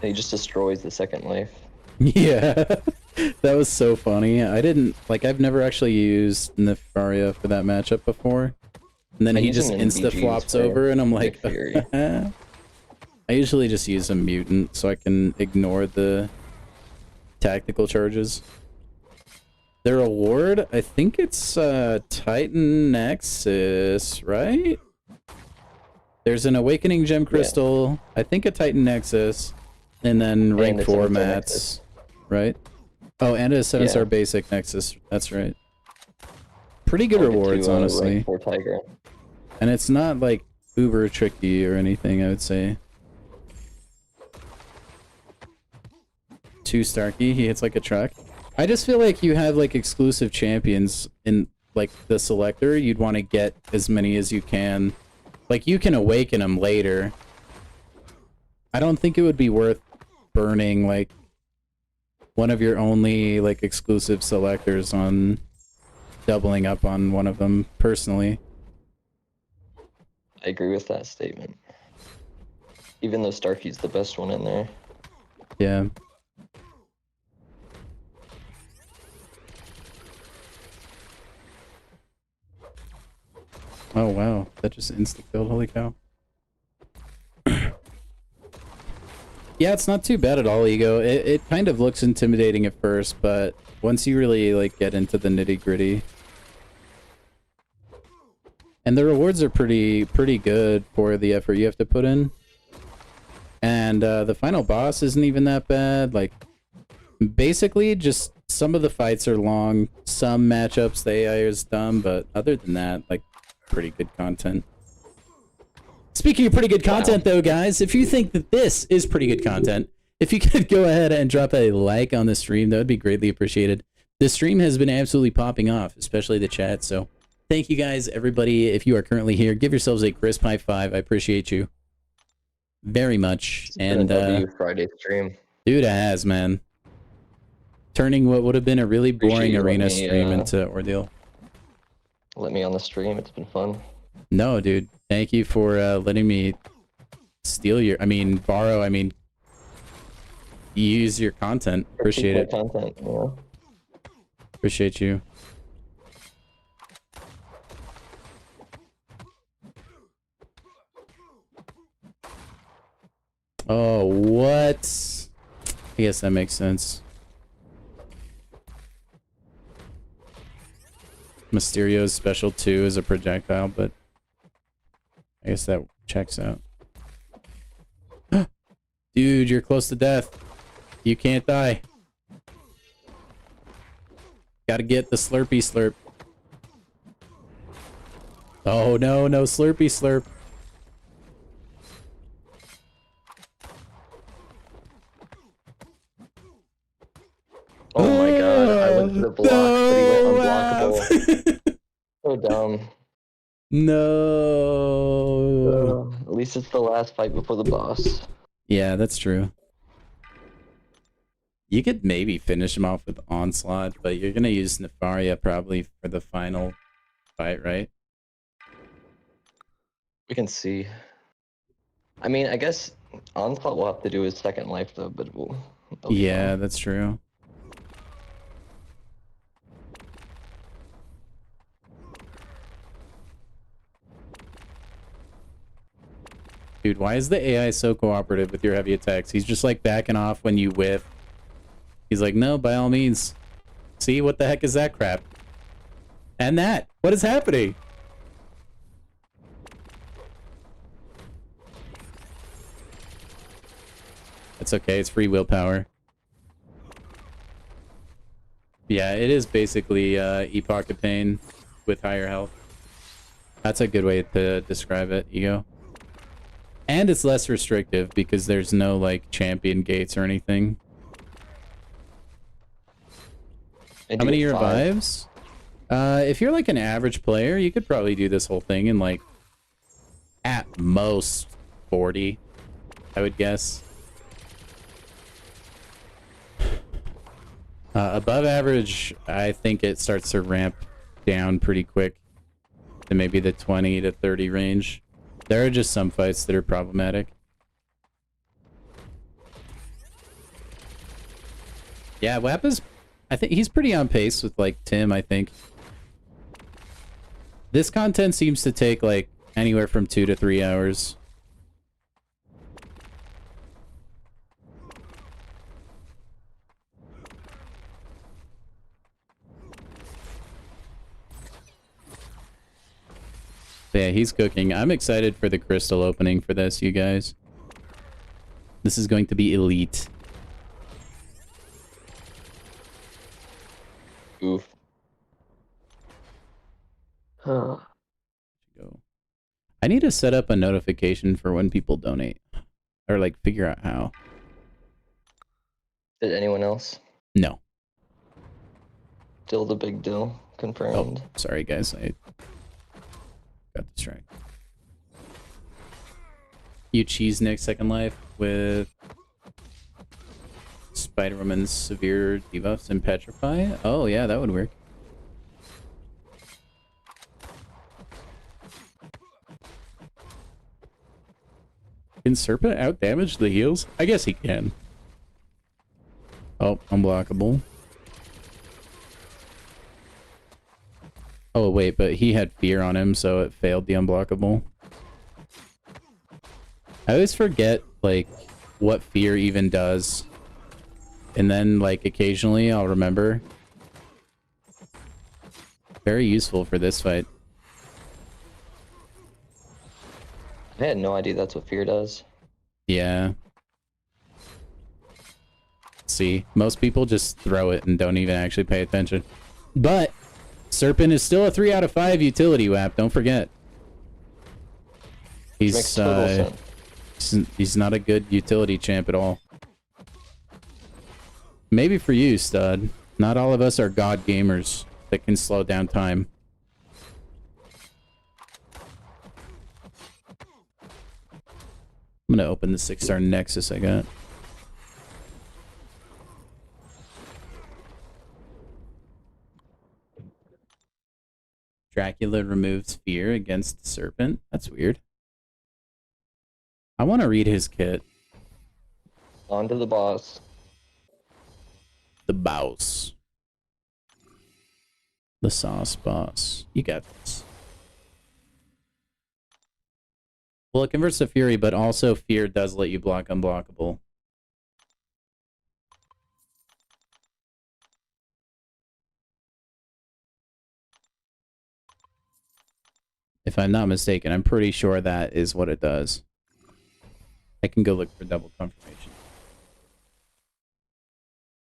He just destroys the second life. Yeah, that was so funny. I've never actually used Nefaria for that matchup before. And then he just insta-flops over, and I'm like... I usually just use a mutant, so I can ignore the tactical charges. Their award? I think it's Titan Nexus, right? There's an Awakening Gem Crystal, I think a Titan Nexus, and then rank 4 mats, right? Oh, and a 7-star basic Nexus, that's right. Pretty good rewards, honestly. Rank 4 Tiger. And it's not, like, uber tricky or anything, I would say. 2 Starkey, he hits like a truck. I just feel like you have, like, exclusive champions in, like, the selector. You'd want to get as many as you can. Like, you can awaken them later. I don't think it would be worth burning, like, one of your only, like, exclusive selectors on doubling up on one of them, personally. I agree with that statement. Even though Starkey's the best one in there. Yeah. Oh wow, that just insta-killed, holy cow. Yeah, it's not too bad at all, Ego. It kind of looks intimidating at first, but once you really like get into the nitty-gritty. And the rewards are pretty good for the effort you have to put in. And the final boss isn't even that bad. Like, basically, just some of the fights are long. Some matchups, the AI is dumb, but other than that, like, pretty good content. Speaking of pretty good content, though, guys, if you think that this is pretty good content, if you could go ahead and drop a like on the stream, that would be greatly appreciated. The stream has been absolutely popping off, especially the chat, so thank you guys, everybody. If you are currently here, give yourselves a crisp high five. I appreciate you very much. And Friday stream. Dude, it has, man. Turning what would have been a really boring arena me, stream into Ordeal. Let me on the stream. It's been fun. No, dude. Thank you for letting me steal your... borrow, use your content. Appreciate it. Content, yeah. Appreciate you. Oh, what? I guess that makes sense. Mysterio's special 2 is a projectile, but I guess that checks out. Dude, you're close to death. You can't die. Gotta get the Slurpy Slurp. Oh no, no Slurpy Slurp. Oh my god, I went to the block, but he went unblockable. So dumb. No. At least it's the last fight before the boss. Yeah, that's true. You could maybe finish him off with Onslaught, but you're gonna use Nefaria probably for the final fight, right? We can see. I mean, I guess Onslaught will have to do his second life though, but it'll Yeah, that's true. Dude, why is the AI so cooperative with your heavy attacks? He's just like backing off when you whiff. He's like, no, by all means. See, what the heck is that crap? And that, what is happening? It's okay, it's free willpower. Yeah, it is basically Epoch of Pain with higher health. That's a good way to describe it, Ego. And it's less restrictive because there's no like champion gates or anything. How many revives? If you're like an average player, you could probably do this whole thing in like at most 40, I would guess. Above average, I think it starts to ramp down pretty quick to maybe the 20 to 30 range. There are just some fights that are problematic. Yeah, WAP is... I think he's pretty on pace with, like, Tim, I think. This content seems to take, like, anywhere from 2 to 3 hours. Yeah, he's cooking. I'm excited for the crystal opening for this, you guys. This is going to be elite. Oof. Huh. I need to set up a notification for when people donate. Or, like, figure out how. Did anyone else? No. Still the big deal. Confirmed. Oh, sorry, guys. I got distracted. You cheese Nick second life with Spider-Woman's severe debuffs and petrify? Oh yeah, that would work. Can Serpent out damage the heals? I guess he can. Oh, unblockable. Oh, wait, but he had fear on him, so it failed the unblockable. I always forget, like, what fear even does. And then, like, occasionally I'll remember. Very useful for this fight. I had no idea that's what fear does. Yeah. See, most people just throw it and don't even actually pay attention. But Serpent is still a 3 out of 5 utility WAP, don't forget. Makes total sense. He's not a good utility champ at all. Maybe for you, stud. Not all of us are god gamers that can slow down time. I'm gonna open the 6-star Nexus I got. Dracula removes fear against the Serpent. That's weird. I want to read his kit. On to the boss. The boss. The sauce boss. You got this. Well, it converts to Fury, but also Fear does let you block unblockable. If I'm not mistaken, I'm pretty sure that is what it does. I can go look for double confirmation.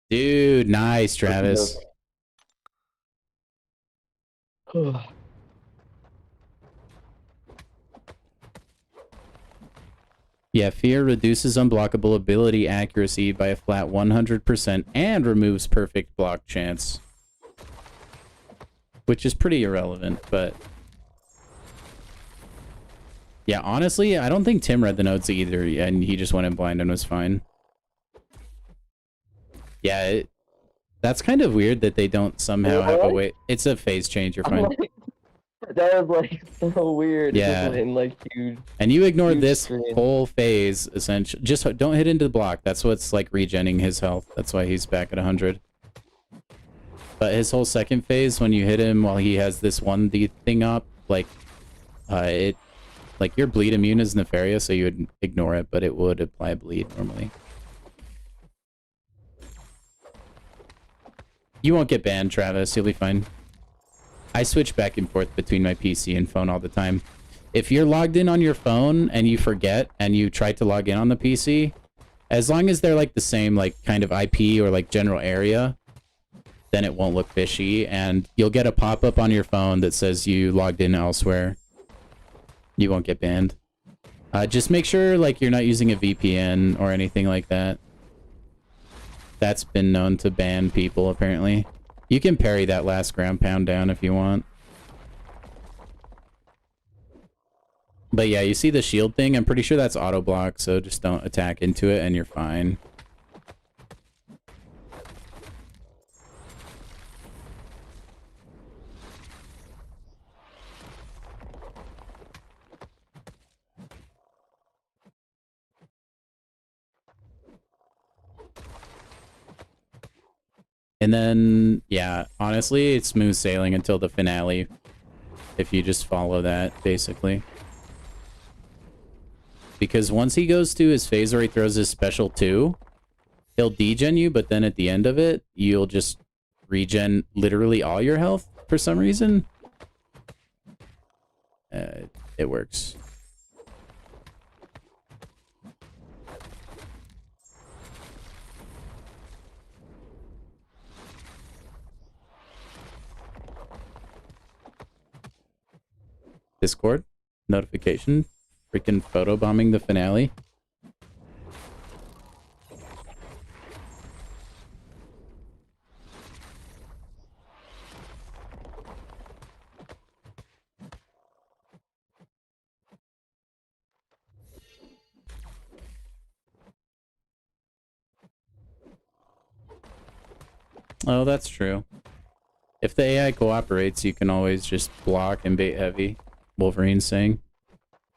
Dude, nice, Travis. Yeah, Fear reduces unblockable ability accuracy by a flat 100% and removes perfect block chance. Which is pretty irrelevant, but... yeah, honestly, I don't think Tim read the notes either, and he just went in blind and was fine. Yeah, that's kind of weird that they don't somehow have a way... It's a phase change, you're fine. That was like so weird. Yeah. And like huge. And you ignored Huge this screen. whole phase, essentially. Just don't hit into the block. That's what's like regenning his health. That's why he's back at 100. But his whole second phase, when you hit him while he has this 1D thing up, like, like your bleed immune is nefarious, so you would ignore it, but it would apply bleed normally. You won't get banned, Travis. You'll be fine. I switch back and forth between my PC and phone all the time. If you're logged in on your phone and you forget and you try to log in on the PC, as long as they're like the same like kind of IP or like general area, then it won't look fishy, and you'll get a pop-up on your phone that says you logged in elsewhere. You won't get banned. Just make sure like you're not using a VPN or anything like that. That's been known to ban people apparently. You can parry that last ground pound down if you want. But yeah, you see the shield thing? I'm pretty sure that's auto block, so just don't attack into it and you're fine. And then, yeah, honestly, it's smooth sailing until the finale. If you just follow that, basically. Because once he goes to his phase where he throws his special 2, he'll degen you, but then at the end of it, you'll just regen literally all your health for some reason. It works. Discord notification, freaking photobombing the finale. Oh, that's true. If the AI cooperates, you can always just block and bait heavy. Wolverine's saying.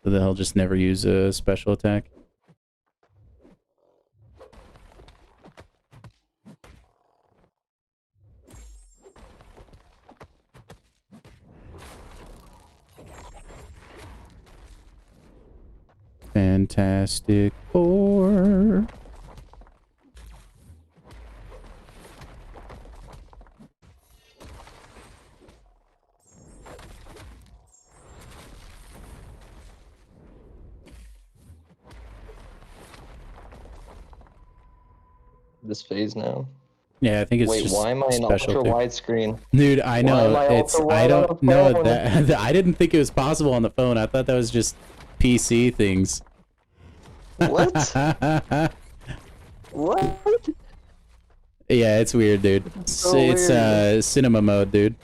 So that he'll just never use a special attack. Fantastic Four. This phase now. Yeah, I think it's Wait, just why am I in special ultra thing. widescreen? Dude, I Why know am I it's. ultra I wide on don't a know phone? that. I didn't think it was possible on the phone. I thought that was just PC things. What? What? Yeah, it's weird, dude. So It's weird. cinema mode, dude.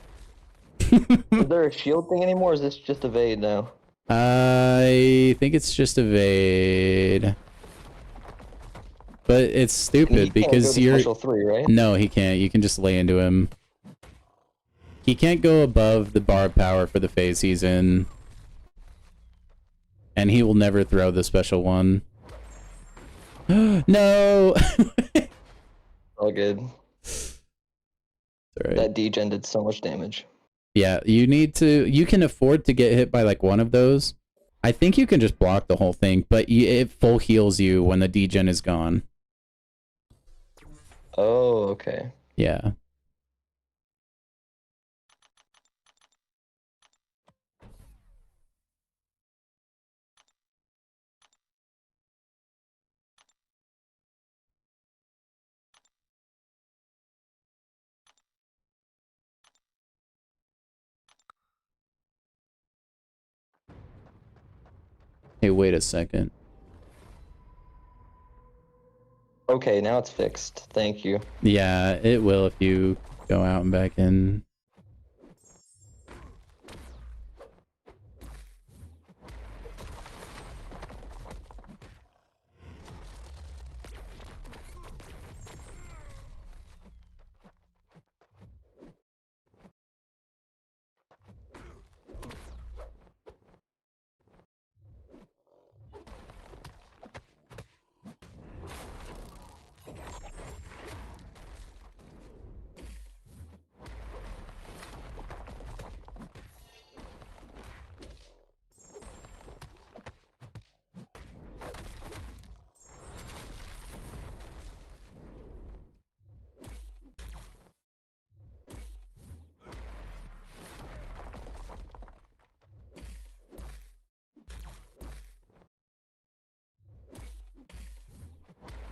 Is there a shield thing anymore? Or is this just evade now? I think it's just evade. But it's And he stupid can't go because to you're. special 3, right? No, he can't. You can just lay into him. He can't go above the bar of power for the phase he's in. And he will never throw the special one. No! All good. Alright. That degen did so much damage. Yeah, you need to. You can afford to get hit by like one of those. I think you can just block the whole thing, but it full heals you when the degen is gone. Oh, okay. Yeah. Hey, wait a second. Okay, now it's fixed. Thank you. Yeah, it will if you go out and back in.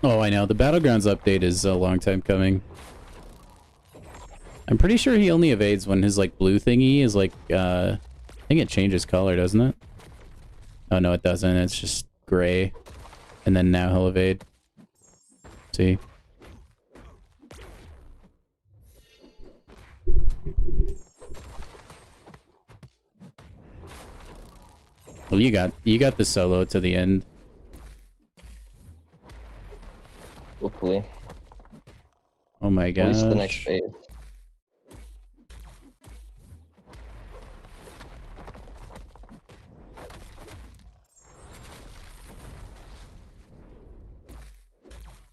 Oh, I know. The Battlegrounds update is a long time coming. I'm pretty sure he only evades when his, like, blue thingy is, like, I think it changes color, doesn't it? Oh, no, it doesn't. It's just gray. And then now he'll evade. See? Well, you got the solo to the end. Hopefully. Oh my At least the next gosh. phase.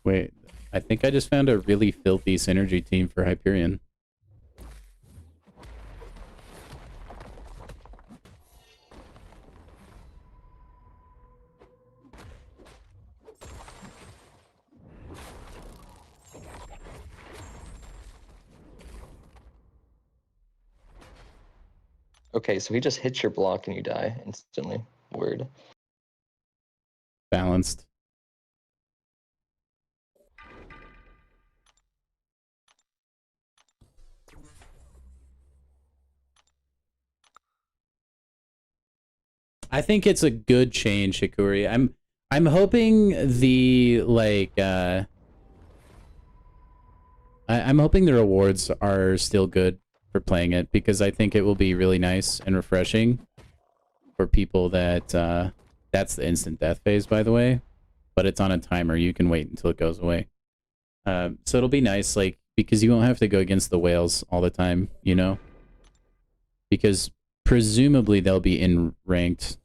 Wait, I think I just found a really filthy synergy team for Hyperion. Okay, so he just hits your block and you die instantly. Word. Balanced. I think it's a good change, Hikuri. I'm hoping the I'm hoping the rewards are still good for playing it because I think it will be really nice and refreshing for people that that's the instant death phase, by the way, but it's on a timer. You can wait until it goes away. So it'll be nice, like, because you won't have to go against the whales all the time, you know? Because presumably they'll be in ranked.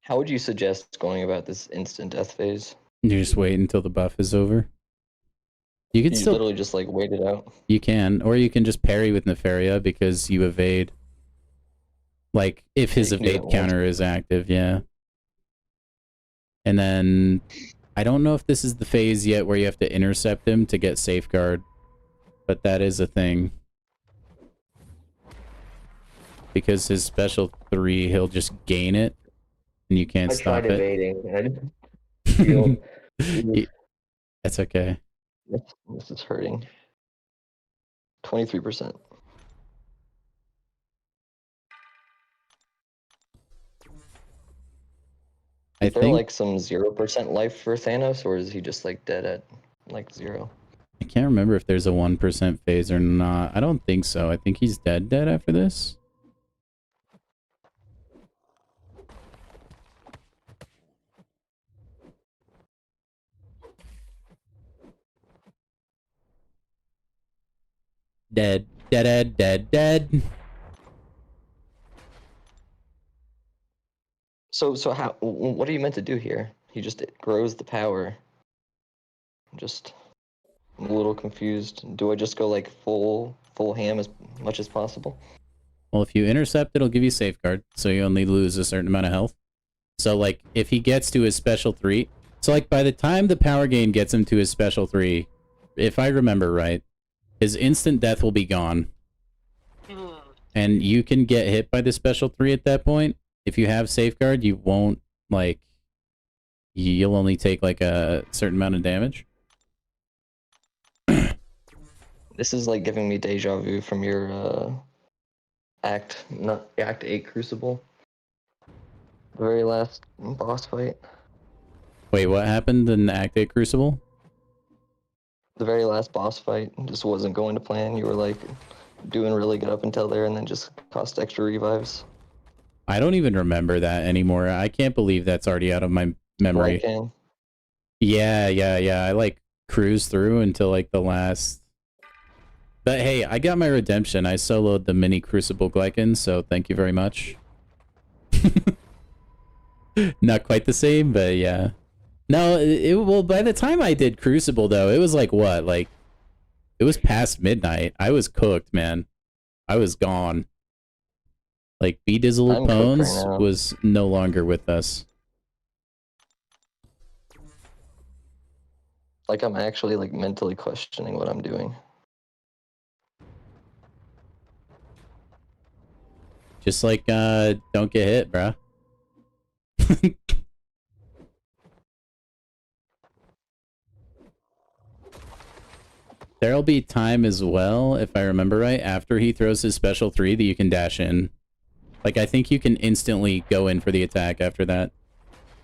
How would you suggest going about this instant death phase? You just wait until the buff is over. You can You still literally just like wait it out. You can, or you can just parry with Nefaria because you evade. Like if his You can do evade that counter is active, yeah. And then I don't know if this is the phase yet where you have to intercept him to get safeguard, but that is a thing. Because his special 3, he'll just gain it, and you can't stop it. evading, and I didn't feel. That's okay. This is hurting. 23%. Is there like some 0% life for Thanos, or is he just like dead at like 0? I can't remember if there's a 1% phase or not. I don't think so. I think he's dead after this. Dead. Dead. So how? What are you meant to do here? He just grows the power. I'm a little confused. Do I just go like full ham as much as possible? Well, if you intercept, it'll give you safeguard, so you only lose a certain amount of health. So, like, if he gets to his special 3... So, like, by the time the power gain gets him to his special 3, if I remember right, his instant death will be gone. And you can get hit by the special 3 at that point. If you have safeguard, you won't, like... You'll only take, like, a certain amount of damage. This is like giving me deja vu from your Act 8 Crucible. The very last boss fight. Wait, what happened in Act 8 Crucible? The very last boss fight just wasn't going to plan. You were like doing really good up until there and then just cost extra revives. I don't even remember that anymore. I can't believe that's already out of my memory. Yeah. I like cruised through until like the last... But hey, I got my redemption. I soloed the mini Crucible Glycan, so thank you very much. Not quite the same, but yeah. No, well, by the time I did Crucible, though, it was like, what? Like, it was past midnight. I was cooked, man. I was gone. Like, B-Dizzle Pones was no longer with us. Like, I'm actually, like, mentally questioning what I'm doing. Just like, don't get hit, bruh. There'll be time as well, if I remember right, after he throws his special 3 that you can dash in. Like, I think you can instantly go in for the attack after that.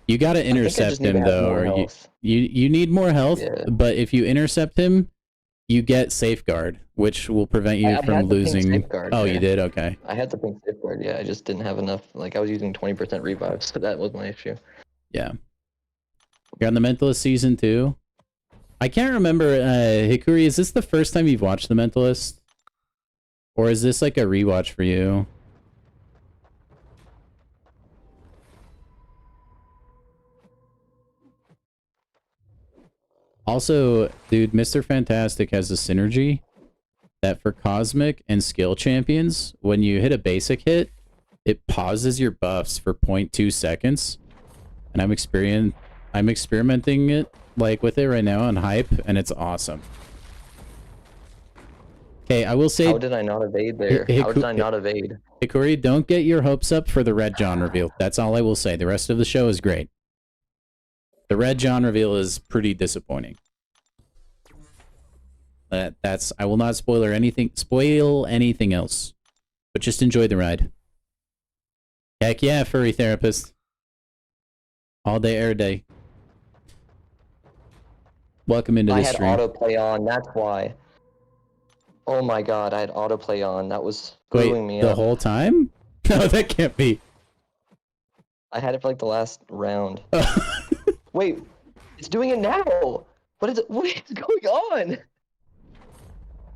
You gotta intercept him, though, or you need more health, yeah. But if you intercept him, you get safeguard, which will prevent you from losing... Oh, you did? Okay. I had the pink safeguard, yeah. I just didn't have enough. Like, I was using 20% revives, so that was my issue. Yeah. You're on the Mentalist Season 2? I can't remember, Hikuri, is this the first time you've watched The Mentalist? Or is this like a rewatch for you? Also, dude, Mr. Fantastic has a synergy that for Cosmic and Skill Champions, when you hit a basic hit, it pauses your buffs for 0.2 seconds. And I'm experimenting it like with it right now on Hype, and it's awesome. Okay, I will say... How did I not evade there? How did I not evade? Hikuri, don't get your hopes up for the Red John reveal. That's all I will say. The rest of the show is great. The Red John reveal is pretty disappointing. I will not spoil anything else. But just enjoy the ride. Heck yeah, furry therapist. All day, air day. Welcome into the stream. I had autoplay on, that's why. Oh my god, I had autoplay on. That was screwing me up. The whole time? No, that can't be. I had it for like the last round. Wait, it's doing it now! What is going on?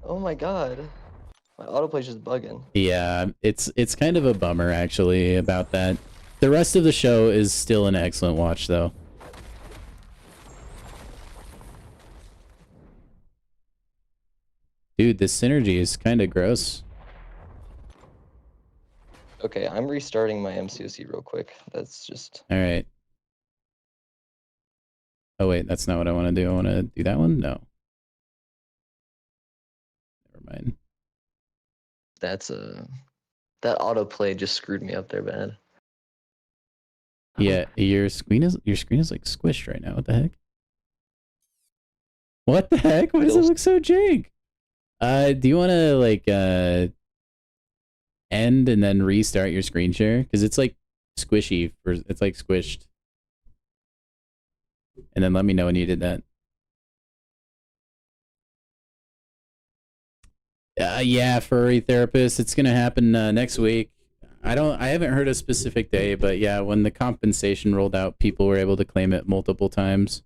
Oh my god. My autoplay's just bugging. Yeah, it's kind of a bummer actually about that. The rest of the show is still an excellent watch, though. Dude, this synergy is kind of gross. Okay, I'm restarting my MCOC real quick. That's just... All right. Oh, wait, that's not what I want to do. I want to do that one? No. Never mind. That's that autoplay just screwed me up there bad. Yeah, your screen is like squished right now. What the heck? What the heck? Why does it look so jank? Do you want to like end and then restart your screen share? Because it's like squishy. It's like squished. And then let me know when you did that. Yeah, furry therapist. It's gonna happen next week. I haven't heard a specific day, but yeah, when the compensation rolled out, people were able to claim it multiple times,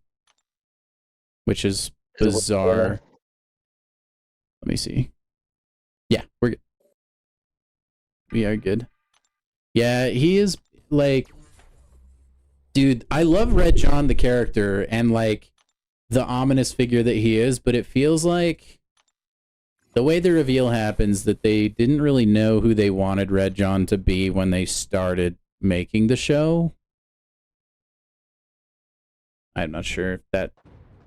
which is bizarre. Let me see. Yeah, we're good. We are good. Yeah, he is like, dude, I love Red John the character and like the ominous figure that he is, but it feels like the way the reveal happens that they didn't really know who they wanted Red John to be when they started making the show. I'm not sure if that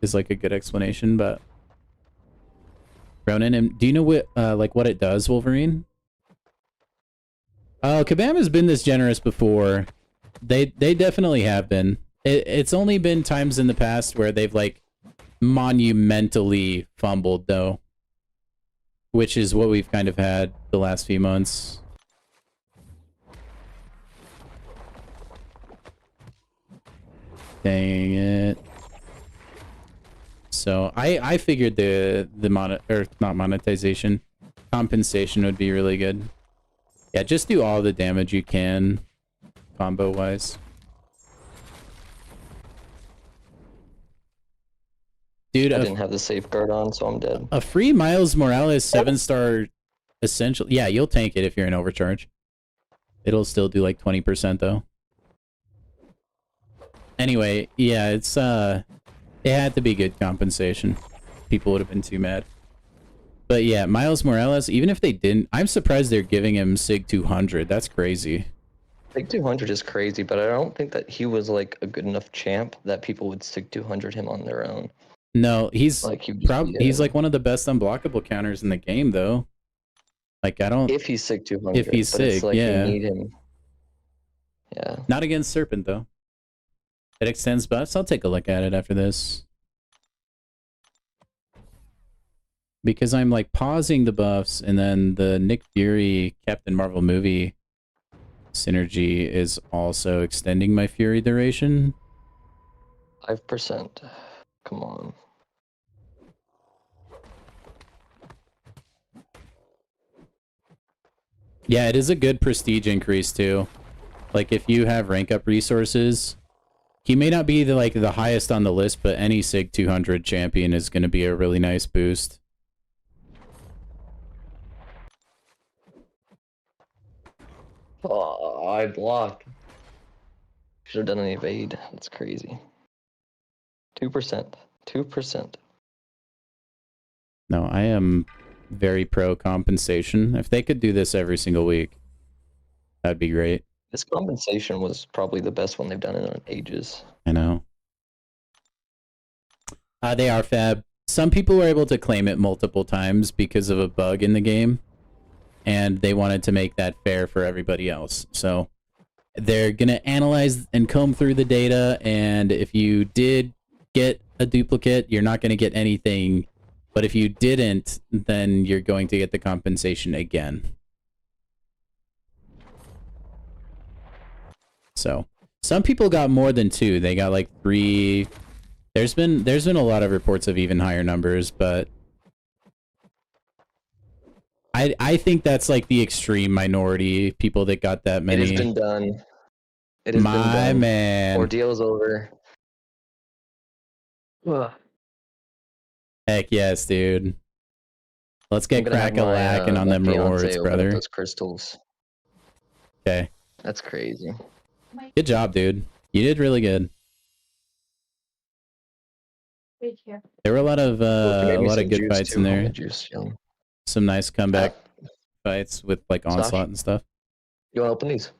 is like a good explanation, but Ronan, and do you know what like what it does, Wolverine? Oh, Kabam has been this generous before. They definitely have been. It's only been times in the past where they've like monumentally fumbled though, which is what we've kind of had the last few months. Dang it. So I figured the compensation would be really good. Yeah, just do all the damage you can, combo wise. Dude, I didn't have the safeguard on, so I'm dead. A free Miles Morales 7-star essential. Yeah, you'll tank it if you're in overcharge. It'll still do like 20% though. Anyway, yeah, it's it had to be good compensation. People would have been too mad. But yeah, Miles Morales, even if they didn't, I'm surprised they're giving him Sig 200. That's crazy. Sig 200 is crazy, but I don't think that he was like a good enough champ that people would Sig 200 him on their own. No, he's like he's like one of the best unblockable counters in the game though. Like I don't if he's Sig 200. If he's but Sig, it's like yeah. You need him. Yeah. Not against Serpent though. It extends buffs. I'll take a look at it after this. Because I'm like pausing the buffs and then the Nick Fury Captain Marvel movie synergy is also extending my Fury duration. 5%. Come on. Yeah, it is a good prestige increase too. Like if you have rank up resources, he may not be the highest on the list, but any Sig 200 champion is going to be a really nice boost. Oh, I blocked. Should have done an evade. That's crazy. 2%. 2%. No, I am very pro compensation. If they could do this every single week, that'd be great. This compensation was probably the best one they've done in ages. I know. They are fab. Some people were able to claim it multiple times because of a bug in the game, and they wanted to make that fair for everybody else. So they're going to analyze and comb through the data, and if you did get a duplicate, you're not going to get anything. But if you didn't, then you're going to get the compensation again. So some people got more than 2. They got like 3. There's been a lot of reports of even higher numbers, but I think that's like the extreme minority people that got that many. It has been done. It has been done. My man. Ordeal's over. Ugh. Heck yes, dude. Let's get crack-a-lacking on them rewards, brother. Those crystals. Okay. That's crazy. Good job, dude. You did really good. There were a lot of good juice fights too. in How there. much juice, young. Some nice comeback fights with like onslaught and stuff. You want to open these?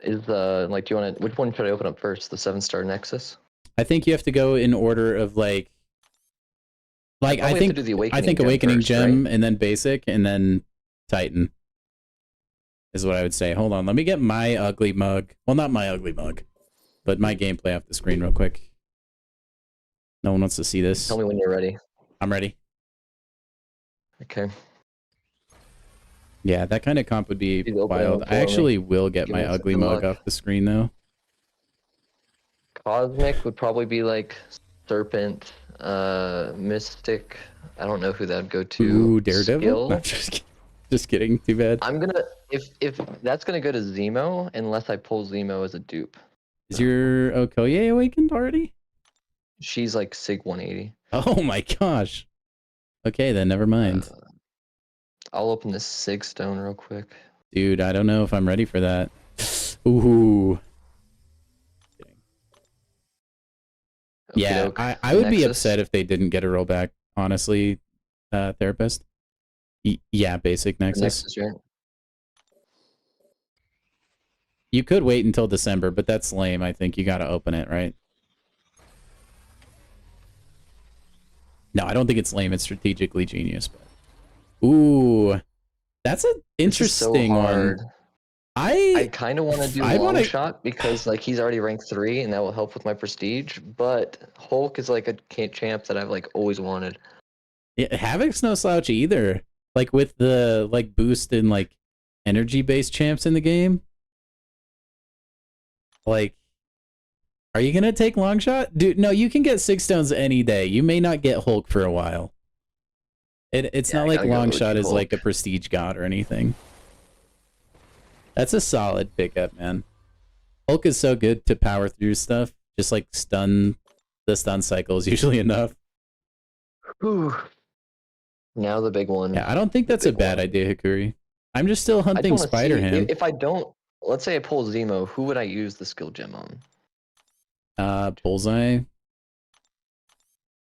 Is like, do you want to? Which one should I open up first? The 7-star Nexus. I think you have to go in order of like I think Awakening Gem right? and then Basic and then Titan is what I would say. Hold on, let me get my ugly mug. Well, not my ugly mug, but my gameplay off the screen real quick. No one wants to see this. Tell me when you're ready. I'm ready. Okay. Yeah, that kind of comp would be Please open wild. it I actually me. will get Give my me a ugly second mug look. off the screen though. Cosmic would probably be like Serpent, Mystic. I don't know who that would go to. Ooh, Daredevil? Skill. No, just kidding. Too bad. I'm gonna if that's gonna go to Zemo unless I pull Zemo as a dupe. Is your Okoye awakened already? She's like Sig 180. Oh my gosh. Okay, then never mind. I'll open this Sig Stone real quick. Dude, I don't know if I'm ready for that. Ooh. Yeah, I would be upset if they didn't get a rollback, honestly, Therapist. Yeah, Basic Nexus. You could wait until December, but that's lame. I think you got to open it, right? No, I don't think it's lame. It's strategically genius. But... Ooh, that's an interesting one. I kind of want to do long shot because like he's already ranked 3 and that will help with my prestige. But Hulk is like a champ that I've like always wanted. Yeah, Havoc's no slouch either. Like with the like boost in like energy based champs in the game. Like, are you gonna take long shot, dude? No, you can get 6 stones any day. You may not get Hulk for a while. It's not like long shot is like a prestige god or anything. That's a solid pickup, man. Hulk is so good to power through stuff. Just like the stun cycle is usually enough. Whew. Now the big one. Yeah, I don't think that's a bad idea, Hikuri. I'm just still hunting Spider-Ham. If I don't, let's say I pull Zemo, who would I use the skill gem on? Bullseye.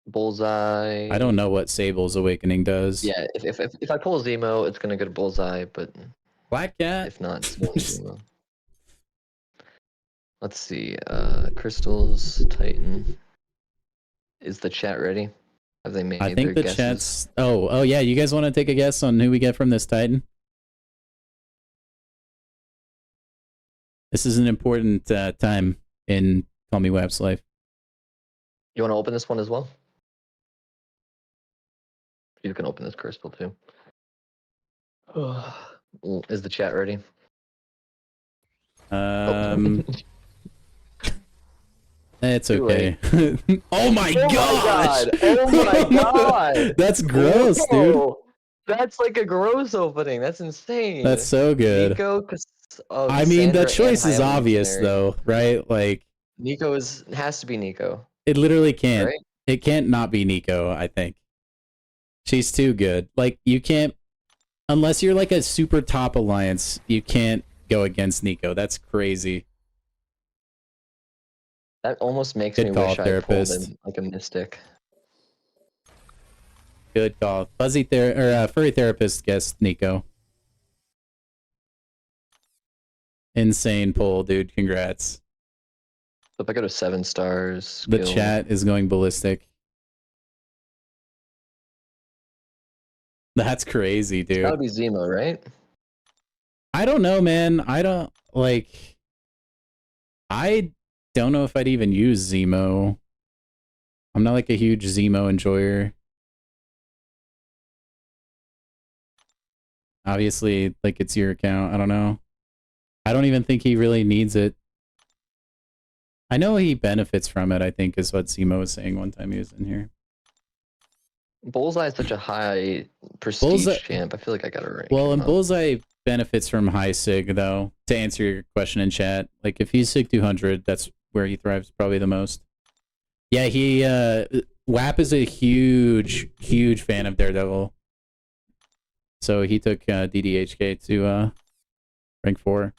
Bullseye. I don't know what Sable's Awakening does. Yeah, if I pull Zemo, it's gonna go to Bullseye, but Black Cat. If not, it's going to Zemo. Let's see. Crystals, Titan. Is the chat ready? Have they made I think their the guesses? chat's... Oh, yeah. You guys want to take a guess on who we get from this Titan? This is an important time in Call Me Wap's life. You want to open this one as well? You can open this crystal too. Is the chat ready? It's okay. Oh my gosh! Oh my god! That's gross, dude. That's like a gross opening. That's insane. That's so good. Nico, I mean, the choice is obvious, though, right? Like Nico has to be Nico. It literally can't. Right? It can't not be Nico. I think she's too good. Like you can't, unless you're like a super top alliance, you can't go against Nico. That's crazy. That almost makes me wish I pulled him like a Mystic. Good call. Furry Therapist guessed Nico. Insane pull, dude. Congrats. If I go to 7 stars. Skill. The chat is going ballistic. That's crazy, dude. It's gotta be Zemo, right? I don't know, man. I don't know if I'd even use Zemo. I'm not like a huge Zemo enjoyer. Obviously, like it's your account. I don't know. I don't even think he really needs it. I know he benefits from it, I think, is what Zemo was saying one time he was in here. Bullseye is such a high prestige champ. I feel like I gotta rank. Well, and Bullseye benefits from high Sig, though, to answer your question in chat. Like, if he's Sig 200, that's where he thrives probably the most. Yeah, WAP is a huge fan of Daredevil. So he took DDHK to rank 4.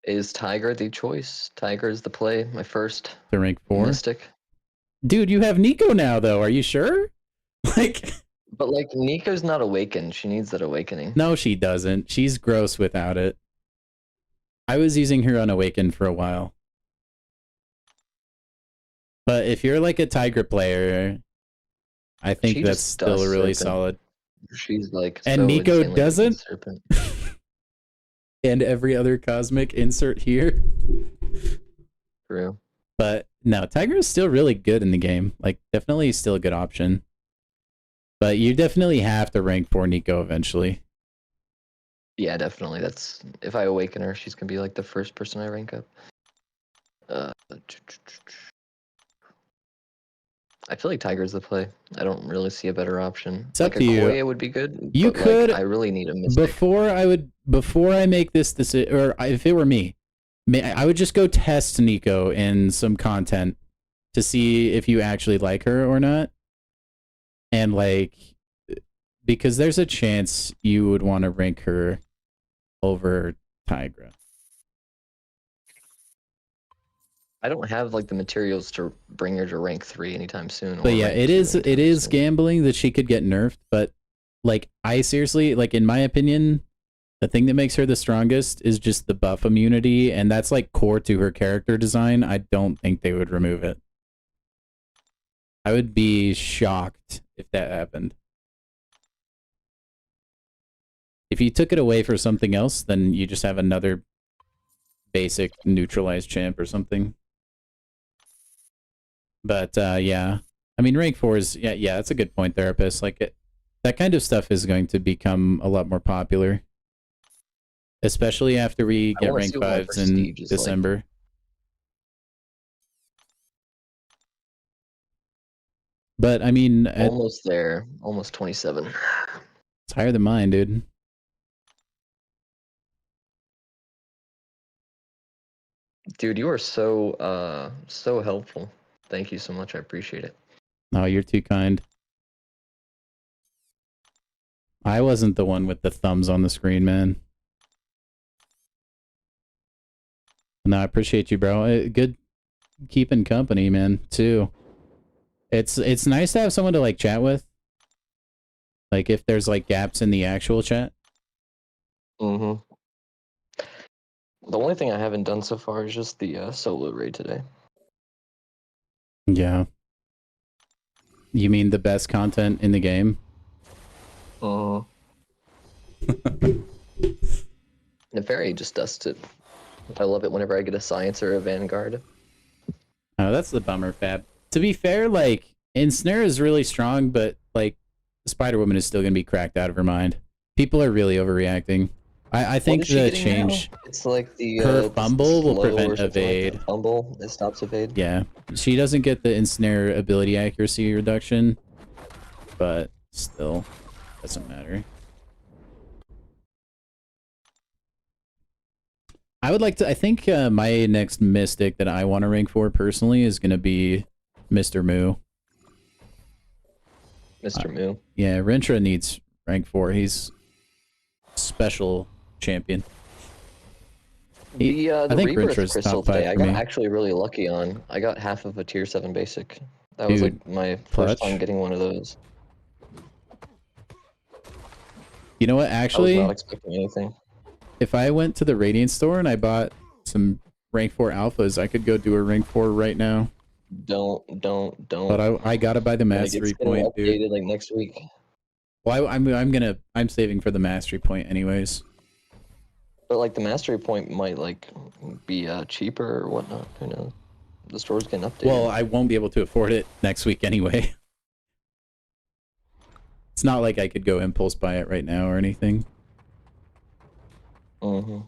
Is Tiger the choice? Tiger is the play. My first To rank 4? mystic. Dude, you have Nico now, though. Are you sure? Like, But like Nico's not awakened. She needs that awakening. no, she doesn't. She's gross without it. I was using her unawakened for a while. But if you're like a Tiger player, I think She that's just still does really Serpent. solid. She's like And so Nico insanely good at doesn't? Serpent. And every other cosmic insert here. True. But no, Tiger is still really good in the game. Like, definitely still a good option. But you definitely have to rank 4 Nico eventually. Yeah, definitely. That's if I awaken her, she's gonna be like the first person I rank up. I feel like Tiger's the play. I don't really see a better option. It's up like to you. Okoye would be good. You but, could- Like, I really need a mystic. Before I make this decision, or if it were me, I would just go test Nico in some content to see if you actually like her or not. And like, because there's a chance you would want to rank her over Tigra. I don't have like the materials to bring her to rank 3 anytime soon. But or yeah, rank it 2 is anytime soon. gambling that she could get nerfed, but like I seriously, like in my opinion, the thing that makes her the strongest is just the buff immunity, and that's like core to her character design. I don't think they would remove it. I would be shocked if that happened. If you took it away for something else, then you just have another basic neutralized champ or something. But yeah, I mean, rank 4 is yeah, that's a good point, therapist. Like that kind of stuff is going to become a lot more popular, especially after we I get wanna rank see what my 5s in prestige is like. December. But I mean, Almost there. Almost 27. it's higher than mine, dude. Dude, you are so so helpful. Thank you so much. I appreciate it. Oh, you're too kind. I wasn't the one with the thumbs on the screen, man. No, I appreciate you, bro. Good keeping company, man, too. It's nice to have someone to like chat with. Like if there's like gaps in the actual chat. Mm-hmm. The only thing I haven't done so far is just the solo raid today. Yeah. You mean the best content in the game? Neferi just does it. I love it whenever I get a science or a vanguard. Oh, that's the bummer, Fab. To be fair, like, Ensnare is really strong, but, like, the Spider-Woman is still going to be cracked out of her mind. People are really overreacting. I think What is she the getting change... now? It's like the Her fumble will slow prevent or something like evade. that. Fumble, it stops evade. Yeah. She doesn't get the Ensnare ability accuracy reduction, but still, doesn't matter. I would like to... I think my next Mystic that I want to rank for personally is going to be Mr. Moo. Mr. Moo. Yeah, Rentra needs rank 4. He's special champion. The I think Rebirth Rentra's Crystal top 5 today, I for got me. actually really lucky on. I got half of a tier 7 basic. That was Dude, like my clutch. first time getting one of those. You know what, I was actually, not expecting anything. if I went to the Radiant store and I bought some rank 4 alphas, I could go do a rank 4 right now. Don't. But I gotta buy the Like, mastery it's getting point, dude. updated like next week. Well, I'm saving for the mastery point anyways. But like the mastery point might like be cheaper or whatnot. Who knows? The store's getting updated. Well, I won't be able to afford it next week anyway. It's not like I could go impulse buy it right now or anything. Mm-hmm.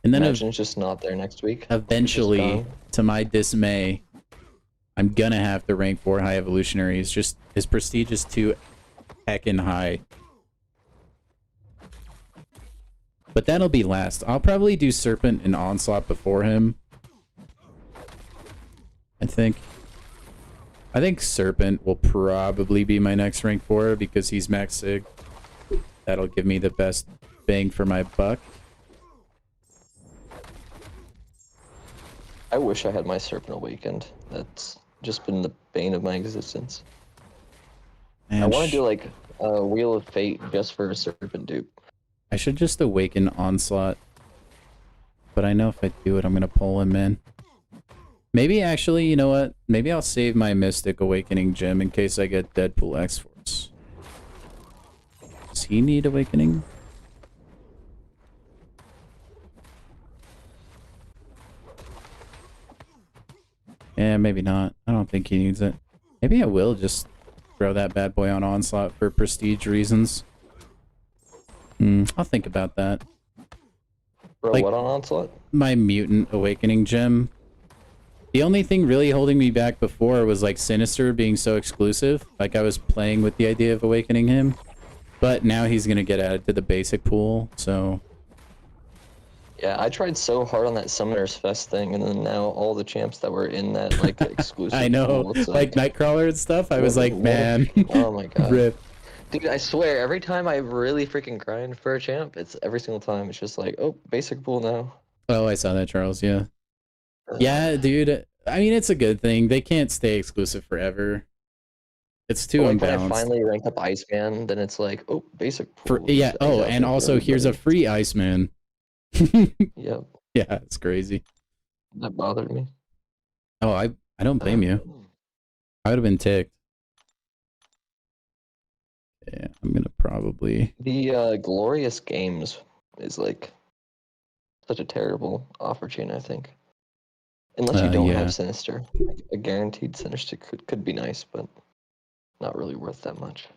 And then Imagine it's just not there next week. eventually, gone. to my dismay, I'm gonna have to rank 4 high evolutionary. It's just his prestige is too heckin' high. But that'll be last. I'll probably do Serpent and Onslaught before him. I think Serpent will probably be my next rank 4 because he's max sig. That'll give me the best bang for my buck. I wish I had my Serpent Awakened. That's just been the bane of my existence. I Man, want to do like a Wheel of Fate just for a Serpent dupe. I should just awaken Onslaught. But I know if I do it, I'm gonna pull him in. Maybe actually, you know what? Maybe I'll save my Mystic Awakening gem in case I get Deadpool X-Force. Does he need Awakening? Yeah, maybe not. I don't think he needs it. Maybe I will just throw that bad boy on Onslaught for prestige reasons. I'll think about that. Bro, Like- what on Onslaught? My Mutant Awakening gem. The only thing really holding me back before was like Sinister being so exclusive. Like I was playing with the idea of awakening him. But now he's gonna get added to the basic pool, so... Yeah, I tried so hard on that Summoners Fest thing, and then now all the champs that were in that like exclusive I know, pool, it's like Nightcrawler and stuff, I was like, man. Oh my god. Rip. Dude, I swear, every time I really freaking grind for a champ, it's every single time, it's just like, oh, basic pool now. Oh, I saw that, Charles, yeah. Yeah, dude, I mean, it's a good thing. They can't stay exclusive forever. It's too Like when I unbalanced. finally rank up Iceman, then it's like, oh, basic pool. Yeah, is oh, out and there for also here's a everybody. free Iceman. Yep, Yeah, it's crazy. that bothered me. Oh, I don't blame you. I would have been ticked. Yeah, I'm gonna probably... The Glorious Games is like such a terrible offer chain, I think. Unless you don't yeah. have Sinister. Like, a guaranteed Sinister could be nice, but not really worth that much.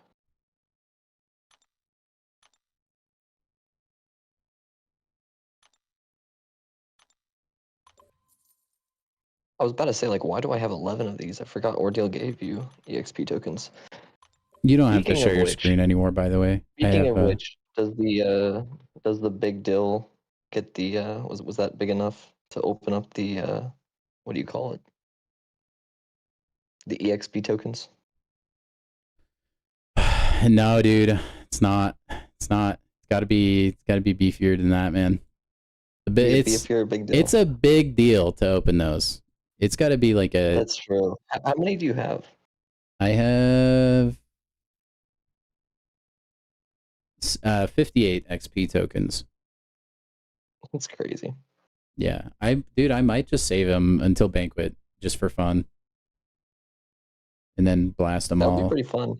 I was about to say, like, why do I have 11 of these? I forgot Ordeal gave you EXP tokens. You don't have to Speaking share of your which- screen anymore, by the way. Speaking of which, does the big dill get the was that big enough to open up the what do you call it? The EXP tokens? No, dude, it's not. It's not. It's gotta be beefier than that, man. If you're a big deal. It's a big deal to open those. It's gotta be like a... That's true. How many do you have? I have 58 XP tokens. That's crazy. Yeah, dude, I might just save them until Banquet, just for fun. And then blast them That all. would be pretty fun.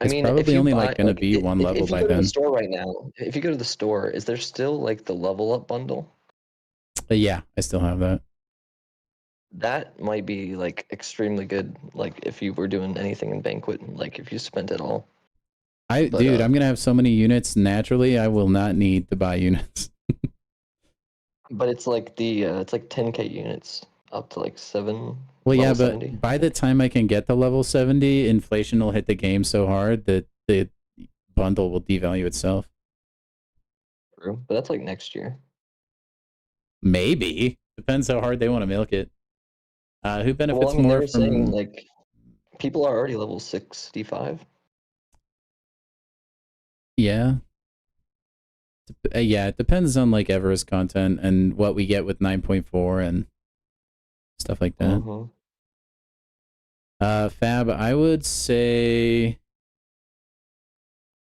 I It's mean, if probably you only buy, like gonna be one level if you by go to then. the store right now, if you go to the store, is there still like the level up bundle? Yeah, I still have that. That might be like extremely good. Like if you were doing anything in Banquet, like if you spent it all. But, Dude, I'm gonna have so many units naturally. I will not need to buy units. But it's like it's like 10k units up to like 7. Well, yeah, level but 70. by the time I can get to level 70, inflation will hit the game so hard that the bundle will devalue itself. True, but that's like next year. Maybe. Depends how hard they want to milk it. Who benefits Well, I mean, they more were from... saying like people are already level 65. Yeah. Yeah, it depends on like Everest content and what we get with 9.4 and stuff like that. Mhm. Fab, I would say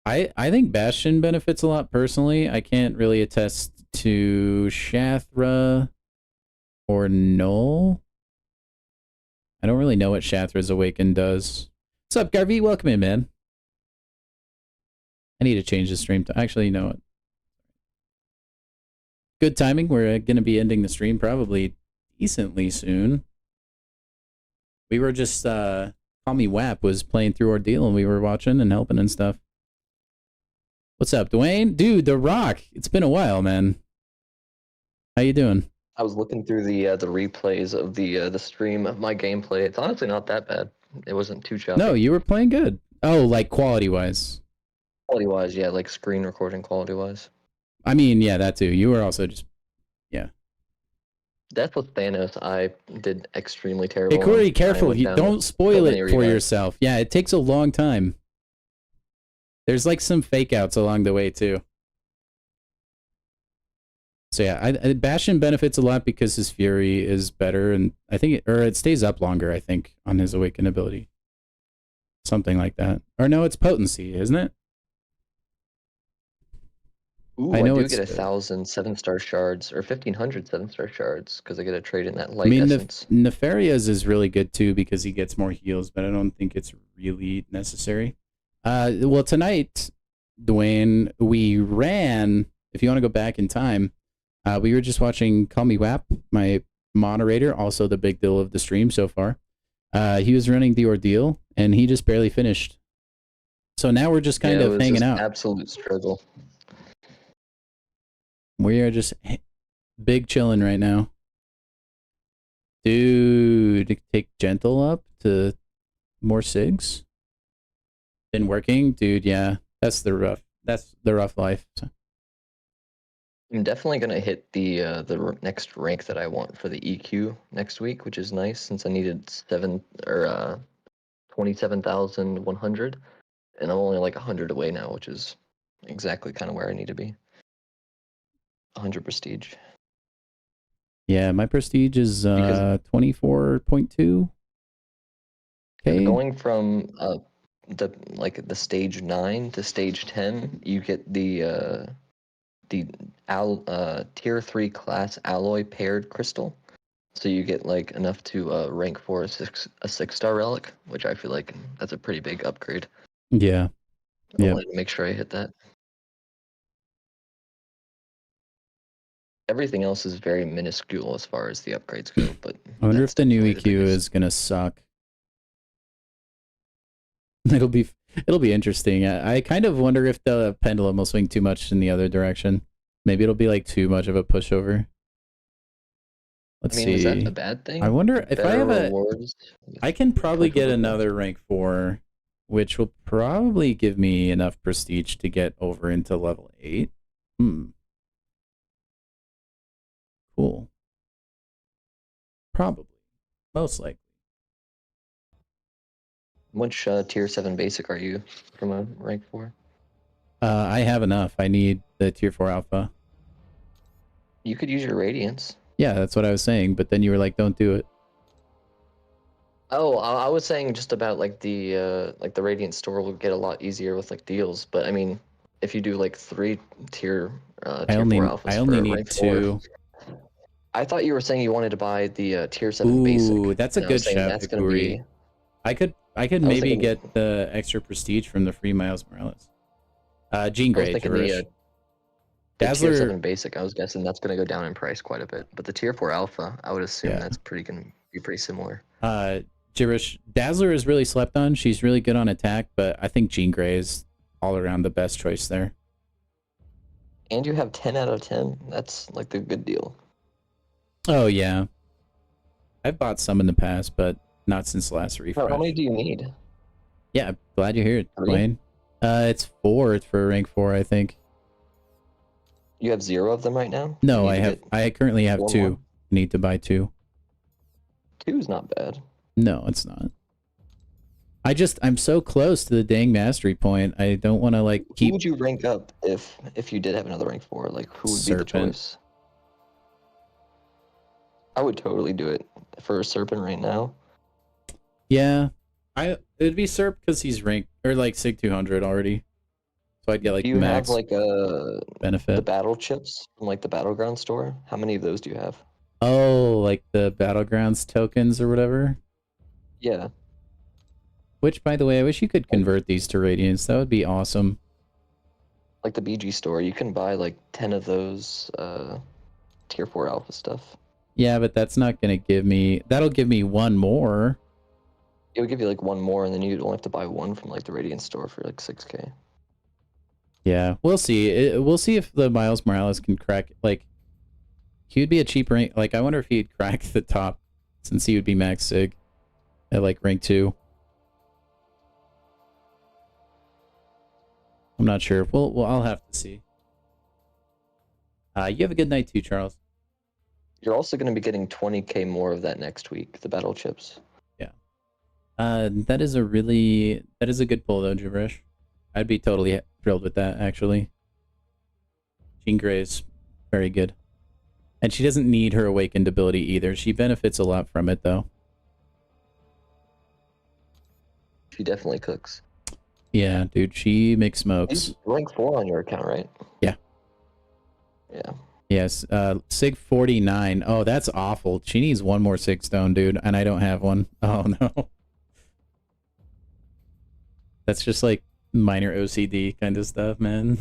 I think Bastion benefits a lot personally. I can't really attest to Shathra or Null. I don't really know what Shathra's Awaken does. What's up, Garvey? Welcome in, man. I need to change the stream to... Actually, you know what? Good timing. We're going to be ending the stream probably decently soon. We were just... Call Me WAP was playing through Ordeal and we were watching and helping and stuff. What's up, Dwayne? Dude, The Rock. It's been a while, man. How you doing? I was looking through the replays of the stream of my gameplay. It's honestly not that bad. It wasn't too choppy. No, you were playing good. Oh, like quality-wise. Quality-wise, yeah, like screen recording quality-wise. I mean, yeah, that too. You were also just... Yeah. That's with Thanos. I did extremely terrible. Hey, Corey, and I careful. went You down don't spoil many it for revives. yourself. Yeah, it takes a long time. There's like some fake outs along the way too. So yeah, Bastion benefits a lot because his Fury is better, and I think it stays up longer. I think on his Awaken ability, something like that. Or no, it's potency, isn't it? Ooh, I I know do it's get 1,000 7-star shards, or 1,500 7-star shards, because I get a trade in that I light mean, essence. Nefaria's is really good too because he gets more heals, but I don't think it's really necessary. Well, tonight, Dwayne, we ran. If you want to go back in time, we were just watching Call Me WAP, my moderator, also the big deal of the stream so far. He was running the Ordeal, and he just barely finished. So now we're just kind Yeah, it of was hanging just out. absolute struggle. We are just big chilling right now. Dude, take Gentle up to more SIGs. Been working, dude. Yeah, that's the rough life. So. I'm definitely gonna hit the next rank that I want for the EQ next week, which is nice since I needed 27,100, and I'm only like 100 away now, which is exactly kind of where I need to be. 100 prestige. Yeah, my prestige is 24.2. Okay. Going from the stage 9 to stage 10, you get the tier 3 class alloy paired crystal. So you get like enough to rank for a 6-star relic, which I feel like that's a pretty big upgrade. Yeah. I Yeah. wanted to make sure I hit that. Everything else is very minuscule as far as the upgrades go, but I wonder that's if the new definitely EQ biggest. is gonna suck. It'll be interesting. I kind of wonder if the pendulum will swing too much in the other direction. Maybe it'll be like too much of a pushover. Let's see. Is that a bad thing? I wonder if I have rewards I can probably get pushover? another rank 4, which will probably give me enough prestige to get over into level 8. Cool. Probably. Most likely. Which tier 7 basic are you from a rank 4? I have enough. I need the tier 4 alpha. You could use your radiance. Yeah, that's what I was saying, but then you were like, don't do it. Oh, I was saying just about like the radiant store will get a lot easier with like deals, but I mean, if you do like 3 tier 4 alphas I for only a need rank 2. 4. I thought you were saying you wanted to buy the tier 7 basic. Ooh, that's a and I was good saying shout, that's gonna be. I could was maybe thinking- get the extra prestige from the free Miles Morales. Jean I was Grey, thinking Jarish. the tier Dazzler 7 basic. I was guessing that's gonna go down in price quite a bit, but the tier 4 alpha, I would assume Yeah. that's gonna be pretty similar. Jarish, Dazzler is really slept on. She's really good on attack, but I think Jean Grey is all around the best choice there. And you have 10 out of 10. That's like the good deal. Oh yeah, I've bought some in the past, but not since the last refresh. How many do you need? Yeah, glad you hear it, 3? Dwayne. It's 4. It's for rank 4, I think. You have 0 of them right now? No, You need to get I currently have 4 2. more? Need to buy 2. 2 is not bad. No, it's not. I'm so close to the dang mastery point. I don't want to like Who keep. would you rank up if you did have another rank 4? Like, who would be the Serpent. choice? I would totally do it for a Serpent right now. Yeah, it'd be Serp because he's ranked or like Sig 200 already. So I'd get like Do you max have like the benefit. battle chips from like the Battleground store? How many of those do you have? Oh, like the Battlegrounds tokens or whatever. Yeah. Which, by the way, I wish you could convert these to Radiance. That would be awesome. Like the BG store, you can buy like 10 of those tier 4 alpha stuff. Yeah, but that's not gonna give me. That'll give me 1 more. It would give you like 1 more, and then you'd only have to buy 1 from like the Radiant store for like 6k. Yeah, we'll see. We'll see if the Miles Morales can crack. Like, he would be a cheap rank. Like, I wonder if he'd crack the top, since he would be max Sig at like rank 2. I'm not sure. Well, I'll have to see. You have a good night too, Charles. You're also going to be getting 20k more of that next week, the battle chips. Yeah. That is a good pull though, Gibberish. I'd be totally thrilled with that, actually. Jean Grey is very good. And she doesn't need her awakened ability either. She benefits a lot from it, though. She definitely cooks. Yeah, dude, she makes smokes. She's rank 4 on your account, right? Yeah. Yeah. Yes, Sig 49. Oh, that's awful. She needs one more Sig stone, dude, and I don't have one. Oh, no. That's just like minor OCD kind of stuff, man.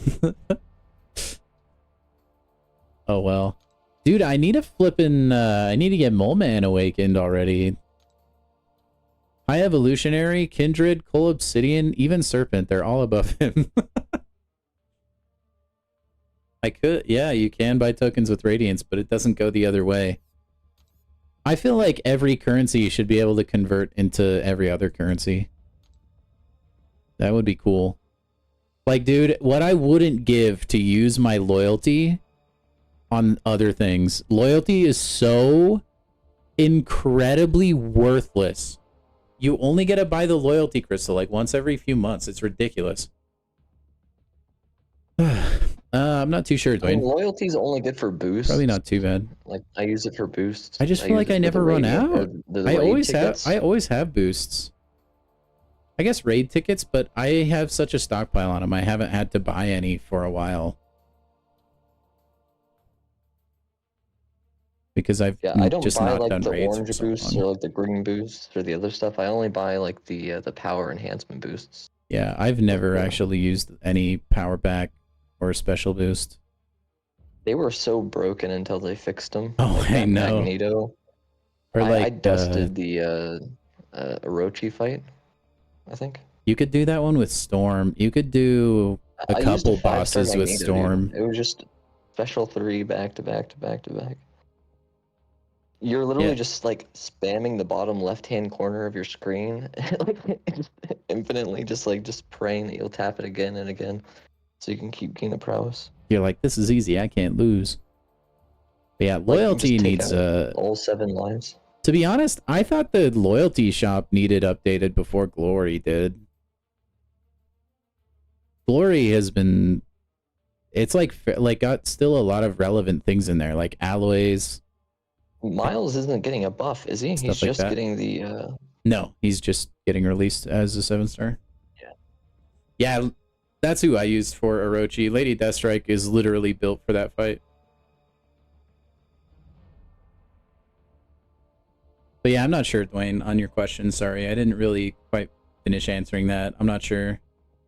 Oh, well. Dude, I need a flippin', I need to get Mole Man awakened already. High Evolutionary, Kindred, Coal Obsidian, even Serpent, they're all above him. I could, yeah, you can buy tokens with Radiance, but it doesn't go the other way. I feel like every currency should be able to convert into every other currency. That would be cool. Like, dude, what I wouldn't give to use my loyalty on other things. Loyalty is so incredibly worthless. You only get to buy the loyalty crystal like once every few months. It's ridiculous. I'm not too sure, I mean, Dwayne. loyalty's only good for boosts. Probably not too bad. Like, I use it for boosts. I just feel like I never run out. I always have boosts. I guess raid tickets, but I have such a stockpile on them. I haven't had to buy any for a while. Because I've I don't just buy not like done the raids for orange so boosts long. or like the green boosts or the other stuff. I only buy like the power enhancement boosts. Yeah, I've never actually used any power back or special boost. They were so broken until they fixed them. Oh, like I know. Magneto. Or like I dusted the Orochi fight, I think. You could do that one with Storm. You could do a I used couple 5-star bosses with Magneto, Storm. dude. It was just special 3 back to back to back to back. You're literally just like spamming the bottom left-hand corner of your screen, like just infinitely, just praying that you'll tap it again and again, so you can keep getting the prowess. You're like, this is easy. I can't lose. But yeah, Like, loyalty just take needs out all 7 lives. To be honest, I thought the loyalty shop needed updated before Glory did. Glory has been, it's like got still a lot of relevant things in there, like alloys. Miles isn't getting a buff, is he? Stuff He's like just that. getting the. No, he's just getting released as a 7-star. Yeah. Yeah, that's who I used for Orochi. Lady Deathstrike is literally built for that fight. But yeah, I'm not sure, Dwayne, on your question. Sorry, I didn't really quite finish answering that. I'm not sure.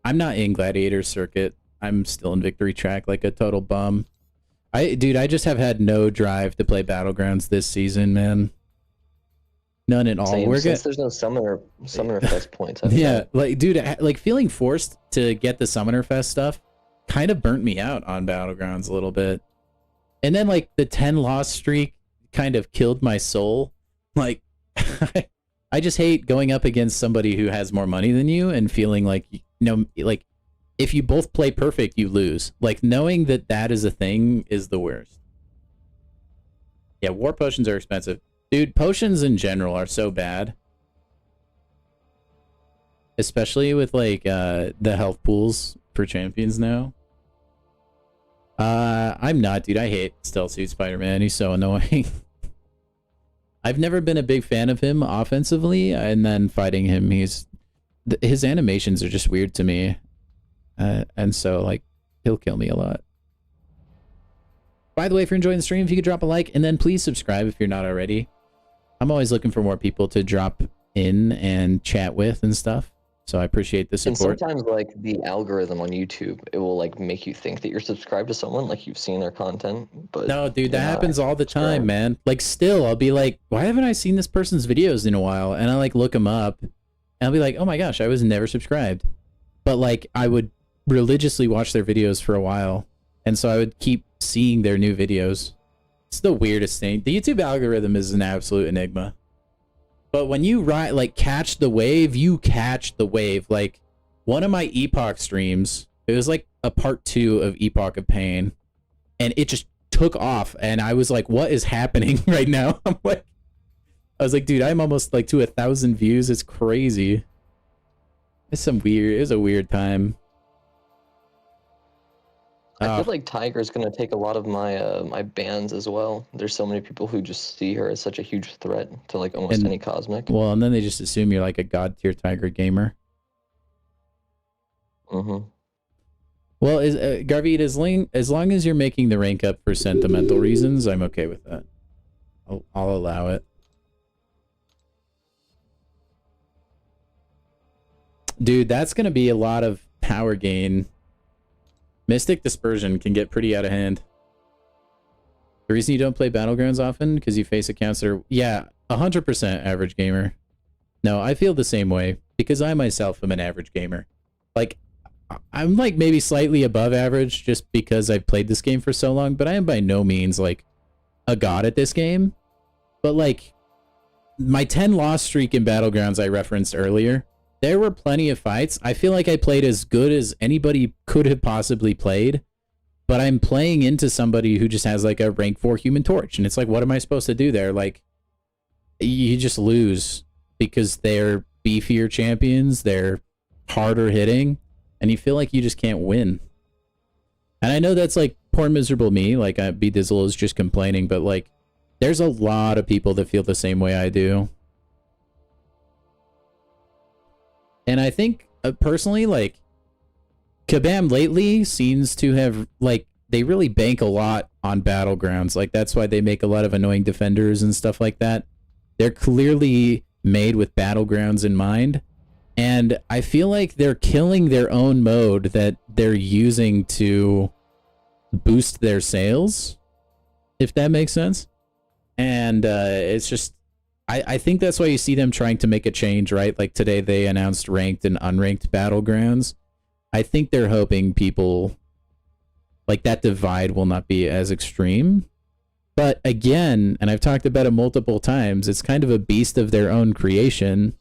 I'm not in Gladiator Circuit. I'm still in Victory Track like a total bum. Dude, I just have had no drive to play Battlegrounds this season, man. None at all. Same, since there's no Summoner Fest points. Yeah, like, dude, like feeling forced to get the Summoner Fest stuff kind of burnt me out on Battlegrounds a little bit. And then like the 10 loss streak kind of killed my soul. Like, I just hate going up against somebody who has more money than you and feeling like, you know, like if you both play perfect, you lose. Like knowing that that is a thing is the worst. Yeah, war potions are expensive. Dude, potions in general are so bad. Especially with like the health pools for champions now. I'm not, dude. I hate Stealth Suit Spider-Man. He's so annoying. I've never been a big fan of him offensively, and then fighting him, his animations are just weird to me. And so, like, he'll kill me a lot. By the way, if you're enjoying the stream, if you could drop a like, and then please subscribe if you're not already. I'm always looking for more people to drop in and chat with and stuff. So I appreciate the support. And sometimes, like, the algorithm on YouTube, it will, like, make you think that you're subscribed to someone, like you've seen their content, but... No, dude, that happens all the time, man. Like, still, I'll be like, why haven't I seen this person's videos in a while? And I, like, look them up, and I'll be like, oh my gosh, I was never subscribed. But, like, I would religiously watch their videos for a while, and so I would keep seeing their new videos. It's the weirdest thing. The YouTube algorithm is an absolute enigma. But when you catch the wave, you catch the wave. Like, one of my Epoch streams, it was like a part 2 of Epoch of Pain, and it just took off, and I was like, what is happening right now? I was like, dude, I'm almost like to 1,000 views. It's crazy. It was a weird time. I feel like Tiger's gonna take a lot of my my bans as well. There's so many people who just see her as such a huge threat to like almost any cosmic. Well, and then they just assume you're like a god tier Tiger gamer. Mm-hmm. Well, Garvey, as long as you're making the rank up for sentimental reasons, I'm okay with that. I'll allow it. Dude, that's gonna be a lot of power gain. Mystic Dispersion can get pretty out of hand. The reason you don't play Battlegrounds often, because you face accounts that are, yeah, 100% average gamer. No, I feel the same way, because I myself am an average gamer. Like, I'm like maybe slightly above average just because I've played this game for so long, but I am by no means like a god at this game. But like, my 10 loss streak in Battlegrounds I referenced earlier, there were plenty of fights. I feel like I played as good as anybody could have possibly played, but I'm playing into somebody who just has like a rank 4 Human Torch, and it's like, what am I supposed to do there? Like, you just lose because they're beefier champions, they're harder hitting, and you feel like you just can't win. And I know that's like poor miserable me, like B Dizzle is just complaining, but like, there's a lot of people that feel the same way I do. And I think, personally, like, Kabam lately seems to have, like, they really bank a lot on Battlegrounds. Like, that's why they make a lot of annoying defenders and stuff like that. They're clearly made with Battlegrounds in mind. And I feel like they're killing their own mode that they're using to boost their sales, if that makes sense. And it's just... I think that's why you see them trying to make a change, right? Like today they announced ranked and unranked Battlegrounds. I think they're hoping people, like that divide will not be as extreme. But again, and I've talked about it multiple times, it's kind of a beast of their own creation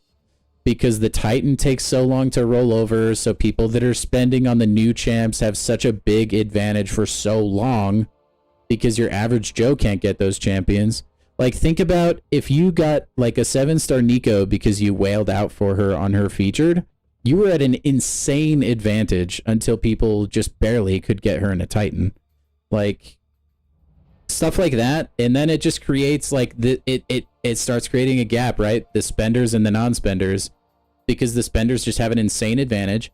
because the Titan takes so long to roll over, so people that are spending on the new champs have such a big advantage for so long because your average Joe can't get those champions. Like, think about if you got, like, a 7-star Nico because you wailed out for her on her featured, you were at an insane advantage until people just barely could get her in a Titan. Like, stuff like that, and then it just creates, like, it starts creating a gap, right? The spenders and the non-spenders, because the spenders just have an insane advantage,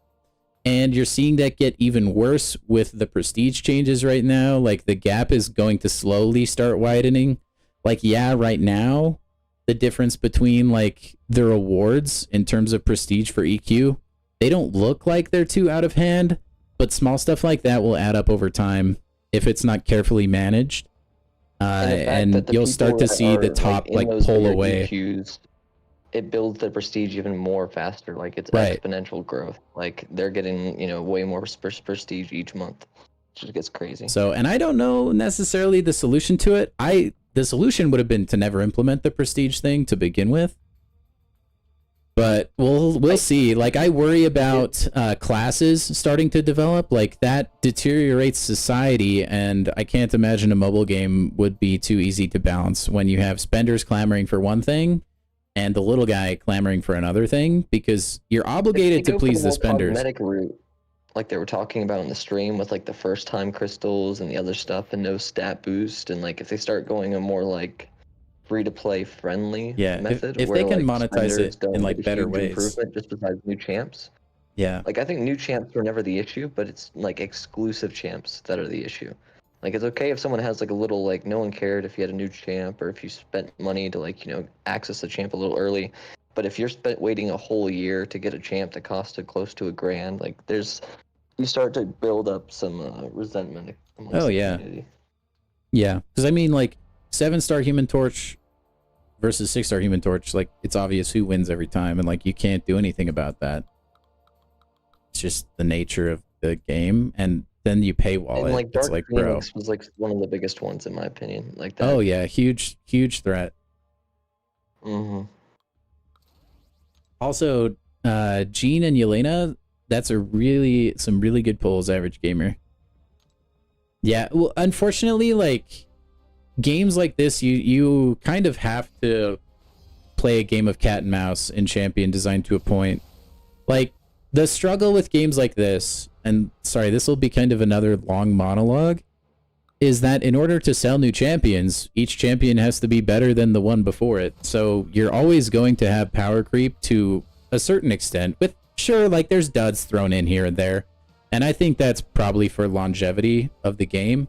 and you're seeing that get even worse with the prestige changes right now. Like, the gap is going to slowly start widening. Like, yeah, right now, the difference between, like, the rewards in terms of prestige for EQ, they don't look like they're too out of hand, but small stuff like that will add up over time if it's not carefully managed. And you'll start to see the top, like pull away. EQs, it builds the prestige even more faster. Like, it's right. Exponential growth. Like, they're getting, you know, way more prestige each month. It just gets crazy. So, and I don't know necessarily the solution to it. The solution would have been to never implement the prestige thing to begin with. But we'll see. Like, I worry about classes starting to develop. Like, that deteriorates society, and I can't imagine a mobile game would be too easy to balance when you have spenders clamoring for one thing and the little guy clamoring for another thing, because you're obligated to please the spenders. Cosmetic route, like they were talking about in the stream with like the first time crystals and the other stuff and no stat boost, and like if they start going a more like free to play friendly method, if where, they can like, monetize it in like better ways, improvement just besides new champs. Yeah, like I think new champs were never the issue, but it's like exclusive champs that are the issue. Like, it's okay if someone has like a little, like, no one cared if you had a new champ or if you spent money to, like, you know, access the champ a little early. But if you're waiting a whole year to get a champ that costed close to $1,000, like, you start to build up some resentment amongst the community. Yeah, because I mean, like, 7-star Human Torch versus 6-star Human Torch, like, it's obvious who wins every time, and like, you can't do anything about that. It's just the nature of the game, and then you paywall it. Like, it's like, bro, Phoenix was like one of the biggest ones in my opinion. Like that. Oh yeah, huge threat. Mm-hmm. Also, Jean and Yelena, that's some really good pulls, average gamer. Yeah, well, unfortunately, like, games like this, you kind of have to play a game of cat and mouse in champion design to a point. Like, the struggle with games like this, and sorry, this will be kind of another long monologue, is that in order to sell new champions, each champion has to be better than the one before it. So you're always going to have power creep to a certain extent, with sure, like there's duds thrown in here and there. And I think that's probably for longevity of the game.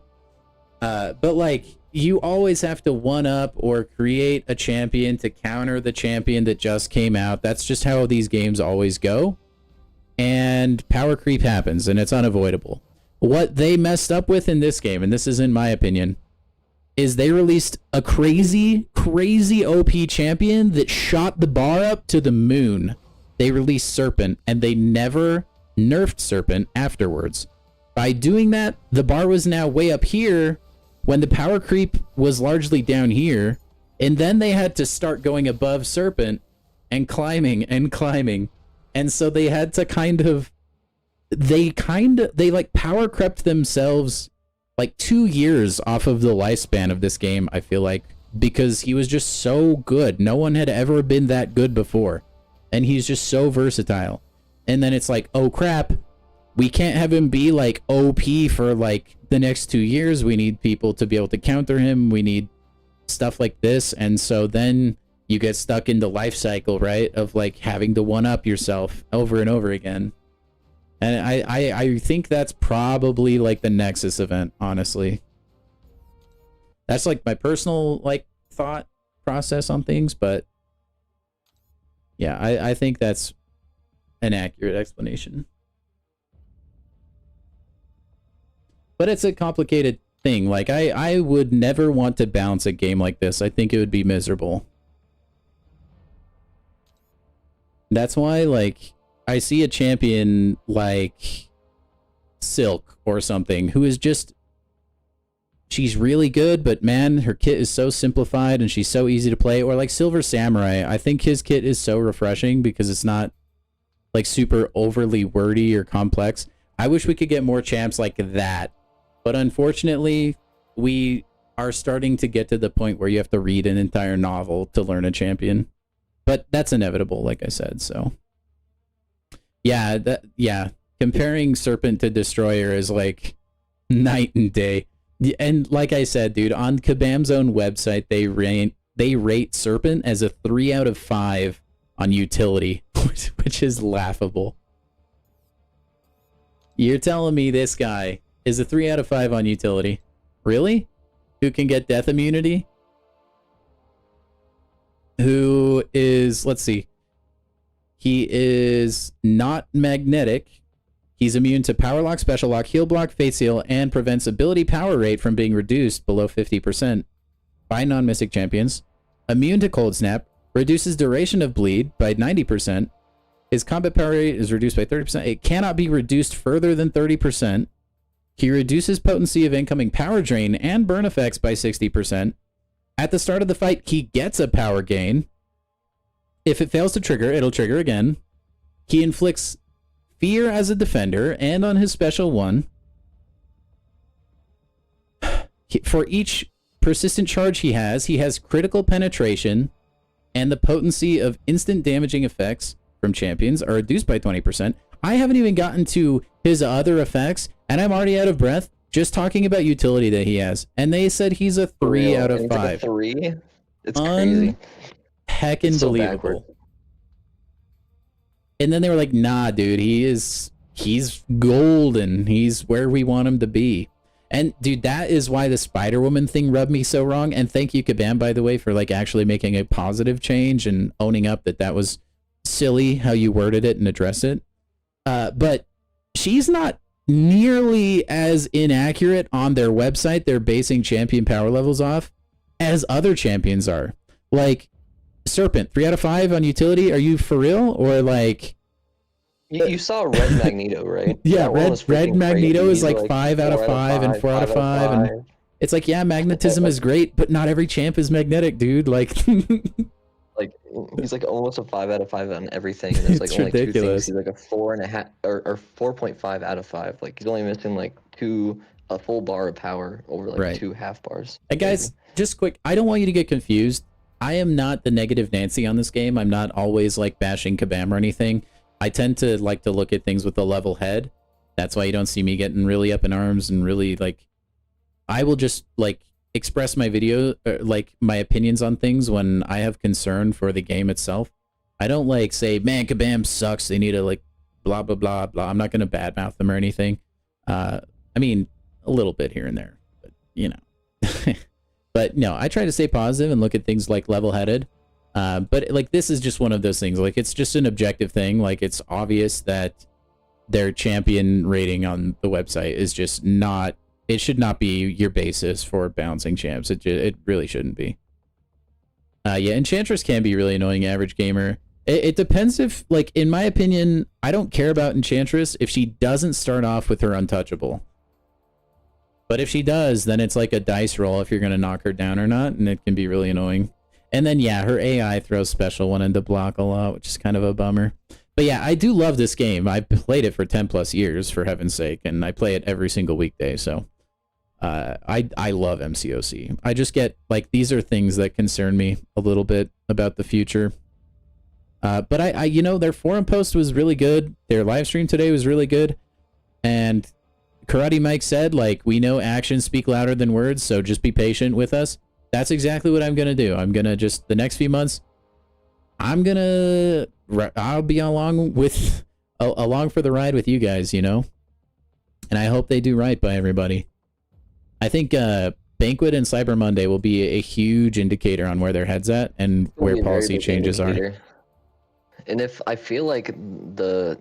But like, you always have to one up or create a champion to counter the champion that just came out. That's just how these games always go. And power creep happens, and it's unavoidable. What they messed up with in this game, and this is in my opinion, is they released a crazy OP champion that shot the bar up to the moon. They released Serpent, and they never nerfed Serpent afterwards. By doing that, the bar was now way up here when the power creep was largely down here, and then they had to start going above Serpent and climbing and climbing. And so they had to they like power crept themselves like 2 years off of the lifespan of this game, I feel like, because he was just so good. No one had ever been that good before, and he's just so versatile. And then it's like, oh crap, we can't have him be like OP for like the next 2 years. We need people to be able to counter him. We need stuff like this. And so then you get stuck in the life cycle, right, of like having to one up yourself over and over again. And I think that's probably like the Nexus event, honestly. That's like my personal like thought process on things, but yeah, I think that's an accurate explanation. But it's a complicated thing. Like I would never want to bounce a game like this. I think it would be miserable. That's why, like, I see a champion like Silk or something who is just, she's really good, but man, her kit is so simplified and she's so easy to play. Or like Silver Samurai, I think his kit is so refreshing because it's not like super overly wordy or complex. I wish we could get more champs like that, but unfortunately we are starting to get to the point where you have to read an entire novel to learn a champion. But that's inevitable, like I said, so. Yeah, comparing Serpent to Destroyer is like night and day. And like I said, dude, on Kabam's own website, they rate Serpent as a 3 out of 5 on utility, which is laughable. You're telling me this guy is a 3 out of 5 on utility? Really? Who can get death immunity? Who is, let's see, he is not magnetic. He's immune to Power Lock, Special Lock, Heal Block, Fate Seal, and prevents ability power rate from being reduced below 50% by non-Mystic champions. Immune to Cold Snap, reduces duration of bleed by 90%. His combat power rate is reduced by 30%. It cannot be reduced further than 30%. He reduces potency of incoming power drain and burn effects by 60%. At the start of the fight, he gets a power gain. If it fails to trigger, it'll trigger again. He inflicts fear as a defender and on his special one. For each persistent charge he has critical penetration, and the potency of instant damaging effects from champions are reduced by 20%. I haven't even gotten to his other effects, and I'm already out of breath just talking about utility that he has. And they said he's a 3 out of 5. Like a 3? It's crazy. Heckin' so believable. backward. And then they were like, nah, dude, he's golden. He's where we want him to be. And dude, that is why the Spider-Woman thing rubbed me so wrong. And thank you, Kabam, by the way, for like actually making a positive change and owning up that that was silly how you worded it and addressed it. But she's not nearly as inaccurate on their website. They're basing champion power levels off as other champions are. Like Serpent, 3 out of 5 on utility. Are you for real? Or like, you saw Red Magneto, right? yeah, Red Magneto crazy. is like 5 out of 5 and 4 out of 5. And it's like, yeah, magnetism is great, but not every champ is magnetic, dude. Like, like he's like almost a 5 out of 5 on everything. And there's like It's only ridiculous. 2 things. He's like a 4.5 or 4.5 out of 5. Like he's only missing like a full bar of power over like Right. 2 half bars. And guys, just quick, I don't want you to get confused. I am not the negative Nancy on this game. I'm not always like bashing Kabam or anything. I tend to like to look at things with a level head. That's why you don't see me getting really up in arms and really like. I will just like express my like my opinions on things when I have concern for the game itself. I don't like say, man, Kabam sucks. They need to like blah blah blah blah. I'm not gonna badmouth them or anything. I mean, a little bit here and there, but you know. But no, I try to stay positive and look at things like level-headed. But like this is just one of those things. Like it's just an objective thing. Like it's obvious that their champion rating on the website is just not. It should not be your basis for balancing champs. It really shouldn't be. Yeah, Enchantress can be really annoying average gamer. It depends if, like, in my opinion, I don't care about Enchantress if she doesn't start off with her untouchable. But if she does, then it's like a dice roll if you're going to knock her down or not, and it can be really annoying. And then, yeah, her AI throws special one into block a lot, which is kind of a bummer. But yeah, I do love this game. I played it for 10 plus years, for heaven's sake, and I play it every single weekday, so... I love MCOC. I just get, like, these are things that concern me a little bit about the future. But I you know, their forum post was really good. Their live stream today was really good. And Karate Mike said, like, we know actions speak louder than words, so just be patient with us. That's exactly what I'm going to do. I'm going to just, the next few months, I'll be along for the ride with you guys, you know? And I hope they do right by everybody. I think Banquet and Cyber Monday will be a huge indicator on where their head's at and where policy changes are. And if I feel like the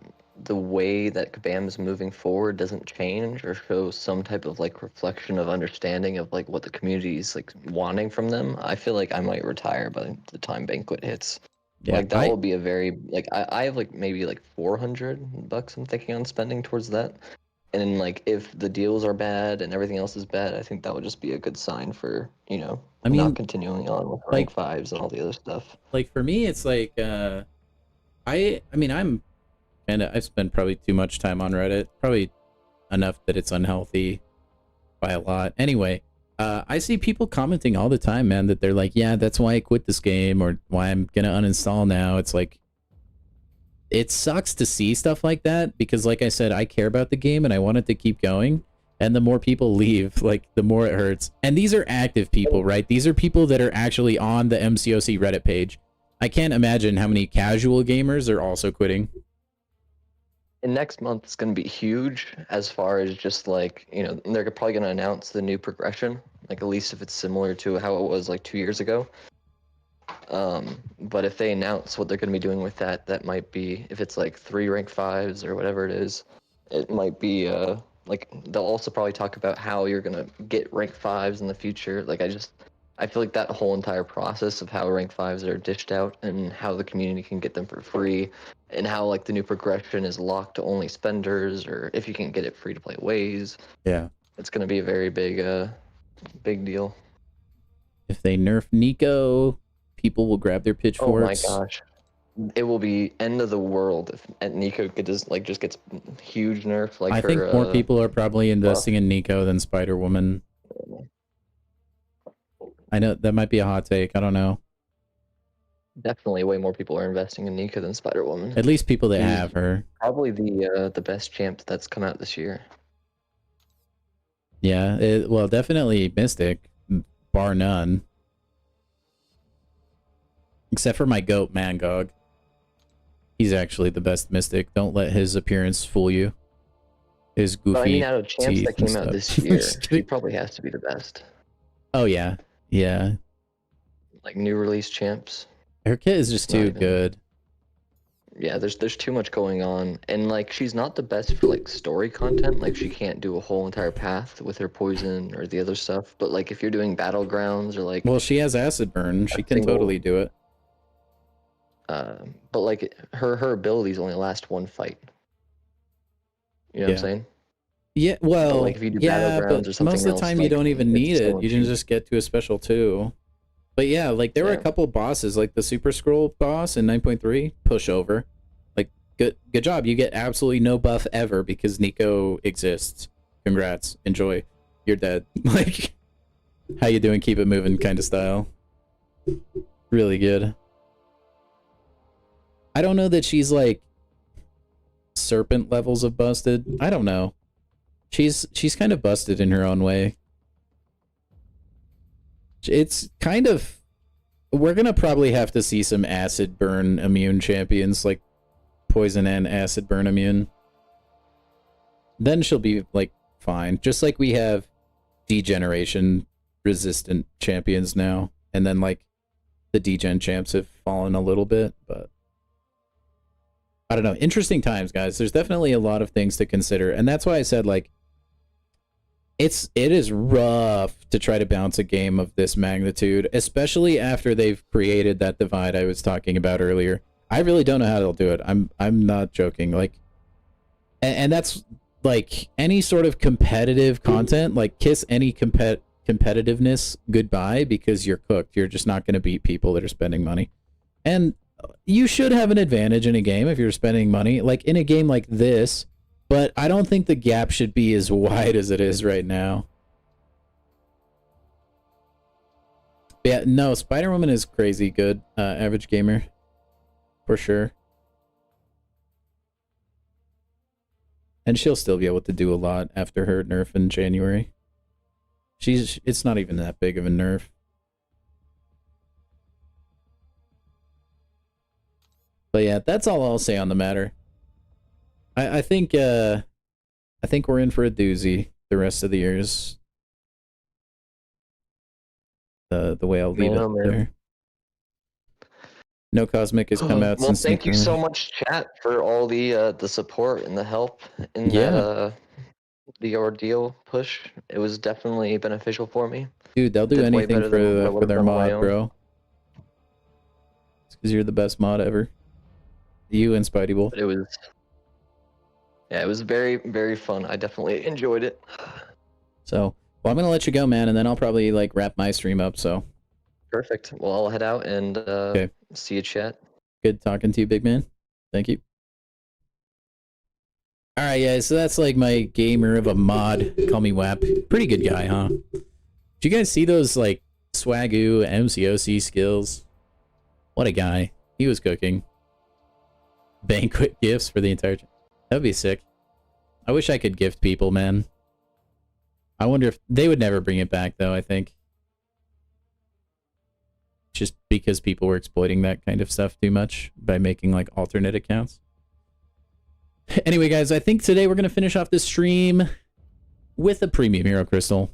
way that Kabam is moving forward doesn't change or show some type of like reflection of understanding of like what the community is like wanting from them, I feel like I might retire by the time Banquet hits. Yeah, like that will be a very like I have like maybe like $400 I'm thinking on spending towards that. And like if the deals are bad and everything else is bad, I think that would just be a good sign for, you know, I mean, not continuing on with rank 5s and all the other stuff. Like for me, it's like I mean I've spent probably too much time on Reddit, probably enough that it's unhealthy by a lot. Anyway, I see people commenting all the time, man, that they're like, yeah, that's why I quit this game or why I'm gonna uninstall now. It's like, it sucks to see stuff like that because, like I said, I care about the game and I want it to keep going. And the more people leave, like, the more it hurts. And these are active people, right? These are people that are actually on the MCOC Reddit page. I can't imagine how many casual gamers are also quitting. And next month is going to be huge as far as just, like, you know, they're probably going to announce the new progression, like, at least if it's similar to how it was, like, 2 years ago. But if they announce what they're going to be doing with that, that might be, if it's like 3 rank 5s or whatever it is, it might be, like, they'll also probably talk about how you're going to get rank 5s in the future. Like, I feel like that whole entire process of how rank 5s are dished out and how the community can get them for free and how, like, the new progression is locked to only spenders or if you can get it free to play ways. Yeah. It's going to be a very big, big deal. If they nerf Nico, people will grab their pitchforks. Oh my gosh. It will be end of the world if Nico just gets huge nerf. Like I think more people are probably investing in Nico than Spider-Woman. I know that might be a hot take. I don't know. Definitely way more people are investing in Nico than Spider-Woman. At least people that have her. Probably the best champ that's come out this year. Yeah, well, definitely Mystic, bar none. Except for my goat, Mangog. He's actually the best Mystic. Don't let his appearance fool you. His goofy But I mean, out of champs that came out this year, he probably has to be the best. Oh, yeah. Yeah. Like, new release champs. Her kit is just too good. Yeah, there's too much going on. And, like, she's not the best for, like, story content. Like, she can't do a whole entire path with her poison or the other stuff. But, like, if you're doing battlegrounds or, like... Well, she has acid burn. She can totally do it. But like her abilities only last one fight. You know what I'm saying? Yeah, well, but like if you do battlegrounds or something most of the time you don't even need it. You can just get to a special 2. But yeah, like there were a couple bosses, like the Super Scroll boss in 9.3, push over. Like good job. You get absolutely no buff ever because Nico exists. Congrats. Enjoy. You're dead. Like, how you doing? Keep it moving kind of style. Really good. I don't know that she's like serpent levels of busted. I don't know. She's kind of busted in her own way. It's kind of... We're gonna probably have to see some acid burn immune champions, like poison and acid burn immune. Then she'll be, like, fine. Just like we have degeneration resistant champions now. And then, like, the degen champs have fallen a little bit, but... I don't know. Interesting times, guys. There's definitely a lot of things to consider. And that's why I said, like, it is rough to try to bounce a game of this magnitude, especially after they've created that divide I was talking about earlier. I really don't know how they'll do it. I'm not joking. Like, and that's like any sort of competitive content. Like, kiss any competitiveness goodbye, because you're cooked. You're just not going to beat people that are spending money, and you should have an advantage in a game if you're spending money. Like in a game like this. But I don't think the gap should be as wide as it is right now. Yeah, no, Spider-Woman is crazy good, average gamer. For sure. And she'll still be able to do a lot after her nerf in January. It's not even that big of a nerf. But yeah, that's all I'll say on the matter. I think we're in for a doozy the rest of the years. The way I'll leave it there. No Cosmic has come out since. Well, thank you so much, chat, for all the support and the help in that the ordeal push. It was definitely beneficial for me. Dude, they'll do anything for their mod, bro. It's because you're the best mod ever. You and Spidey Wolf. But it was very, very fun. I definitely enjoyed it. So, well, I'm gonna let you go, man, and then I'll probably like wrap my stream up. So. Perfect. Well, I'll head out and see you, chat. Good talking to you, big man. Thank you. All right, guys. So that's like my gamer of a mod. Call me WAP. Pretty good guy, huh? Did you guys see those like Swagoo MCOC skills? What a guy. He was cooking. Banquet gifts for the entire... That'd be sick. I wish I could gift people, man. I wonder if... They would never bring it back, though, I think. Just because people were exploiting that kind of stuff too much by making, like, alternate accounts. Anyway, guys, I think today we're going to finish off this stream with a premium hero crystal.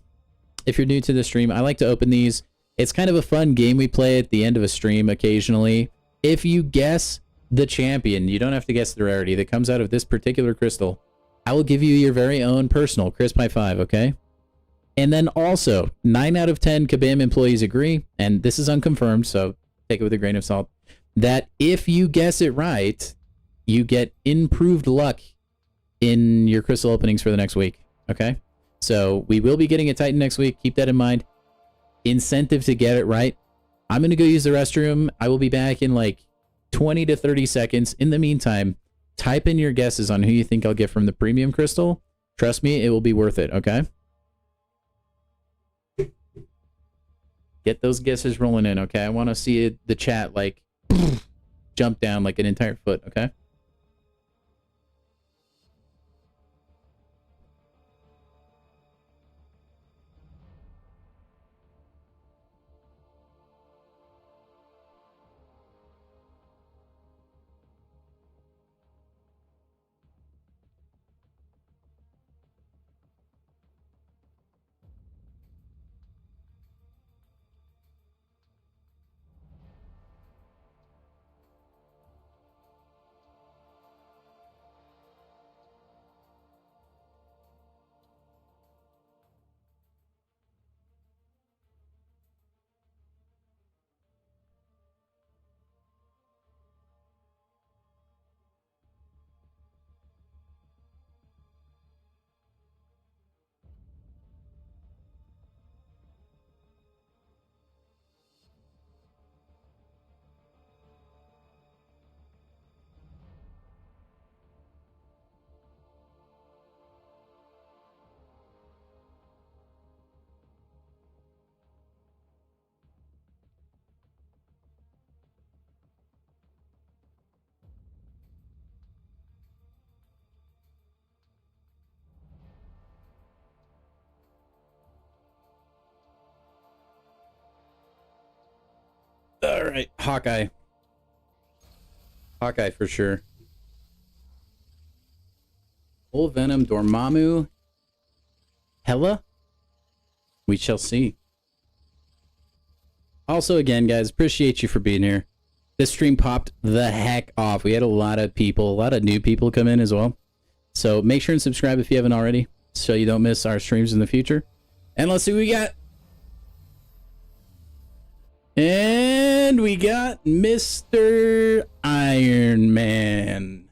If you're new to the stream, I like to open these. It's kind of a fun game we play at the end of a stream occasionally. If you guess the champion, you don't have to guess the rarity that comes out of this particular crystal, I will give you your very own personal Crisp High 5, okay? And then also, 9 out of 10 Kabam employees agree, and this is unconfirmed, so take it with a grain of salt, that if you guess it right, you get improved luck in your crystal openings for the next week, okay? So we will be getting a Titan next week. Keep that in mind. Incentive to get it right. I'm going to go use the restroom. I will be back in like 20 to 30 seconds. In the meantime, type in your guesses on who you think I'll get from the premium crystal. Trust me, it will be worth it, okay? Get those guesses rolling in, okay? I want to see it, the chat, like, jump down like an entire foot, okay? All right, Hawkeye. Hawkeye for sure. Full Venom, Dormammu, Hela? We shall see. Also, again, guys, appreciate you for being here. This stream popped the heck off. We had a lot of people, a lot of new people come in as well. So make sure and subscribe if you haven't already, so you don't miss our streams in the future. And let's see what we got. And we got Mr. Iron Man.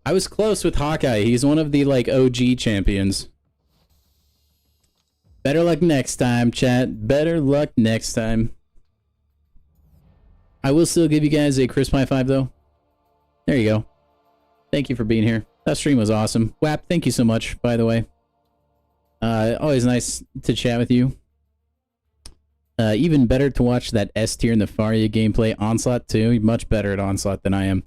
I was close with Hawkeye. He's one of the, like, OG champions. Better luck next time, chat. Better luck next time. I will still give you guys a crisp high five, though. There you go. Thank you for being here. That stream was awesome. WAP, thank you so much, by the way. Always nice to chat with you. Even better to watch that S tier in the Faria gameplay. Onslaught, too. You're much better at Onslaught than I am.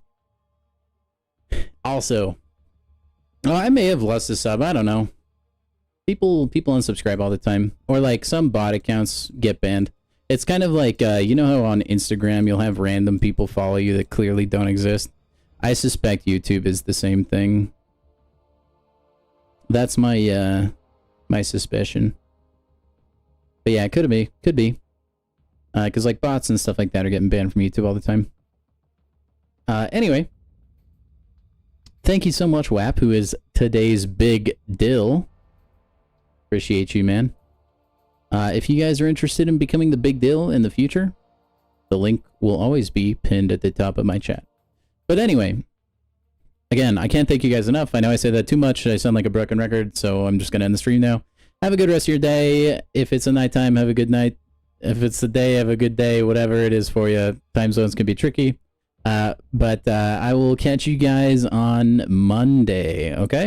Also, I may have lost a sub. I don't know. People unsubscribe all the time. Or, like, some bot accounts get banned. It's kind of like, you know how on Instagram you'll have random people follow you that clearly don't exist? I suspect YouTube is the same thing. That's my, my suspicion. But yeah, it could be. Could be. Because, like, bots and stuff like that are getting banned from YouTube all the time. Anyway. Thank you so much, WAP, who is today's big dill. Appreciate you, man. If you guys are interested in becoming the big deal in the future, the link will always be pinned at the top of my chat. But anyway, again, I can't thank you guys enough. I know I say that too much. I sound like a broken record, so I'm just going to end the stream now. Have a good rest of your day. If it's a nighttime, have a good night. If it's the day, have a good day. Whatever it is for you. Time zones can be tricky. But I will catch you guys on Monday, okay?